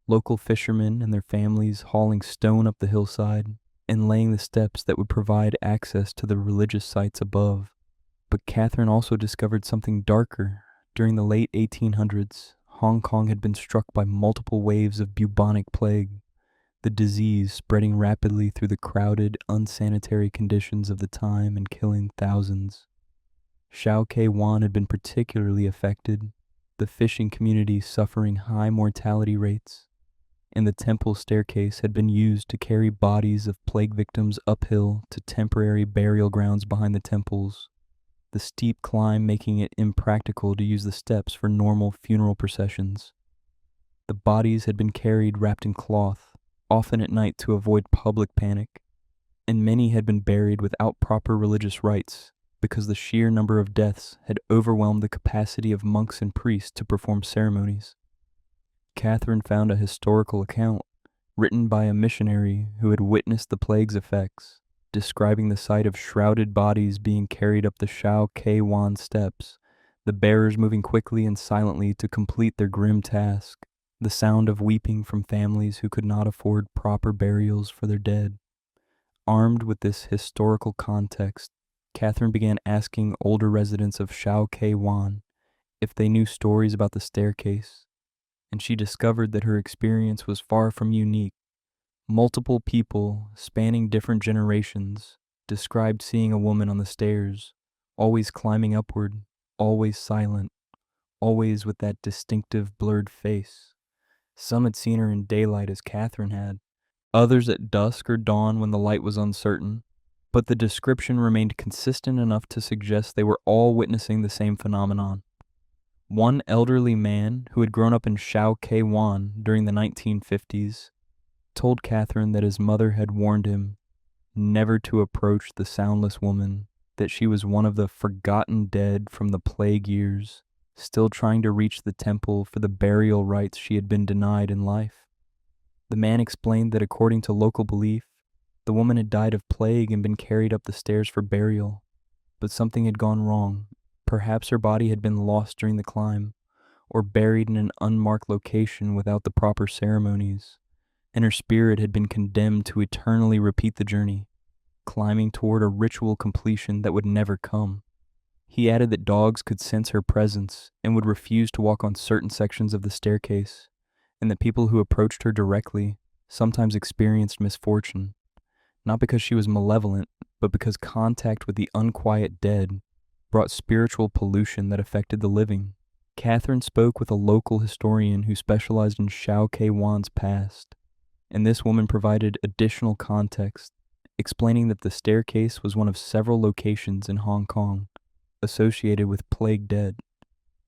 Speaker 1: local fishermen and their families hauling stone up the hillside and laying the steps that would provide access to the religious sites above. But Catherine also discovered something darker. During the late 1800s, Hong Kong had been struck by multiple waves of bubonic plague, the disease spreading rapidly through the crowded, unsanitary conditions of the time and killing thousands. Shao Ke Wan had been particularly affected, the fishing community suffering high mortality rates, and the temple staircase had been used to carry bodies of plague victims uphill to temporary burial grounds behind the temples, the steep climb making it impractical to use the steps for normal funeral processions. The bodies had been carried wrapped in cloth, often at night to avoid public panic, and many had been buried without proper religious rites because the sheer number of deaths had overwhelmed the capacity of monks and priests to perform ceremonies. Catherine found a historical account written by a missionary who had witnessed the plague's effects, describing the sight of shrouded bodies being carried up the Shao Ke Wan steps, the bearers moving quickly and silently to complete their grim task, the sound of weeping from families who could not afford proper burials for their dead. Armed with this historical context, Catherine began asking older residents of Shao Ke Wan if they knew stories about the staircase, and she discovered that her experience was far from unique. Multiple people, spanning different generations, described seeing a woman on the stairs, always climbing upward, always silent, always with that distinctive blurred face. Some had seen her in daylight as Catherine had, others at dusk or dawn when the light was uncertain, but the description remained consistent enough to suggest they were all witnessing the same phenomenon. One elderly man who had grown up in Shao Ke Wan during the 1950s told Catherine that his mother had warned him never to approach the soundless woman, that she was one of the forgotten dead from the plague years, still trying to reach the temple for the burial rites she had been denied in life. The man explained that according to local belief, the woman had died of plague and been carried up the stairs for burial, but something had gone wrong. Perhaps her body had been lost during the climb, or buried in an unmarked location without the proper ceremonies, and her spirit had been condemned to eternally repeat the journey, climbing toward a ritual completion that would never come. He added that dogs could sense her presence and would refuse to walk on certain sections of the staircase, and that people who approached her directly sometimes experienced misfortune, not because she was malevolent, but because contact with the unquiet dead brought spiritual pollution that affected the living. Catherine spoke with a local historian who specialized in Shao Ke Wan's past, and this woman provided additional context, explaining that the staircase was one of several locations in Hong Kong associated with plague dead,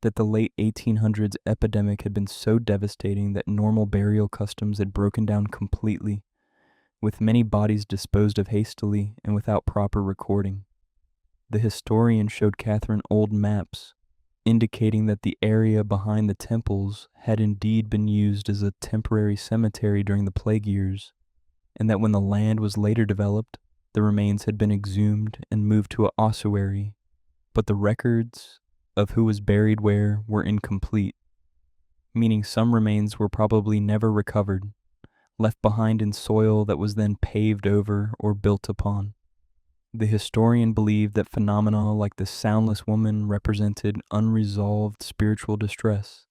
Speaker 1: that the late 1800s epidemic had been so devastating that normal burial customs had broken down completely, with many bodies disposed of hastily and without proper recording. The historian showed Catherine old maps indicating that the area behind the temples had indeed been used as a temporary cemetery during the plague years, and that when the land was later developed, the remains had been exhumed and moved to an ossuary, but the records of who was buried where were incomplete, meaning some remains were probably never recovered, left behind in soil that was then paved over or built upon. The historian believed that phenomena like the soundless woman represented unresolved spiritual distress,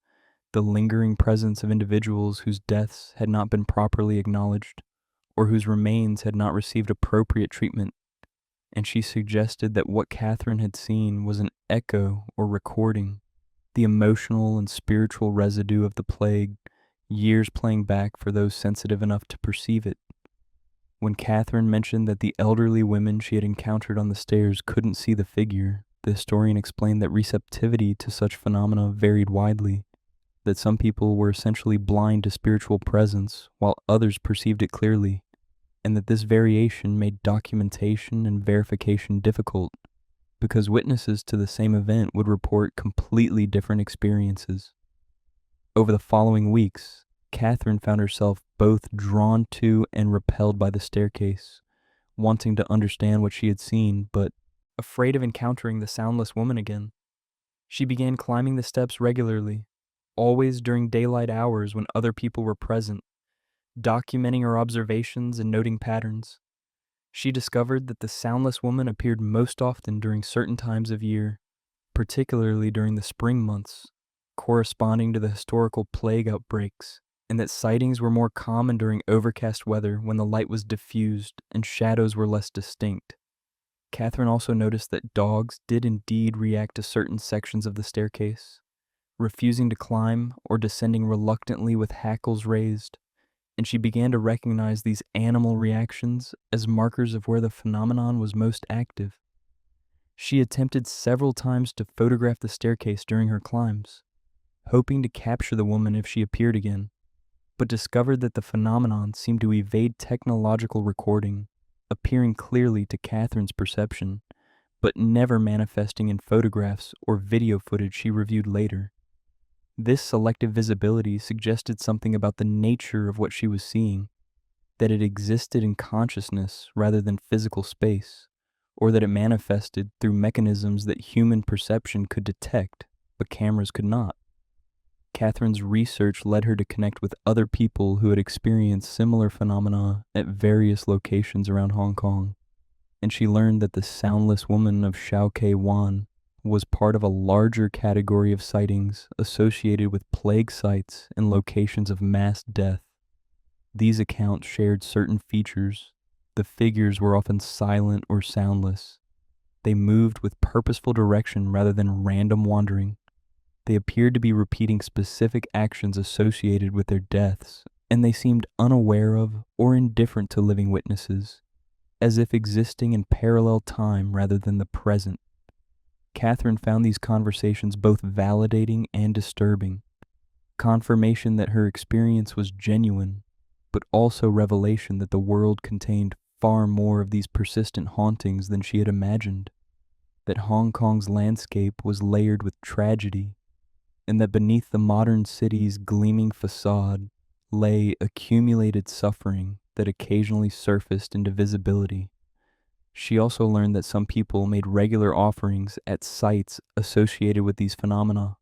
Speaker 1: the lingering presence of individuals whose deaths had not been properly acknowledged, or whose remains had not received appropriate treatment, and she suggested that what Catherine had seen was an echo or recording, the emotional and spiritual residue of the plague, years playing back for those sensitive enough to perceive it. When Catherine mentioned that the elderly women she had encountered on the stairs couldn't see the figure, the historian explained that receptivity to such phenomena varied widely, that some people were essentially blind to spiritual presence while others perceived it clearly, and that this variation made documentation and verification difficult. because witnesses to the same event would report completely different experiences. Over the following weeks, Catherine found herself both drawn to and repelled by the staircase, wanting to understand what she had seen, but afraid of encountering the soundless woman again. She began climbing the steps regularly, always during daylight hours when other people were present, documenting her observations and noting patterns. She discovered that the soundless woman appeared most often during certain times of year, particularly during the spring months, corresponding to the historical plague outbreaks, and that sightings were more common during overcast weather when the light was diffused and shadows were less distinct. Catherine also noticed that dogs did indeed react to certain sections of the staircase, refusing to climb or descending reluctantly with hackles raised, and she began to recognize these animal reactions as markers of where the phenomenon was most active. She attempted several times to photograph the staircase during her climbs, hoping to capture the woman if she appeared again, but discovered that the phenomenon seemed to evade technological recording, appearing clearly to Catherine's perception, but never manifesting in photographs or video footage she reviewed later. This selective visibility suggested something about the nature of what she was seeing, that it existed in consciousness rather than physical space, or that it manifested through mechanisms that human perception could detect, but cameras could not. Catherine's research led her to connect with other people who had experienced similar phenomena at various locations around Hong Kong, and she learned that the soundless woman of Shao Kei Wan was part of a larger category of sightings associated with plague sites and locations of mass death. These accounts shared certain features. The figures were often silent or soundless. They moved with purposeful direction rather than random wandering. They appeared to be repeating specific actions associated with their deaths, and they seemed unaware of or indifferent to living witnesses, as if existing in parallel time rather than the present. Catherine found these conversations both validating and disturbing, confirmation that her experience was genuine, but also revelation that the world contained far more of these persistent hauntings than she had imagined, that Hong Kong's landscape was layered with tragedy, and that beneath the modern city's gleaming facade lay accumulated suffering that occasionally surfaced into visibility. She also learned that some people made regular offerings at sites associated with these phenomena,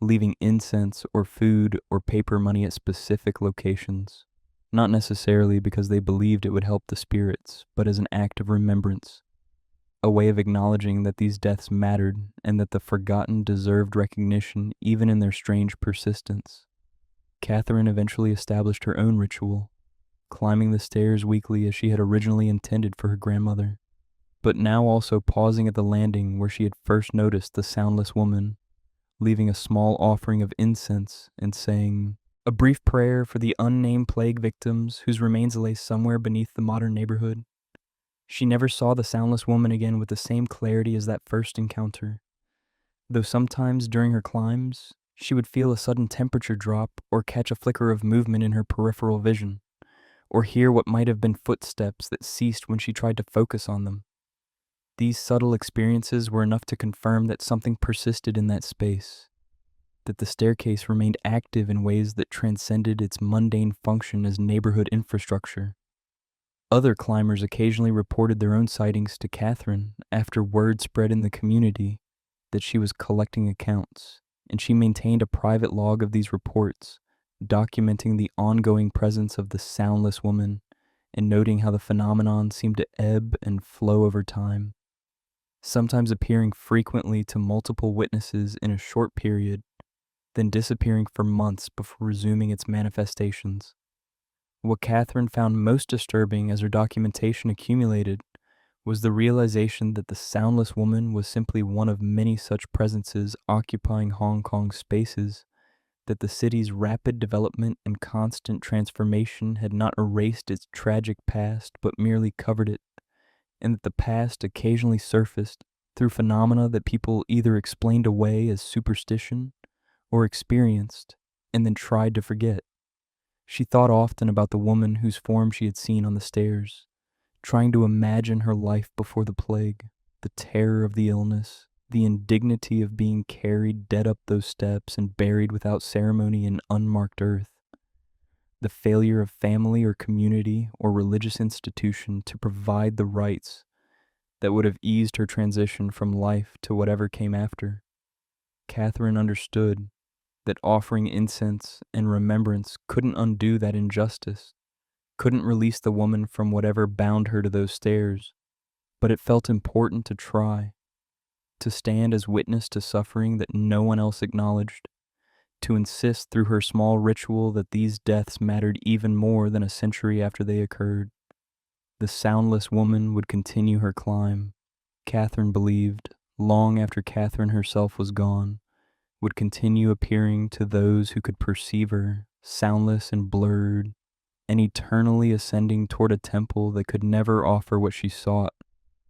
Speaker 1: leaving incense or food or paper money at specific locations, not necessarily because they believed it would help the spirits, but as an act of remembrance, a way of acknowledging that these deaths mattered and that the forgotten deserved recognition even in their strange persistence. Catherine eventually established her own ritual, climbing the stairs weekly as she had originally intended for her grandmother, but now also pausing at the landing where she had first noticed the soundless woman, leaving a small offering of incense and saying, "A brief prayer for the unnamed plague victims whose remains lay somewhere beneath the modern neighborhood." She never saw the soundless woman again with the same clarity as that first encounter, though sometimes during her climbs, she would feel a sudden temperature drop or catch a flicker of movement in her peripheral vision, or hear what might have been footsteps that ceased when she tried to focus on them. These subtle experiences were enough to confirm that something persisted in that space, that the staircase remained active in ways that transcended its mundane function as neighborhood infrastructure. Other climbers occasionally reported their own sightings to Catherine after word spread in the community that she was collecting accounts, and she maintained a private log of these reports, documenting the ongoing presence of the soundless woman and noting how the phenomenon seemed to ebb and flow over time, sometimes appearing frequently to multiple witnesses in a short period, then disappearing for months before resuming its manifestations. What Catherine found most disturbing as her documentation accumulated was the realization that the soundless woman was simply one of many such presences occupying Hong Kong's spaces, that the city's rapid development and constant transformation had not erased its tragic past but merely covered it, and that the past occasionally surfaced through phenomena that people either explained away as superstition or experienced and then tried to forget. She thought often about the woman whose form she had seen on the stairs, trying to imagine her life before the plague, the terror of the illness, the indignity of being carried dead up those steps and buried without ceremony in unmarked earth, the failure of family or community or religious institution to provide the rites that would have eased her transition from life to whatever came after. Catherine understood that offering incense and remembrance couldn't undo that injustice, couldn't release the woman from whatever bound her to those stairs, but it felt important to try, to stand as witness to suffering that no one else acknowledged, to insist through her small ritual that these deaths mattered even more than a century after they occurred. The soundless woman would continue her climb. Catherine believed, long after Catherine herself was gone, would continue appearing to those who could perceive her, soundless and blurred, and eternally ascending toward a temple that could never offer what she sought,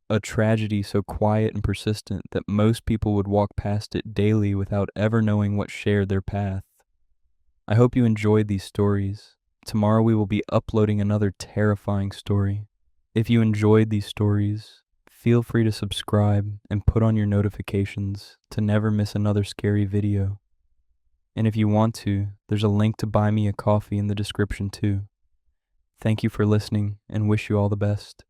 Speaker 1: a tragedy so quiet and persistent that most people would walk past it daily without ever knowing what shared their path. I hope you enjoyed these stories. Tomorrow we will be uploading another terrifying story. If you enjoyed these stories, feel free to subscribe and put on your notifications to never miss another scary video. And if you want to, there's a link to buy me a coffee in the description too. Thank you for listening and wish you all the best.